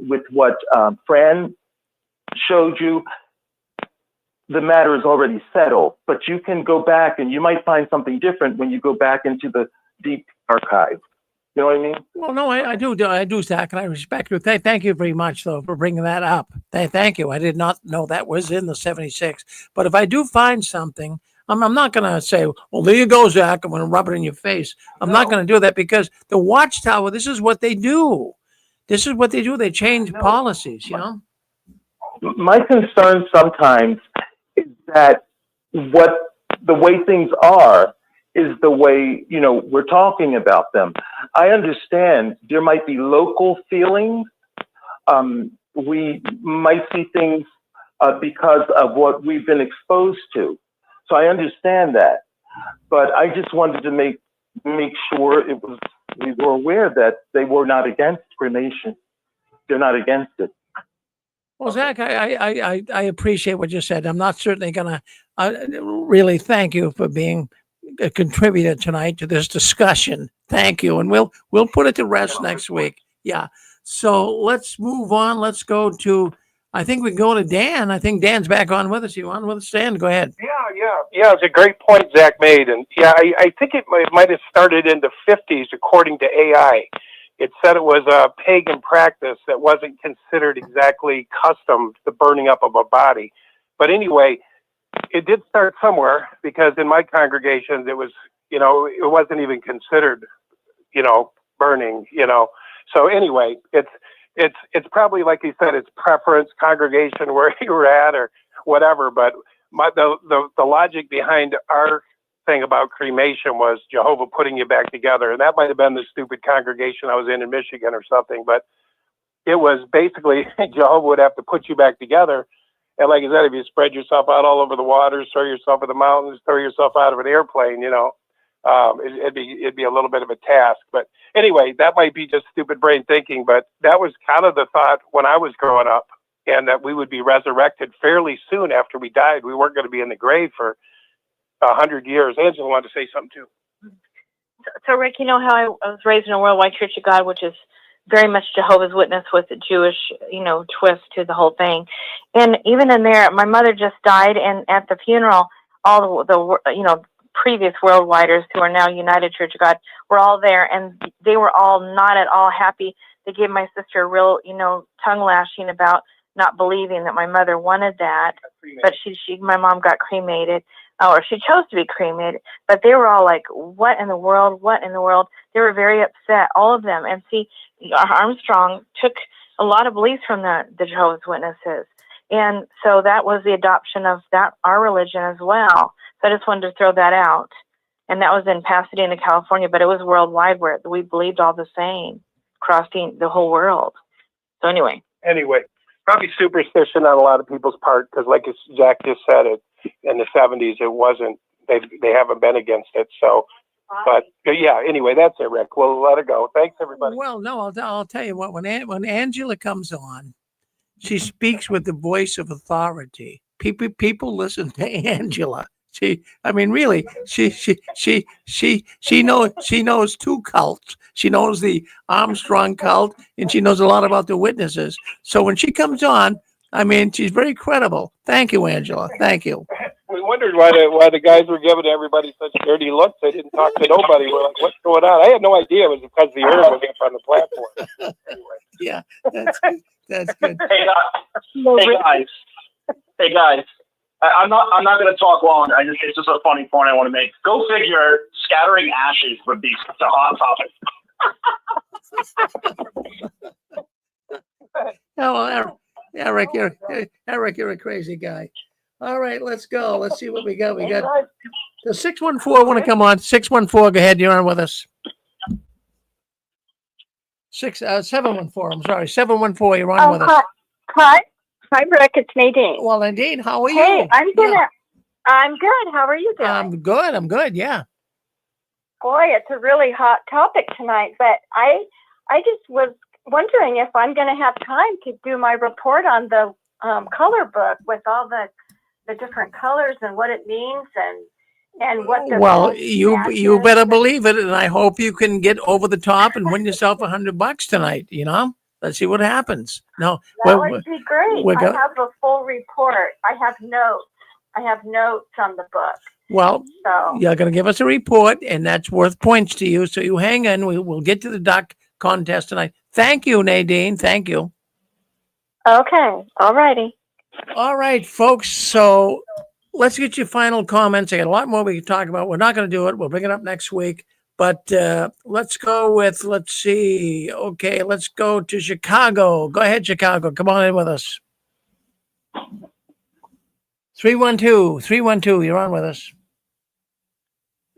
with what Fran showed you. The matter is already settled, but you can go back and you might find something different when you go back into the deep archive. You know what I mean? Well, no, I do, Zach, and I respect you. Thank you very much, though, for bringing that up. Thank you. I did not know that was in the 76. But if I do find something, I'm not going to say, well, there you go, Zach. I'm going to rub it in your face. I'm not going to do that because the Watchtower, this is what they do. This is what they do. They change policies, My concern sometimes is that what the way things are is the way, we're talking about them. I understand there might be local feelings. We might see things because of what we've been exposed to. So I understand that. But I just wanted to make sure we were aware that they were not against cremation. They're not against it. Well, Zach, I appreciate what you said. I'm not certainly going to really thank you for being a contributor tonight to this discussion. Thank you. And we'll put it to rest next week. Yeah. So let's move on. Let's go to, I think we go to Dan. I think Dan's back on with us. You on with us, Dan? Go ahead. Yeah, it's a great point Zach made. And yeah, I think it might have started in the 50s, according to AI. It said it was a pagan practice that wasn't considered exactly custom, the burning up of a body. But anyway, it did start somewhere because in my congregations, it was, it wasn't even considered, burning, So anyway, it's probably, like you said, it's preference, congregation, where you were at or whatever. But the logic behind our thing about cremation was Jehovah putting you back together. And that might have been the stupid congregation I was in Michigan or something. But it was basically Jehovah would have to put you back together. And like I said, if you spread yourself out all over the waters, throw yourself in the mountains, throw yourself out of an airplane, it'd be a little bit of a task. But anyway, that might be just stupid brain thinking. But that was kind of the thought when I was growing up, and that we would be resurrected fairly soon after we died. We weren't going to be in the grave for 100 years. Angela wanted to say something too. So Rick, you know how I was raised in a Worldwide Church of God, which is very much Jehovah's Witness with a Jewish, twist to the whole thing. And even in there, my mother just died, and at the funeral, all the previous Worldwiders who are now United Church of God were all there, and they were all not at all happy. They gave my sister a real, tongue lashing about not believing that my mother wanted that, but my mom got cremated. Or she chose to be cremated, but they were all like, what in the world? What in the world? They were very upset, all of them. And see, Armstrong took a lot of beliefs from the Jehovah's Witnesses. And so that was the adoption of our religion as well. So I just wanted to throw that out. And that was in Pasadena, California, but it was worldwide where we believed all the same, crossing the whole world. So anyway, probably superstition on a lot of people's part, because like Zach just said, in the 70s, it wasn't, they haven't been against it. So, but yeah, anyway, that's it, Rick. We'll let it go. Thanks, everybody. Well, no, I'll tell you what, when Angela comes on, she speaks with the voice of authority. people listen to Angela. I mean, really, she knows two cults. She knows the Armstrong cult, and she knows a lot about the witnesses. So when she comes on, I mean, she's very credible. Thank you, Angela. Thank you. We wondered why the guys were giving everybody such dirty looks. They didn't talk to nobody. We're like, what's going on? I had no idea it was because the urn was up on the platform. Anyway. Yeah, that's good. That's good. Hey guys. I'm not going to talk long. It's just a funny point I want to make. Go figure, scattering ashes would be such a hot topic. Oh, Eric, you're a crazy guy. All right, let's go. Let's see what we got. We got the 614 want to come on. 614, go ahead. You're on with us. 714. I'm sorry, 714. You're on with us. Hi, Rick. It's Nadine. Well, Nadine, how are you? Hey, I'm good. How are you doing? I'm good. Yeah. Boy, it's a really hot topic tonight, but I just was wondering if I'm going to have time to do my report on the color book with all the different colors and what it means and what the well, you better believe it, and I hope you can get over the top and win yourself $100 tonight. You know. Let's see what happens. No, that would be great. I have a full report. I have notes on the book. Well, you're going to give us a report, and that's worth points to you. So you hang on. We'll get to the duck contest tonight. Thank you, Nadine. Thank you. Okay. All righty. All right, folks. So let's get your final comments. I got a lot more we can talk about. We're not going to do it. We'll bring it up next week. But let's go with, let's see. Okay, let's go to Chicago. Go ahead, Chicago. Come on in with us. 312. You're on with us.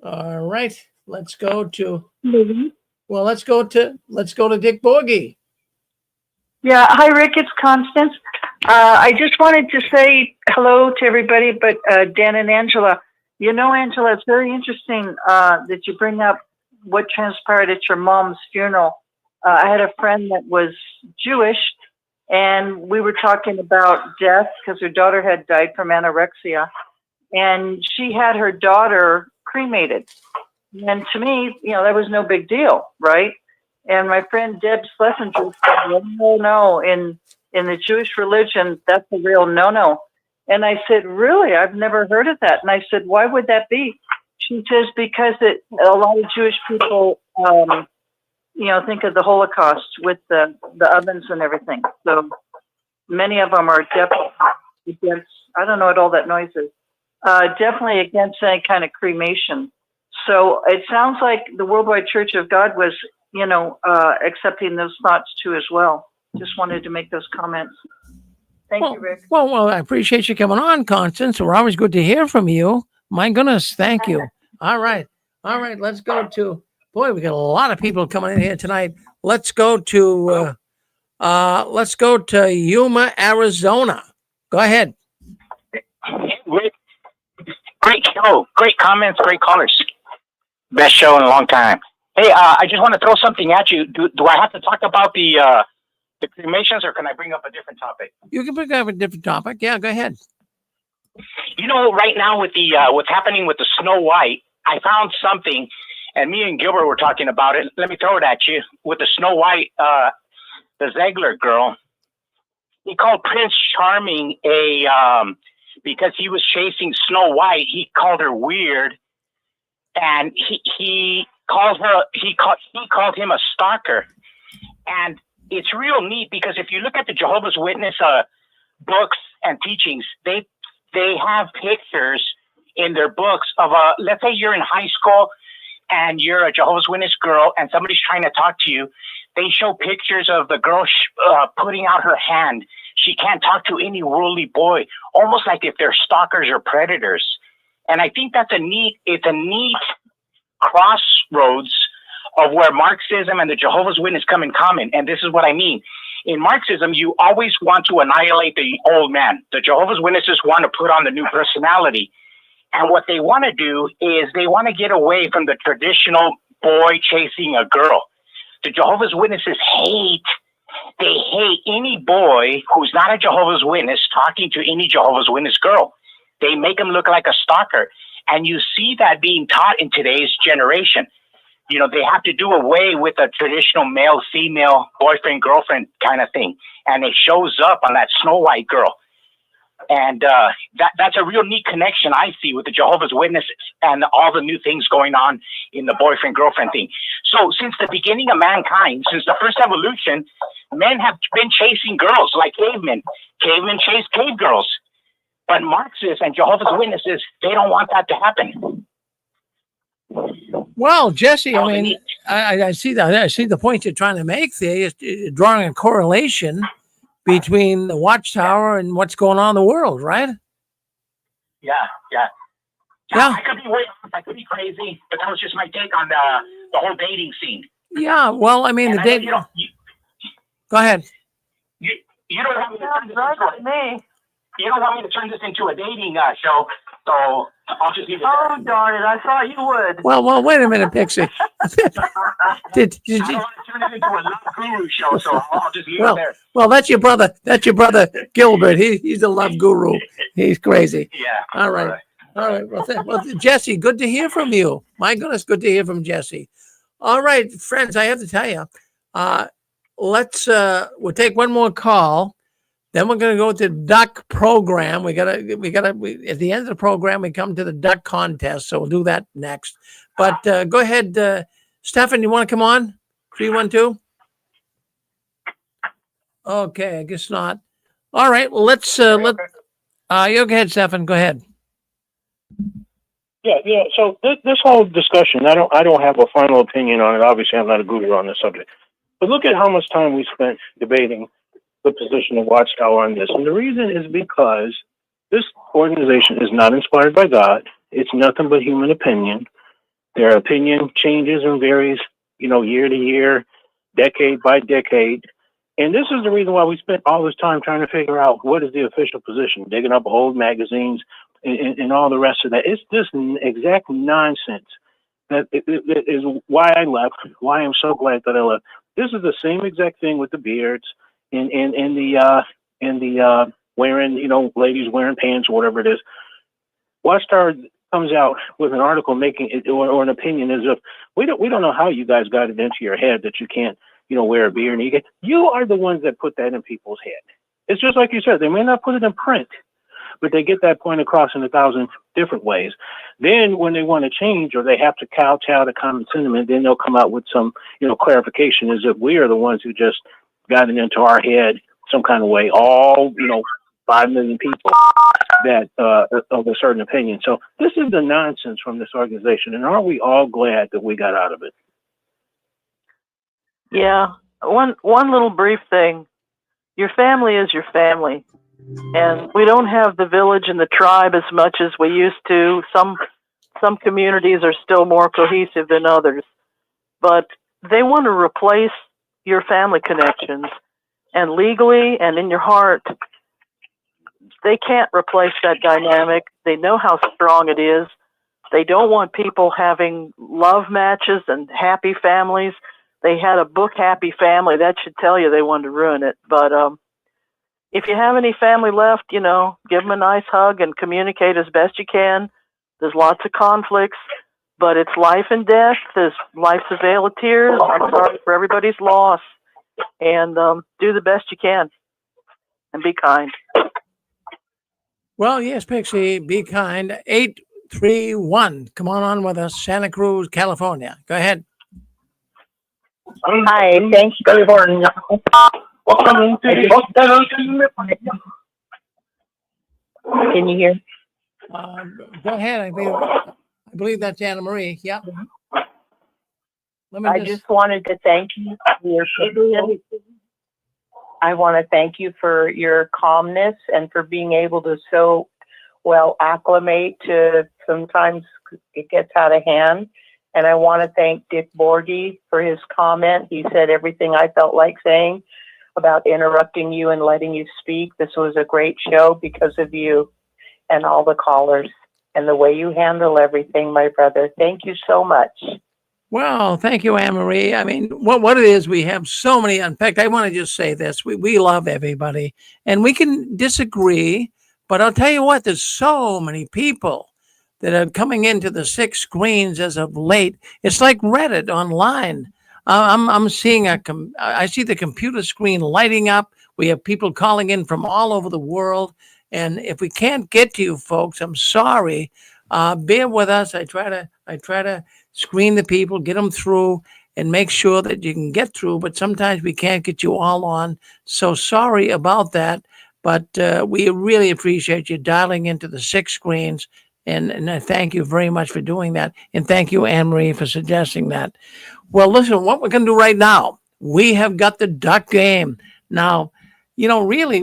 All right. Let's go to. Well, let's go to Dick Borgie. Yeah. Hi, Rick. It's Constance. I just wanted to say hello to everybody, but Dan and Angela. You know, Angela, it's very interesting that you bring up what transpired at your mom's funeral. I had a friend that was Jewish, and we were talking about death because her daughter had died from anorexia, and she had her daughter cremated. And to me, you know, that was no big deal, right? And my friend Deb Schlesinger said, no, in the Jewish religion, that's a real no-no. And I said, really? I've never heard of that. And I said, why would that be? She says, because a lot of Jewish people, think of the Holocaust with the ovens and everything. So many of them are definitely against, I don't know what all that noise is, definitely against any kind of cremation. So it sounds like the Worldwide Church of God was, accepting those thoughts too as well. Just wanted to make those comments. Thank you, Rick. Well, I appreciate you coming on, Constance. We're always good to hear from you. My goodness, thank you. All right. Let's go to, boy, we got a lot of people coming in here tonight. Let's go to Yuma, Arizona. Go ahead. Great show, great comments, great callers. Best show in a long time. Hey, I just want to throw something at you. Do I have to talk about the cremations, or can I bring up a different topic? You can bring up a different topic. Yeah, go ahead. You know, right now with the what's happening with the Snow White, I found something, and me and Gilbert were talking about it. Let me throw it at you. With the Snow White, the Ziegler girl, he called Prince Charming because he was chasing Snow White. He called her weird, and he called him a stalker. And it's real neat because if you look at the Jehovah's Witness books and teachings, they have pictures in their books of let's say you're in high school and you're a Jehovah's Witness girl and somebody's trying to talk to you. They show pictures of the girl putting out her hand. She can't talk to any worldly boy, almost like if they're stalkers or predators. And I think it's a neat crossroads of where Marxism and the Jehovah's Witness come in common. And this is what I mean. In Marxism, you always want to annihilate the old man. The Jehovah's Witnesses want to put on the new personality. And what they want to do is they want to get away from the traditional boy chasing a girl. The Jehovah's Witnesses hate they hate any boy who's not a Jehovah's Witness talking to any Jehovah's Witness girl. They make him look like a stalker. And you see that being taught in today's generation. You know, they have to do away with a traditional male-female boyfriend-girlfriend kind of thing. And it shows up on that Snow White girl. And that's a real neat connection I see with the Jehovah's Witnesses and all the new things going on in the boyfriend-girlfriend thing. So since the beginning of mankind, since the first evolution, men have been chasing girls like cavemen. Cavemen chase cave girls. But Marxists and Jehovah's Witnesses, they don't want that to happen. Well, Jesse, I mean, I see that. I see the point you're trying to make there. You're drawing a correlation between the Watchtower and what's going on in the world, right? Yeah. Yeah. I could be way off, I could be crazy, but that was just my take on the whole dating scene. Yeah, well, I mean, And the I know dating. Go ahead. You don't want me to turn this into you don't want me to turn this into a dating show, so I'll just leave it. Oh, darn it. I thought you would. Well, wait a minute, Pixie. did I don't want to turn it into a love guru show, so I'll just leave it there. Well, that's your brother. That's your brother, Gilbert. He's a love guru. He's crazy. Yeah. All right. Well, Jesse, good to hear from you. My goodness, good to hear from Jesse. All right, friends, I have to tell you, we'll take one more call. Then we're going to go to duck program. We gotta at the end of the program, we come to the duck contest. So we'll do that next. But go ahead, Stefan, you want to come on? 312? Okay, I guess not. All right, well, let's you go ahead, Stefan, go ahead. Yeah. So this whole discussion, I don't have a final opinion on it. Obviously, I'm not a guru on this subject. But look at how much time we spent debating the position of Watchtower on this. And the reason is because this organization is not inspired by God. It's nothing but human opinion. Their opinion changes and varies, year to year, decade by decade. And this is the reason why we spent all this time trying to figure out what is the official position, digging up old magazines and all the rest of that. It's just exact nonsense. That is why I left, why I'm so glad that I left. This is the same exact thing with the beards and the wearing, ladies wearing pants or whatever it is. Watchtower comes out with an article making it or an opinion as if we don't know how you guys got it into your head that you can't, wear a beard. And you are the ones that put that in people's head. It's just like you said, they may not put it in print, but they get that point across in 1,000 different ways. Then when they want to change or they have to kowtow to common sentiment, then they'll come out with some, clarification as if we are the ones who just got it into our head some kind of way, all, 5 million people that of a certain opinion. So this is the nonsense from this organization. And aren't we all glad that we got out of it? Yeah. One little brief thing. Your family is your family. And we don't have the village and the tribe as much as we used to. Some communities are still more cohesive than others. But they want to replace your family connections. And legally and in your heart, they can't replace that dynamic. They know how strong it is. They don't want people having love matches and happy families. They had a book, Happy Family. That should tell you they wanted to ruin it. But if you have any family left, give them a nice hug and communicate as best you can. There's lots of conflicts, but it's life and death. There's life's a veil of tears. I'm sorry for everybody's loss. And do the best you can. And be kind. Well, yes, Pixie, be kind. 831. Come on with us. Santa Cruz, California. Go ahead. Hi, thanks for welcome to Can you hear? Go ahead. I believe that's Anna Marie. Yeah. I just wanted to thank you for your patience. I want to thank you for your calmness and for being able to so well acclimate to sometimes it gets out of hand. And I want to thank Dick Borghi for his comment. He said everything I felt like saying about interrupting you and letting you speak. This was a great show because of you and all the callers and the way you handle everything, my brother. Thank you so much. Well, thank you, Anne Marie. I mean, what it is, we have so many. In fact, I want to just say this: we love everybody, and we can disagree, but I'll tell you what: there's so many people that are coming into the six screens as of late. It's like Reddit online. I'm seeing I see the computer screen lighting up. We have people calling in from all over the world, and if we can't get to you, folks, I'm sorry. Bear with us. I try to screen the people, get them through, and make sure that you can get through. But sometimes we can't get you all on. So sorry about that. But we really appreciate you dialing into the six screens. And I thank you very much for doing that. And thank you, Anne Marie, for suggesting that. Well, listen, what we're going to do right now, we have got the duck game. Now, really,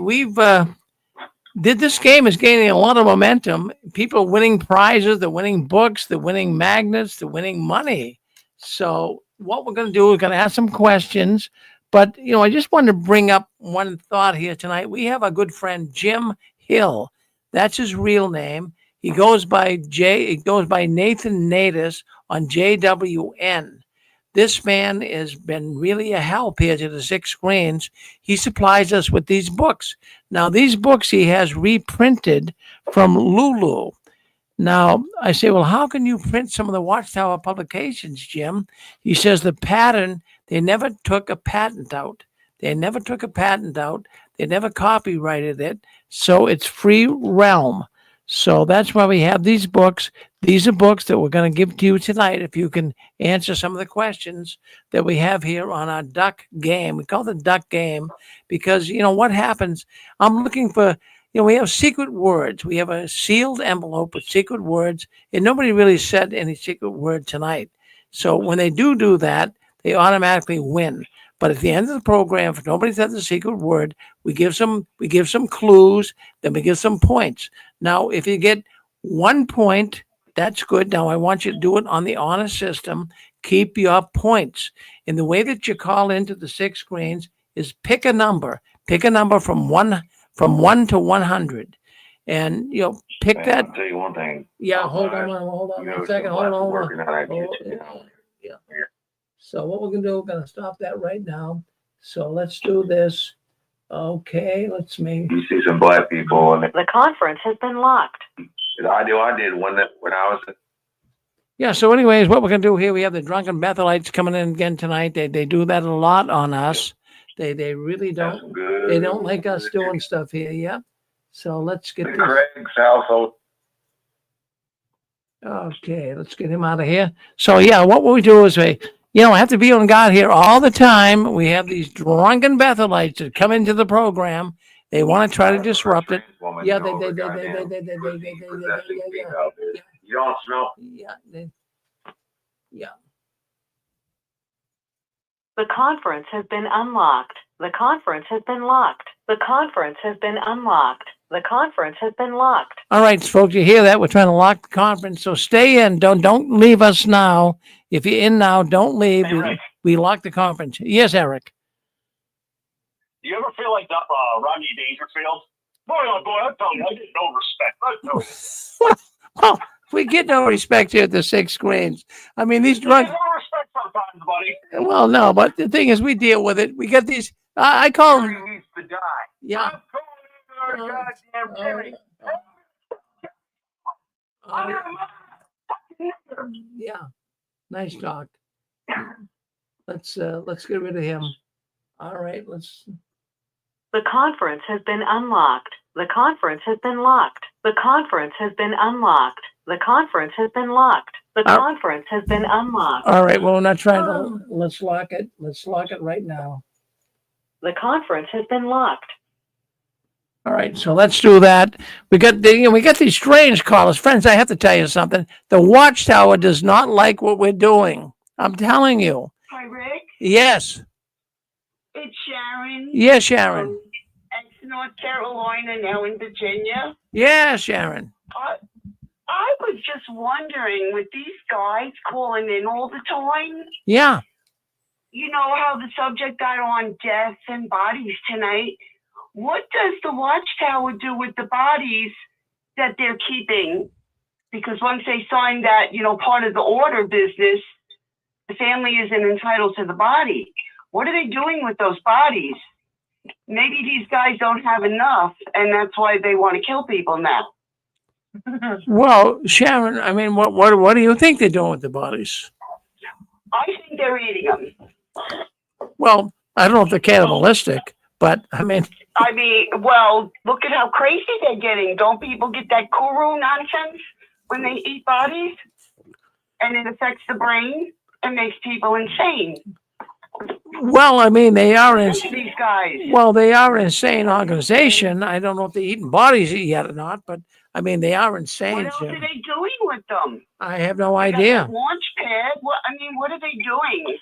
this game is gaining a lot of momentum. People are winning prizes, they're winning books, they're winning magnets, they're winning money. So what we're going to do, we're going to ask some questions. But, I just wanted to bring up one thought here tonight. We have a good friend, Jim Hill. That's his real name. He goes by Nathan Natus on JWN. This man has been really a help here to the six screens. He supplies us with these books. Now, these books he has reprinted from Lulu. Now, I say, well, how can you print some of the Watchtower publications, Jim? He says the pattern, they never took a patent out. They never copyrighted it. So it's free realm. So that's why we have these books. These are books that we're going to give to you tonight if you can answer some of the questions that we have here on our duck game. We call it the duck game because, what happens? I'm looking for, we have secret words. We have a sealed envelope with secret words, and nobody really said any secret word tonight. So when they do that, they automatically win. But at the end of the program, if nobody said the secret word, we give some clues, then we give some points. Now, if you get 1 point, that's good. Now, I want you to do it on the honor system. Keep your points. And the way that you call into the six screens is pick a number. Pick a number from 1 to 100. And, pick that. I'll tell you one thing. Yeah, hold on one second. Hold on. Yeah. So what we're going to do, we're going to stop that right now. So let's do this. Okay, let's make. You see some black people in it. The conference has been locked. I did when I was. Yeah, so anyways, what we're going to do here, we have the drunken Bethelites coming in again tonight. They do that a lot on us. They really don't. They don't like us doing stuff here. Yeah. So let's get this. Craig's household. Okay, let's get him out of here. So yeah, what we do is we have to be on guard here all the time. We have these drunken Bethelites that come into the program. They want to try to disrupt it. Yeah, they. You don't smell. Yeah. The conference has been unlocked. The conference has been locked. The conference has been unlocked. The conference has been locked. All right, folks, you hear that? We're trying to lock the conference, so stay in. Don't leave us now. If you're in now, don't leave. We lock the conference. Yes, Eric. Do you ever feel like Rodney Dangerfield? Boy, oh boy, I'm telling you, I get no respect. Well, we get no respect here at the six screens. I mean, these drunk. No respect sometimes, buddy. Well, no, but the thing is, we deal with it. We got these. I call them. He needs to die. Yeah. Goddamn Yeah. Nice talk. Let's get rid of him. All right, let's. The conference has been unlocked. The conference has been locked. The conference has been unlocked. The conference has been locked. The conference has been unlocked. All right, well, we're not trying to. Let's lock it. Let's lock it right now. The conference has been locked. All right, so let's do that. We got these strange callers. Friends, I have to tell you something. The Watchtower does not like what we're doing. I'm telling you. Hi, Rick. Yes. It's Sharon. Yes, Sharon. Ex-North Carolina, now in Virginia. Yeah, Sharon. I was just wondering, with these guys calling in all the time. Yeah. You know how the subject got on death and bodies tonight. What does the Watchtower do with the bodies that they're keeping? Because once they sign that, part of the order business, the family isn't entitled to the body. What are they doing with those bodies? Maybe these guys don't have enough, and that's why they want to kill people now. Well, Sharon, I mean, what do you think they're doing with the bodies? I think they're eating them. Well, I don't know if they're cannibalistic, but I mean, well, look at how crazy they're getting. Don't people get that kuru nonsense when they eat bodies? And it affects the brain and makes people insane. well, I mean, they are in. Look at these guys. Well, they are an insane organization. I don't know if they're eating bodies yet or not, but I mean, they are insane. What else are they doing with them? I have no They got idea. that launch pad. What are they doing?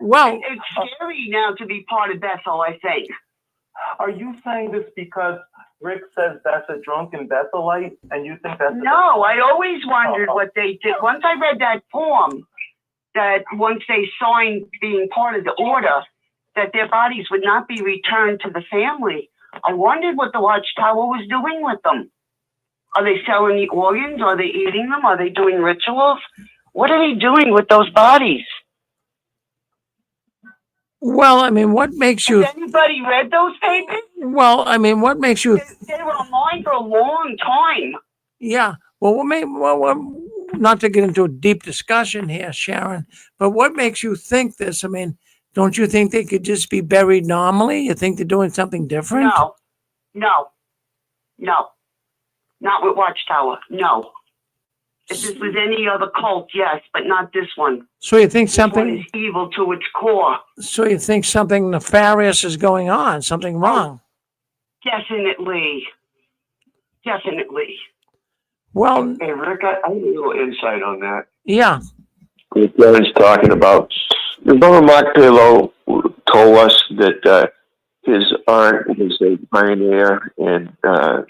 Well, it's scary now to be part of Bethel, I think. Are you saying this because Rick says that's a drunken Bethelite, and you think that's No, I always wondered what they did. Once I read that form, that once they signed being part of the order, that their bodies would not be returned to the family. I wondered what the Watchtower was doing with them. Are they selling the organs? Are they eating them? Are they doing rituals? What are they doing with those bodies? Well, I mean, what makes you? Has anybody read those papers? Well, I mean, what makes you? They were online for a long time. Yeah. Well, not to get into a deep discussion here, Sharon, but what makes you think this? I mean, don't you think they could just be buried normally? You think they're doing something different? No. Not with Watchtower. No. If this was any other cult, yes, but not this one. So you think This one something? is evil to its core. So you think something nefarious is going on? Something wrong? Definitely. Well, Hey, Rick, I have a little insight on that. yeah. What Kevin's talking about. Remember Mark Pillow told us that his aunt was a pioneer in a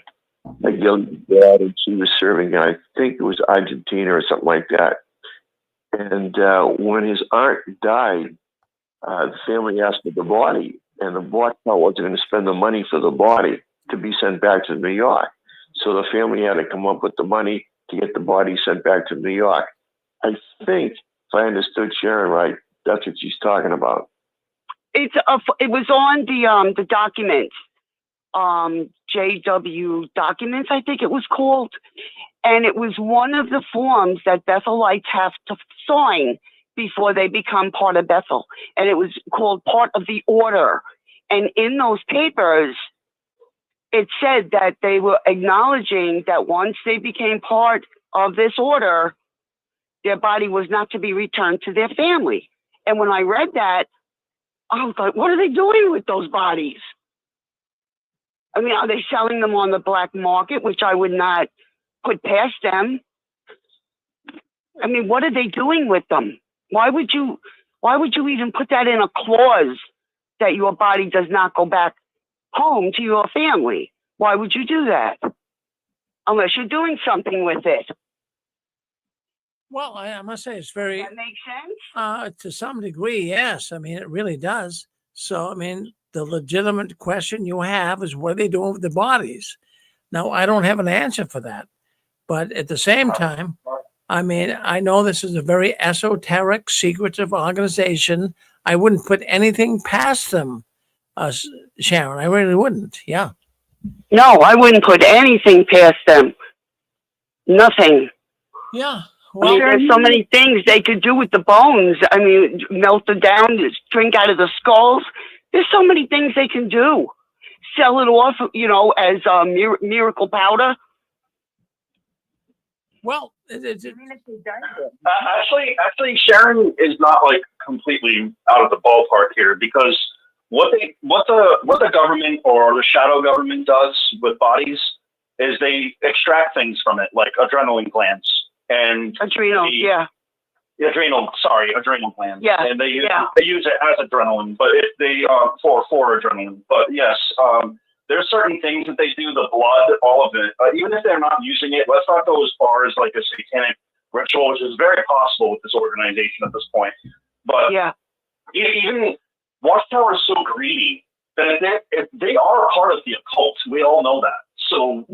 guilty dad, and she was serving, I think it was Argentina or something like that. And when his aunt died, the family asked for the body, and the Watchtower wasn't going to spend the money for the body to be sent back to New York. So the family had to come up with the money to get the body sent back to New York. I think, if I understood Sharon right, that's what she's talking about. It was on the documents, JW documents, I think it was called, and it was one of the forms that Bethelites have to sign before they become part of Bethel, and it was called part of the order. And in those papers, it said that they were acknowledging that once they became part of this order, their body was not to be returned to their family. And when I read that, I was like, what are they doing with those bodies? I mean, are they selling them on the black market, which I would not put past them? I mean, what are they doing with them? Why would you even put that in a clause that your body does not go back home to your family? Why would you do that? Unless you're doing something with it. Well, I must say it's very. That makes sense? To some degree, yes. I mean, it really does. So, I mean, the legitimate question you have is what are they doing with the bodies? Now, I don't have an answer for that. But at the same time, I mean, I know this is a very esoteric, secretive organization. I wouldn't put anything past them, Sharon. I really wouldn't. Yeah. No, I wouldn't put anything past them. Nothing. Yeah. Well, I mean, there's so many things they could do with the bones. I mean, melt it down, drink out of the skulls. There's so many things they can do. Sell it off, as miracle powder. Well, actually, Sharon is not like completely out of the ballpark here, because what the government or the shadow government does with bodies is they extract things from it, like adrenaline glands and adrenal glands. Yeah. And they use it as adrenaline, but if they for adrenaline. But yes, there's certain things that they do, the blood, all of it. Even if they're not using it, let's not go as far as like a satanic ritual, which is very possible with this organization at this point. But even Watchtower is so greedy that if they are part of the occult. We all know that. So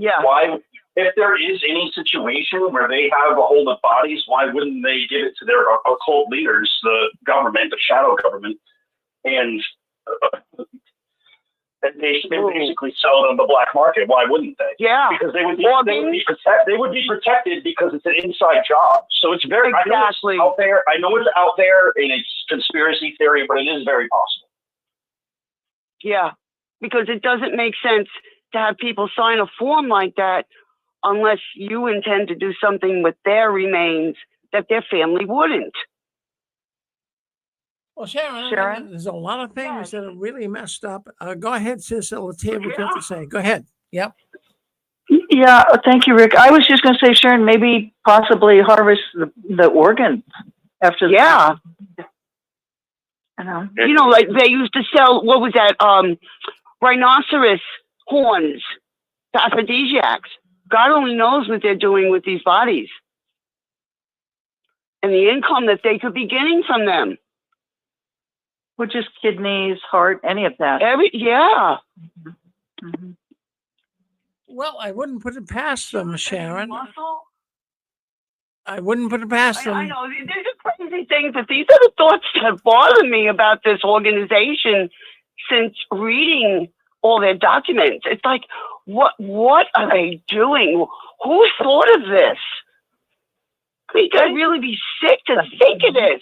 if there is any situation where they have a hold of bodies, why wouldn't they give it to their occult leaders, the government, the shadow government, and they basically sell it on the black market? Why wouldn't they? Yeah, because they would be protected because it's an inside job. So it's very exactly out there. I know it's out there and it's conspiracy theory, but it is very possible. Yeah, because it doesn't make sense to have people sign a form like that unless you intend to do something with their remains that their family wouldn't. Well, Sharon, there's a lot of things that are really messed up. Go ahead, sis. Let's hear what you have to say. Go ahead. Yep. Yeah, thank you, Rick. I was just going to say, Sharon, maybe possibly harvest the organ after. Yeah. You know, like they used to sell, what was that? Rhinoceros horns, the aphrodisiacs. God only knows what they're doing with these bodies and the income that they could be getting from them. Which is kidneys, heart, any of that. Yeah. Mm-hmm. Well, I wouldn't put it past them, Sharon. I wouldn't put it past them. I know, these are crazy things, but these are the thoughts that bother me about this organization since reading all their documents. It's like, what are they doing? Who thought of this? You gotta really be sick to think of this.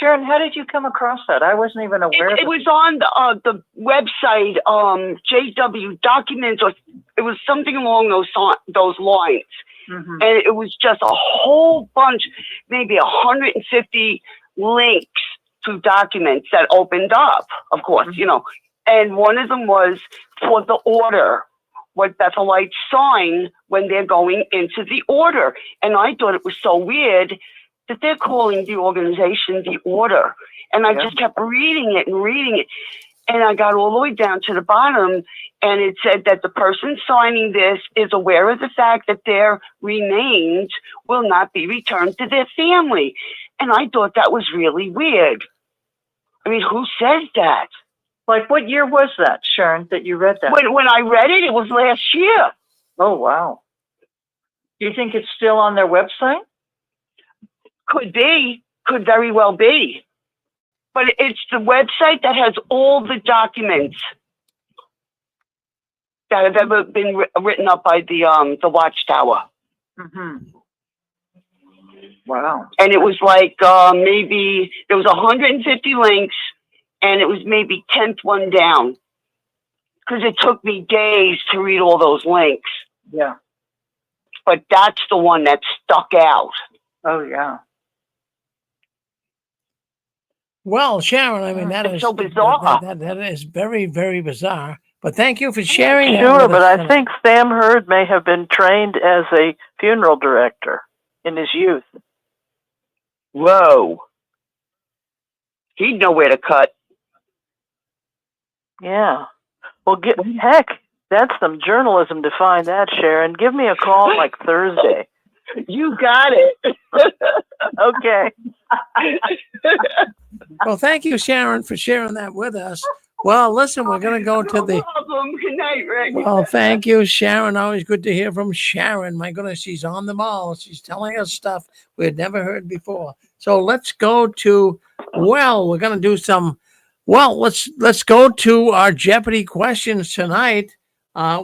Sharon, how did you come across that? I wasn't even aware of it. It was on the website, JW Documents, or it was something along those lines. Mm-hmm. And it was just a whole bunch, maybe 150 links to documents that opened up, of course, you know. And one of them was for the order, what Bethelites sign when they're going into the order. And I thought it was so weird that they're calling the organization the order. And I just kept reading it. And I got all the way down to the bottom, and it said that the person signing this is aware of the fact that their remains will not be returned to their family. And I thought that was really weird. I mean, who says that? Like, what year was that, Sharon, that you read that? When I read it, it was last year. Oh, wow. Do you think it's still on their website? Could be. Could very well be. But it's the website that has all the documents that have ever been written up by the Watchtower. Mm-hmm. Wow. And it was like maybe there was 150 links, and it was maybe 10th one down because it took me days to read all those links. Yeah. But that's the one that stuck out. Oh, yeah. Well, Sharon, I mean, that is so bizarre. That is very, very bizarre. But thank you for sharing. Sure, but I think Sam Hurd may have been trained as a funeral director in his youth. Whoa. He'd know where to cut. Yeah. Well, heck, that's some journalism to find that, Sharon. Give me a call like Thursday. You got it. Okay. Well, thank you, Sharon, for sharing that with us. Well, listen, we're going to go to the... No problem. Good night, Rick. Well, thank you, Sharon. Always good to hear from Sharon. My goodness, she's on the ball. She's telling us stuff we had never heard before. So let's go to, well, we're going to do some, well, let's go to our Jeopardy questions tonight.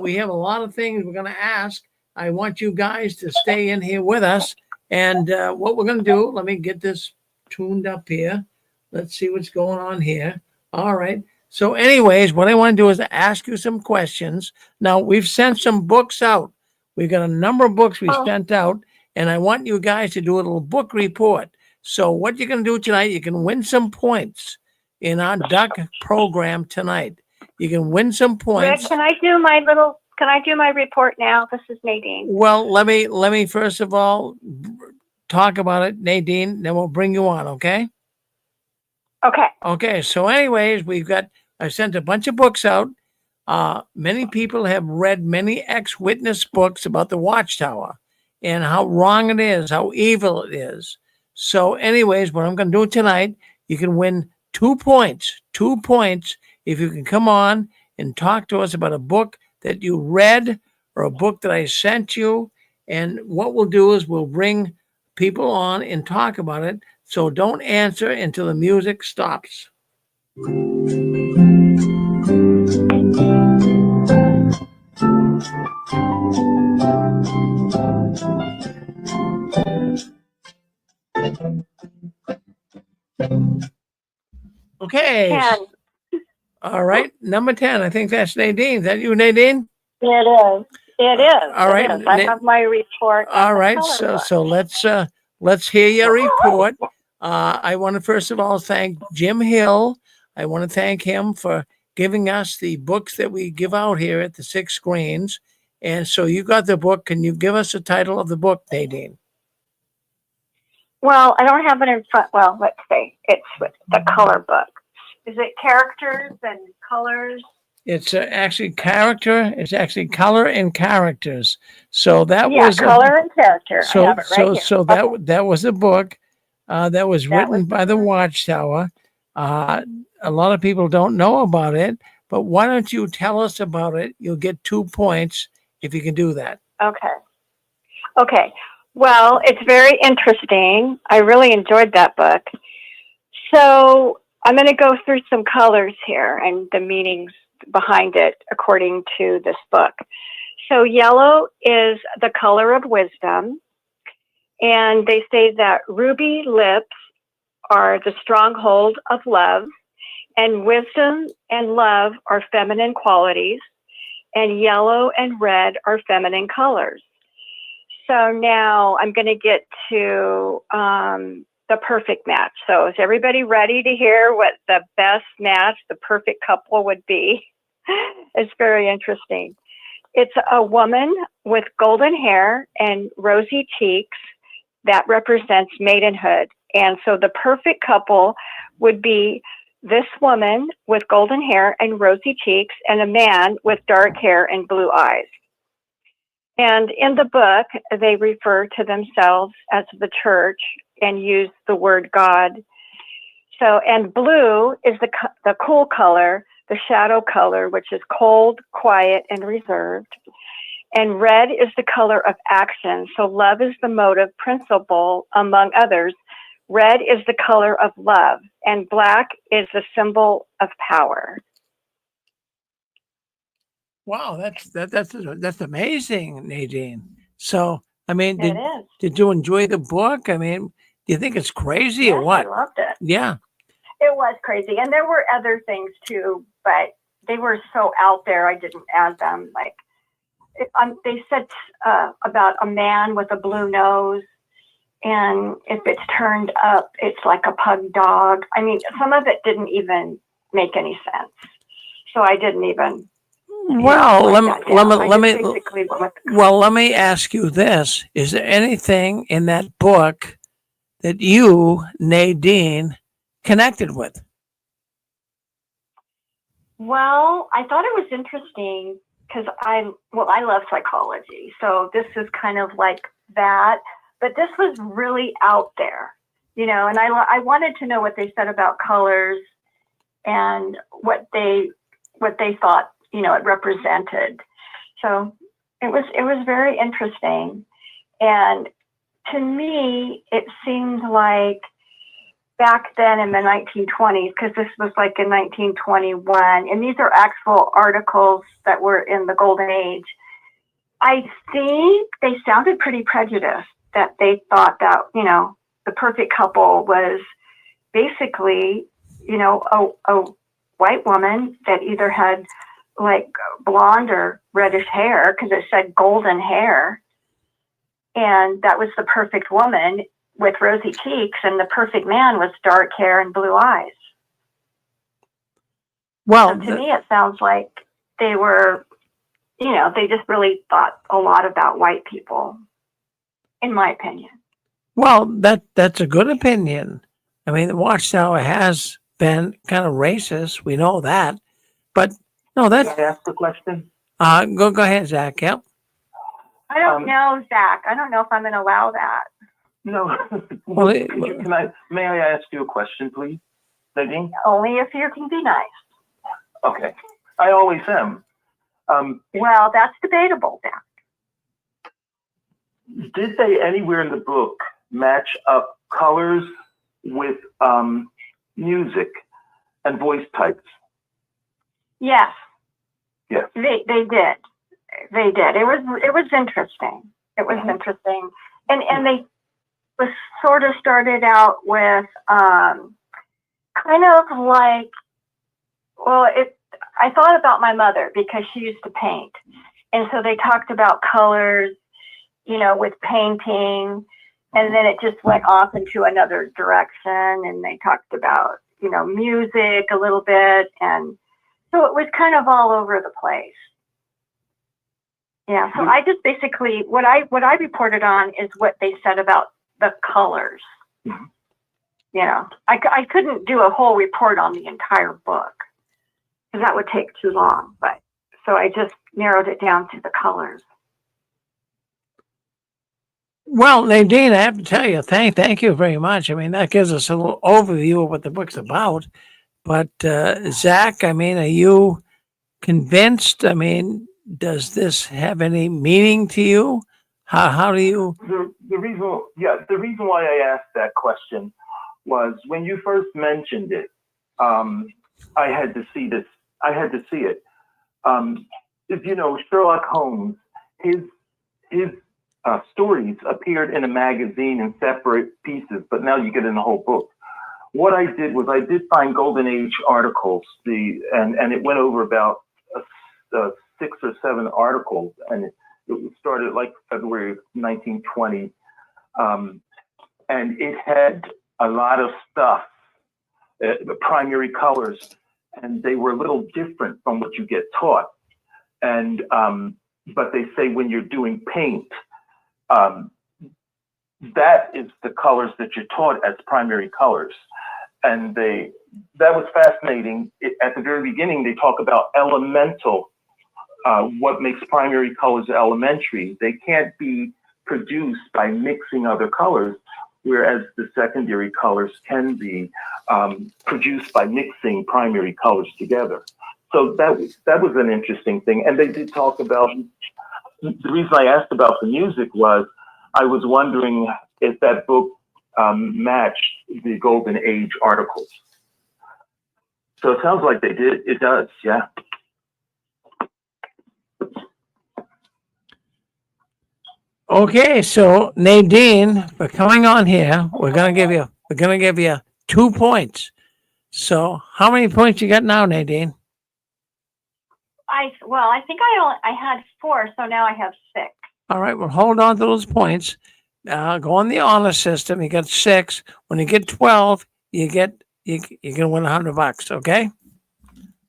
We have a lot of things we're going to ask. I want you guys to stay in here with us. And what we're going to do, let me get this tuned up here. Let's see what's going on here. All right. So anyways, what I want to do is ask you some questions. Now, we've sent some books out. We've got a number of books we sent out, and I want you guys to do a little book report. So what you're going to do tonight, you can win some points in our duck program tonight. You can win some points. Rick, can I do my report now? This is Nadine. Well, let me first of all talk about it, Nadine, then we'll bring you on, okay? Okay. Okay, so anyways, I sent a bunch of books out. Many people have read many ex-witness books about the Watchtower and how wrong it is, how evil it is. So anyways, what I'm going to do tonight, you can win 2 points if you can come on and talk to us about a book that you read or a book that I sent you. And what we'll do is we'll bring people on and talk about it. So don't answer until the music stops. Okay. 10. All right. Number 10. I think that's Nadine. Is that you, Nadine? It is. It is. All right. It is. I have my report. All right. Color So let's hear your report. I want to first of all thank Jim Hill. I want to thank him for giving us the books that we give out here at the 6 Screens. And so you got the book. Can you give us the title of the book, Nadine? Well, I don't have it in front. Well, let's see. It's the color book. Is it characters and colors? It's actually character. It's actually color and characters. So that Yeah, was color and character. So I have it right here. so that was a book that was written by the Watchtower. A lot of people don't know about it, but why don't you tell us about it? You'll get 2 points if you can do that. Okay. Okay. Well, it's very interesting. I really enjoyed that book. So I'm going to go through some colors here and the meanings behind it according to this book. So yellow is the color of wisdom. And they say that ruby lips are the stronghold of love, and wisdom and love are feminine qualities, and yellow and red are feminine colors. So now I'm going to get to the perfect match. So is everybody ready to hear what the best match, the perfect couple would be? It's very interesting. It's a woman with golden hair and rosy cheeks that represents maidenhood. And so the perfect couple would be this woman with golden hair and rosy cheeks and a man with dark hair and blue eyes. And in the book, they refer to themselves as the church and use the word God. So, and blue is the cool color, the shadow color, which is cold, quiet, and reserved. And red is the color of action. So love is the motive principle, among others. Red is the color of love, and black is the symbol of power. Wow, that's amazing, Nadine. So, I mean, It is. did you enjoy the book? I mean, do you think it's crazy or what? I loved it. Yeah. It was crazy. And there were other things too, but they were so out there, I didn't add them. Like, they said about a man with a blue nose, and if it's turned up, it's like a pug dog. I mean, some of it didn't even make any sense. So I didn't even. Well, let me ask you this. Is there anything in that book that you, Nadine, connected with? Well, I thought it was interesting because I love psychology. So this is kind of like that, but this was really out there, and I wanted to know what they said about colors and what they thought, it represented. So it was very interesting. And to me, it seemed like back then in the 1920s, because this was like in 1921, and these are actual articles that were in the Golden Age, I think they sounded pretty prejudiced, that they thought that, the perfect couple was basically, a white woman that either had like blonde or reddish hair, because it said golden hair, and that was the perfect woman with rosy cheeks, and the perfect man was dark hair and blue eyes. Well, so to me, it sounds like they were, they just really thought a lot about white people, in my opinion. Well, that's a good opinion. I mean, the Watchtower has been kind of racist. We know that, but no, that's. Can I ask a question? Go ahead, Zach. Yep. I don't know, Zach. I don't know if I'm going to allow that. No. Well, May I ask you a question, please, Nadine? Only if you can be nice. Okay. I always am. Well, that's debatable, Zach. did they anywhere in the book match up colors with music and voice types? Yes, Yes. they did. They did. It was interesting. It was interesting, and they was sort of started out with kind of like, well, I thought about my mother because she used to paint, and so they talked about colors, with painting, and then it just went off into another direction, and they talked about music a little bit, and so it was kind of all over the place. Yeah, so I just basically, what I reported on is what they said about the colors. I couldn't do a whole report on the entire book because that would take too long, but so I just narrowed it down to the colors. Well, Nadine, I have to tell you, thank you very much. I mean, that gives us a little overview of what the book's about. But Zach, I mean, are you convinced? I mean, does this have any meaning to you? How do you? The reason why I asked that question was when you first mentioned it. I had to see this. I had to see it. If Sherlock Holmes, his stories appeared in a magazine in separate pieces, but now you get in the whole book. What I did was I did find Golden Age articles, and it went over about 6 or 7 articles, and it started like February of 1920, and it had a lot of stuff, primary colors, and they were a little different from what you get taught. And but they say when you're doing paint, that is the colors that you're taught as primary colors. And that was fascinating. At the very beginning, they talk about elemental, what makes primary colors elementary. They can't be produced by mixing other colors, whereas the secondary colors can be produced by mixing primary colors together. So that was an interesting thing. And they did talk about, the reason I asked about the music was I was wondering if that book matched the Golden Age articles. So it sounds like they did. It does, yeah. Okay, so Nadine, for coming on here, we're gonna give you 2 points. So how many points you got now, Nadine? I think I had 4, so now I have 6. All right, well, hold on to those points. Go on the honor system. You got 6. When you get 12, you're gonna win $100. Okay.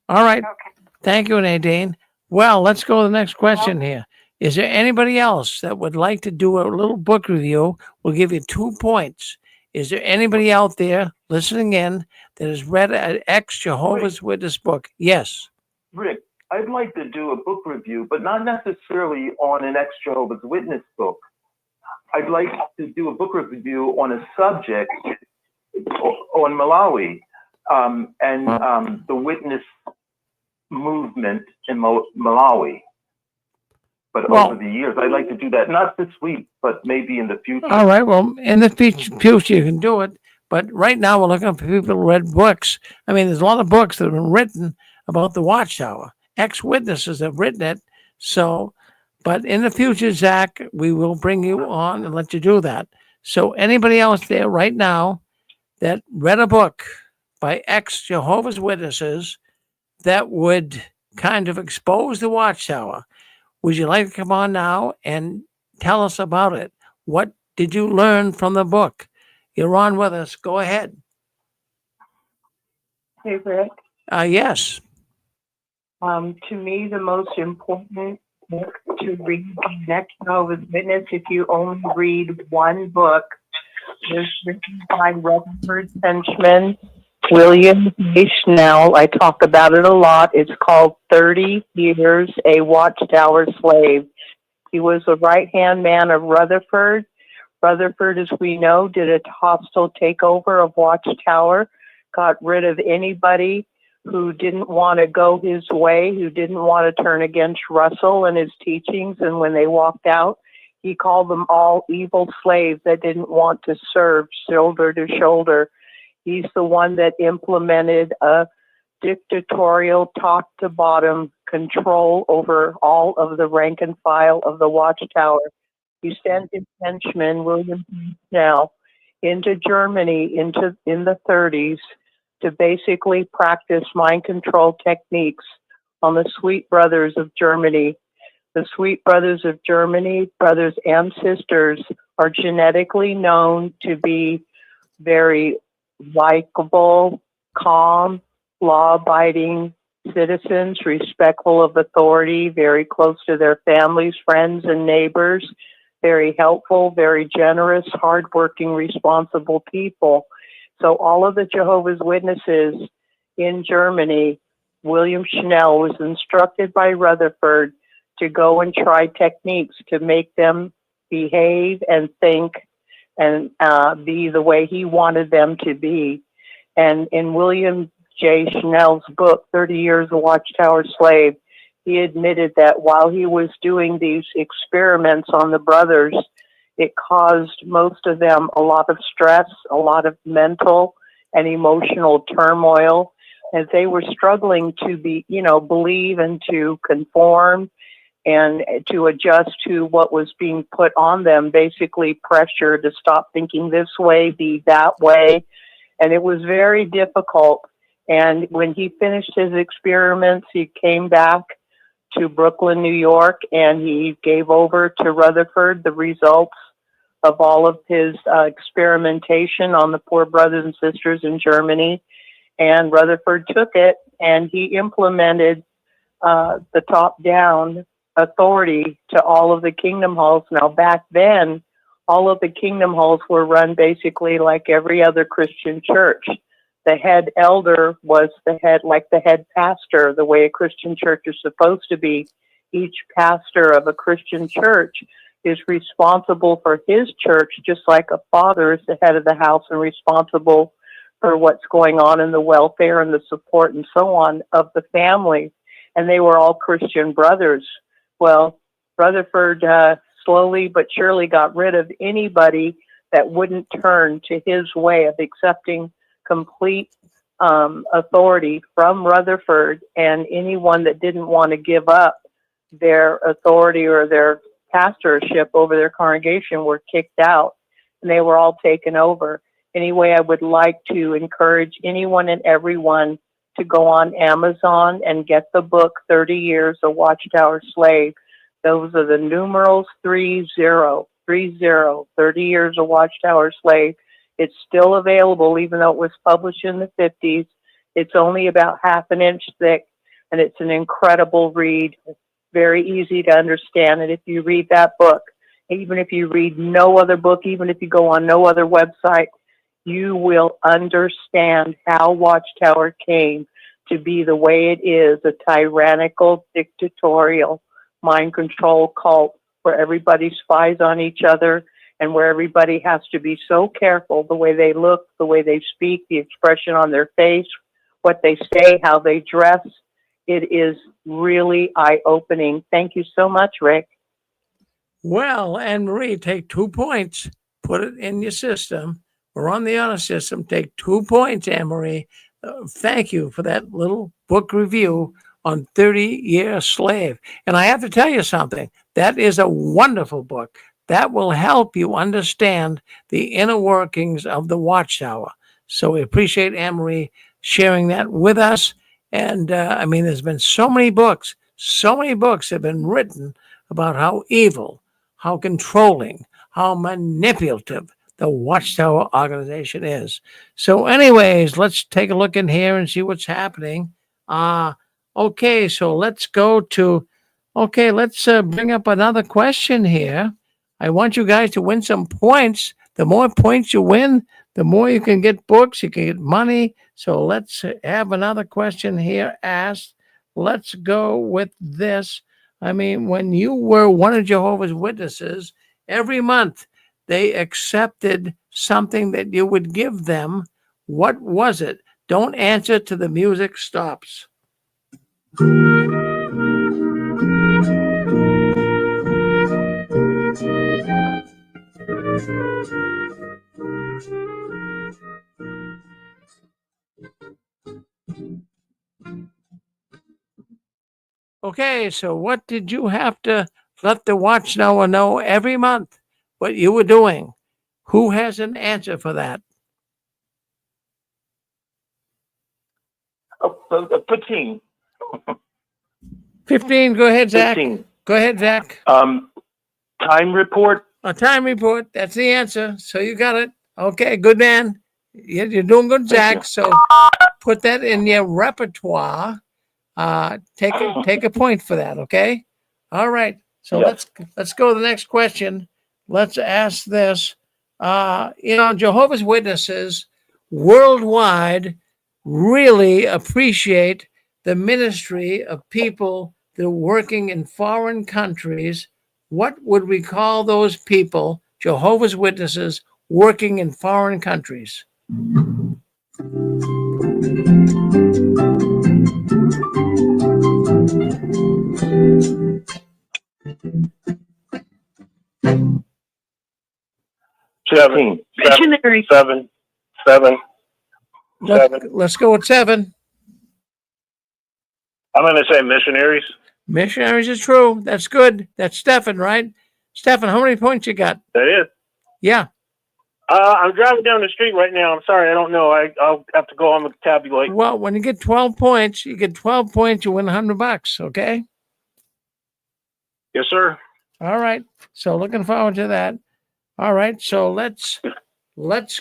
All right. Okay. Thank you, Nadine. Well, let's go to the next question here. Is there anybody else that would like to do a little book review? We'll give you 2 points. Is there anybody out there listening in that has read an ex-Jehovah's Witness book? Yes. Rick, I'd like to do a book review, but not necessarily on an ex-Jehovah's Witness book. I'd like to do a book review on a subject on Malawi and the witness movement in Malawi. But over the years, I'd like to do that, not this week, but maybe in the future. All right. Well, in the future, you can do it. But right now, we're looking for people who read books. I mean, there's a lot of books that have been written about the Watchtower. Ex-witnesses have written it. So, but in the future, Zach, we will bring you on and let you do that. So anybody else there right now that read a book by ex-Jehovah's Witnesses that would kind of expose the Watchtower, would you like to come on now and tell us about it? What did you learn from the book? You're on with us. Go ahead. Hey, Rick. Yes. To me, the most important book to read next Jehovah's Witness, if you only read one book, is written by Rutherford Henchman, William H. Snell. I talk about it a lot. It's called 30 Years a Watchtower Slave. He was the right-hand man of Rutherford. Rutherford, as we know, did a hostile takeover of Watchtower, got rid of anybody who didn't want to go his way, who didn't want to turn against Russell and his teachings. And when they walked out, He called them all evil slaves that didn't want to serve shoulder to shoulder. He's the one that implemented a dictatorial top to bottom control over all of the rank and file of the Watchtower. He sent his henchman, William Snell, into Germany in the 30s to basically practice mind control techniques on the Sweet Brothers of Germany. The Sweet Brothers of Germany, brothers and sisters, are genetically known to be very likable, calm, law-abiding citizens, respectful of authority, very close to their families, friends, and neighbors, very helpful, very generous, hardworking, responsible people. So all of the Jehovah's Witnesses in Germany, William Schnell was instructed by Rutherford to go and try techniques to make them behave and think and be the way he wanted them to be. And in William J. Schnell's book, 30 Years a Watchtower Slave, he admitted that while he was doing these experiments on the brothers, it caused most of them a lot of stress, a lot of mental and emotional turmoil, as they were struggling to believe and to conform and to adjust to what was being put on them, basically pressure to stop thinking this way, be that way. And it was very difficult. And when he finished his experiments, he came back to Brooklyn, New York, and he gave over to Rutherford the results of all of his experimentation on the poor brothers and sisters in Germany. And Rutherford took it and he implemented the top-down authority to all of the kingdom halls. Now, back then, all of the kingdom halls were run basically like every other Christian church. The head elder was the head pastor, the way a Christian church is supposed to be. Each pastor of a Christian church is responsible for his church, just like a father is the head of the house and responsible for what's going on in the welfare and the support and so on of the family. And they were all Christian brothers. Well, Rutherford slowly but surely got rid of anybody that wouldn't turn to his way of accepting complete authority from Rutherford, and anyone that didn't want to give up their authority or their pastorship over their congregation were kicked out, and they were all taken over. Anyway, I would like to encourage anyone and everyone to go on Amazon and get the book 30 Years a Watchtower Slave. Those are the numerals 30, 30 Years a Watchtower Slave. It's still available, even though it was published in the 50s. It's only about half an inch thick, and it's an incredible read. It's very easy to understand. And if you read that book, even if you read no other book, even if you go on no other website, you will understand how Watchtower came to be the way it is, a tyrannical, dictatorial, mind control cult where everybody spies on each other, and where everybody has to be so careful the way they look, the way they speak, the expression on their face, what they say, how they dress. It is really eye-opening. Thank you so much, Rick. Well, Anne-Marie, take 2 points, put it in your system. We're on the honor system. Take 2 points, Anne-Marie. Thank you for that little book review on 30-Year Slave. And I have to tell you something. That is a wonderful book. That will help you understand the inner workings of the Watchtower. So we appreciate Anne-Marie sharing that with us. And there's been so many books have been written about how evil, how controlling, how manipulative the Watchtower organization is. So anyways, let's take a look in here and see what's happening. Okay, so let's bring up another question here. I want you guys to win some points. The more points you win, the more you can get books, you can get money. So let's have another question here asked. Let's go with this. When you were one of Jehovah's Witnesses, every month they accepted something that you would give them. What was it? Don't answer till the music stops. Okay, so what did you have to let the Watchtower know every month what you were doing? Who has an answer for that? 15. 15, go ahead, Zach. 15. Go ahead, Zach. Time report. A time report, that's the answer. So you got it. Okay, good man. You're doing good, Zach. So put that in your repertoire. Take a point for that, okay? All right. So Yes. let's go to the next question. Let's ask this. Jehovah's Witnesses worldwide really appreciate the ministry of people that are working in foreign countries. What would we call those people, Jehovah's Witnesses, working in foreign countries? Seven. Missionary. Seven. Let's go with 7. I'm going to say missionaries. Missionaries is true. That's good. That's Stefan, right? Stefan, how many points you got? That is. Yeah. I'm driving down the street right now. I'm sorry. I don't know. I'll have to go on the tabulate. Well, when you get 12 points, you win $100, okay? Yes, sir. All right. So looking forward to that. All right. So let's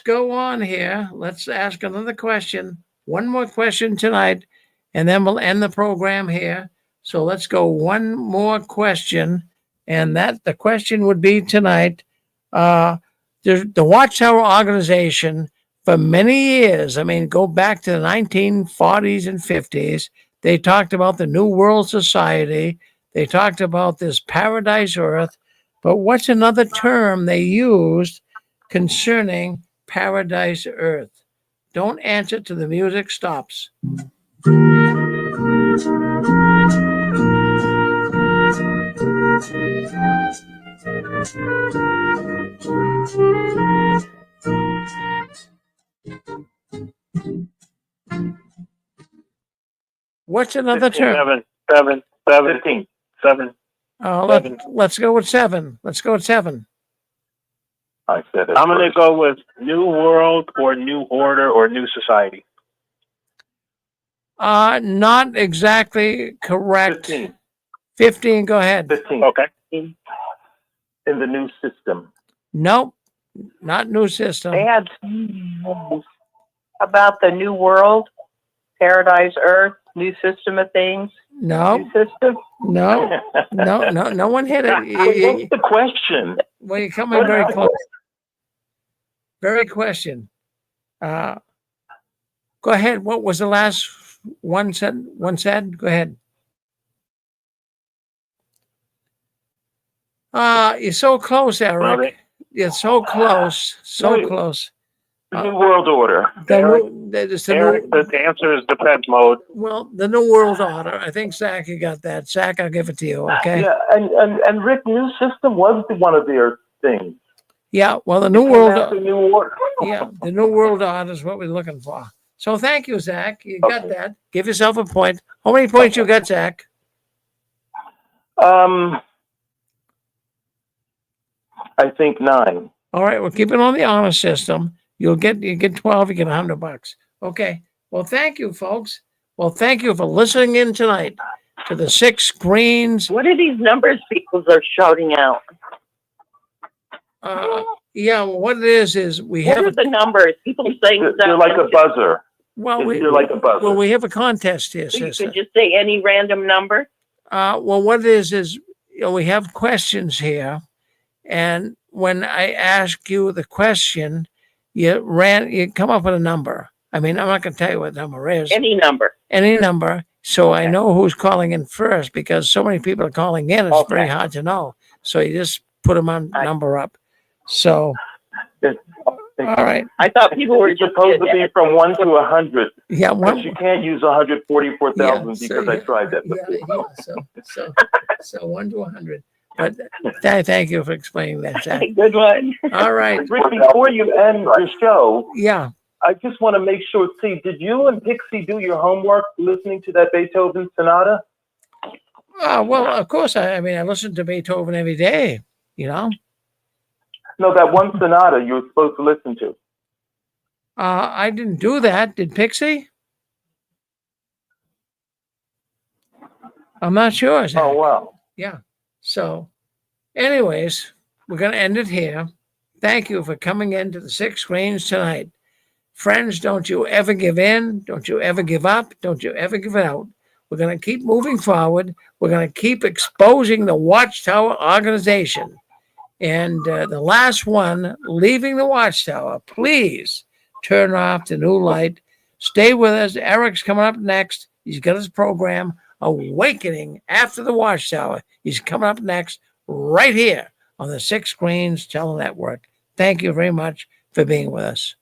go on here. Let's ask another question. One more question tonight, and then we'll end the program here. So let's go one more question. And the question would be tonight. The Watchtower organization for many years, go back to the 1940s and 50s, they talked about the New World Society. They talked about this paradise earth. But what's another term they used concerning paradise earth? Don't answer till the music stops. What's another 15, term? 7. 15. 7. Let's go with 7. Let's go with 7. I said it. I'm going to go with New World or New Order or New Society. Not exactly correct. 15. 15, go ahead. 15. Okay. In the new system. Nope, not new system. They had about the new world, paradise, earth, new system of things. No. New system. No one hit it. What's the question? Well, you're coming very close. Very question. Go ahead. What was the last one said? Go ahead. You're so close, Eric. You're so close. So close. The New World Order. The answer is defense mode. Well, the New World Order. I think, Zach, you got that. Zach, I'll give it to you, okay? Yeah, and Rick, New System was one of their things. Yeah, well, the New World New Order. Yeah, the New World Order is what we're looking for. So thank you, Zach. You got that. Give yourself a point. How many points you got, Zach? I think 9. All right, we'll keep it on the honor system. You get 12, you get $100. Okay. Well, thank you, folks. Well, thank you for listening in tonight to the 6 screens. What are these numbers people are shouting out? Yeah, well, what it is we What have are the numbers? People saying They're like a buzzer. Well, they're like a buzzer. Well, we have a contest here, So you sister. could just say any random number? Well, what it is we have questions here, and when I ask you the question, you come up with a number. I'm not going to tell you what the number is. Any number. Any number. So I know who's calling in first because so many people are calling in. It's very hard to know. So you just put them on number up. So, all right. I thought people were It's supposed to be from 1 to 100. Yeah, But you can't use 144,000 because I tried that before. So 1 to 100. But thank you for explaining that, Zach. Good one. All right. Rick, before you end your show, Yeah. I just want to make sure, see, did you and Pixie do your homework listening to that Beethoven sonata? Well, of course. I mean, I listen to Beethoven every day, you know. No, that one sonata you were supposed to listen to. I didn't do that. Did Pixie? I'm not sure, Zach. Oh, wow. Yeah. So, anyways, we're going to end it here. Thank you for coming into the Six Screens tonight. Friends, don't you ever give in. Don't you ever give up. Don't you ever give out. We're going to keep moving forward. We're going to keep exposing the Watchtower organization. And the last one leaving the Watchtower, please turn off the new light. Stay with us. Eric's coming up next. He's got his program, Awakening After the Watchtower. He's coming up next right here on the Six Screens Tele Network. Thank you very much for being with us.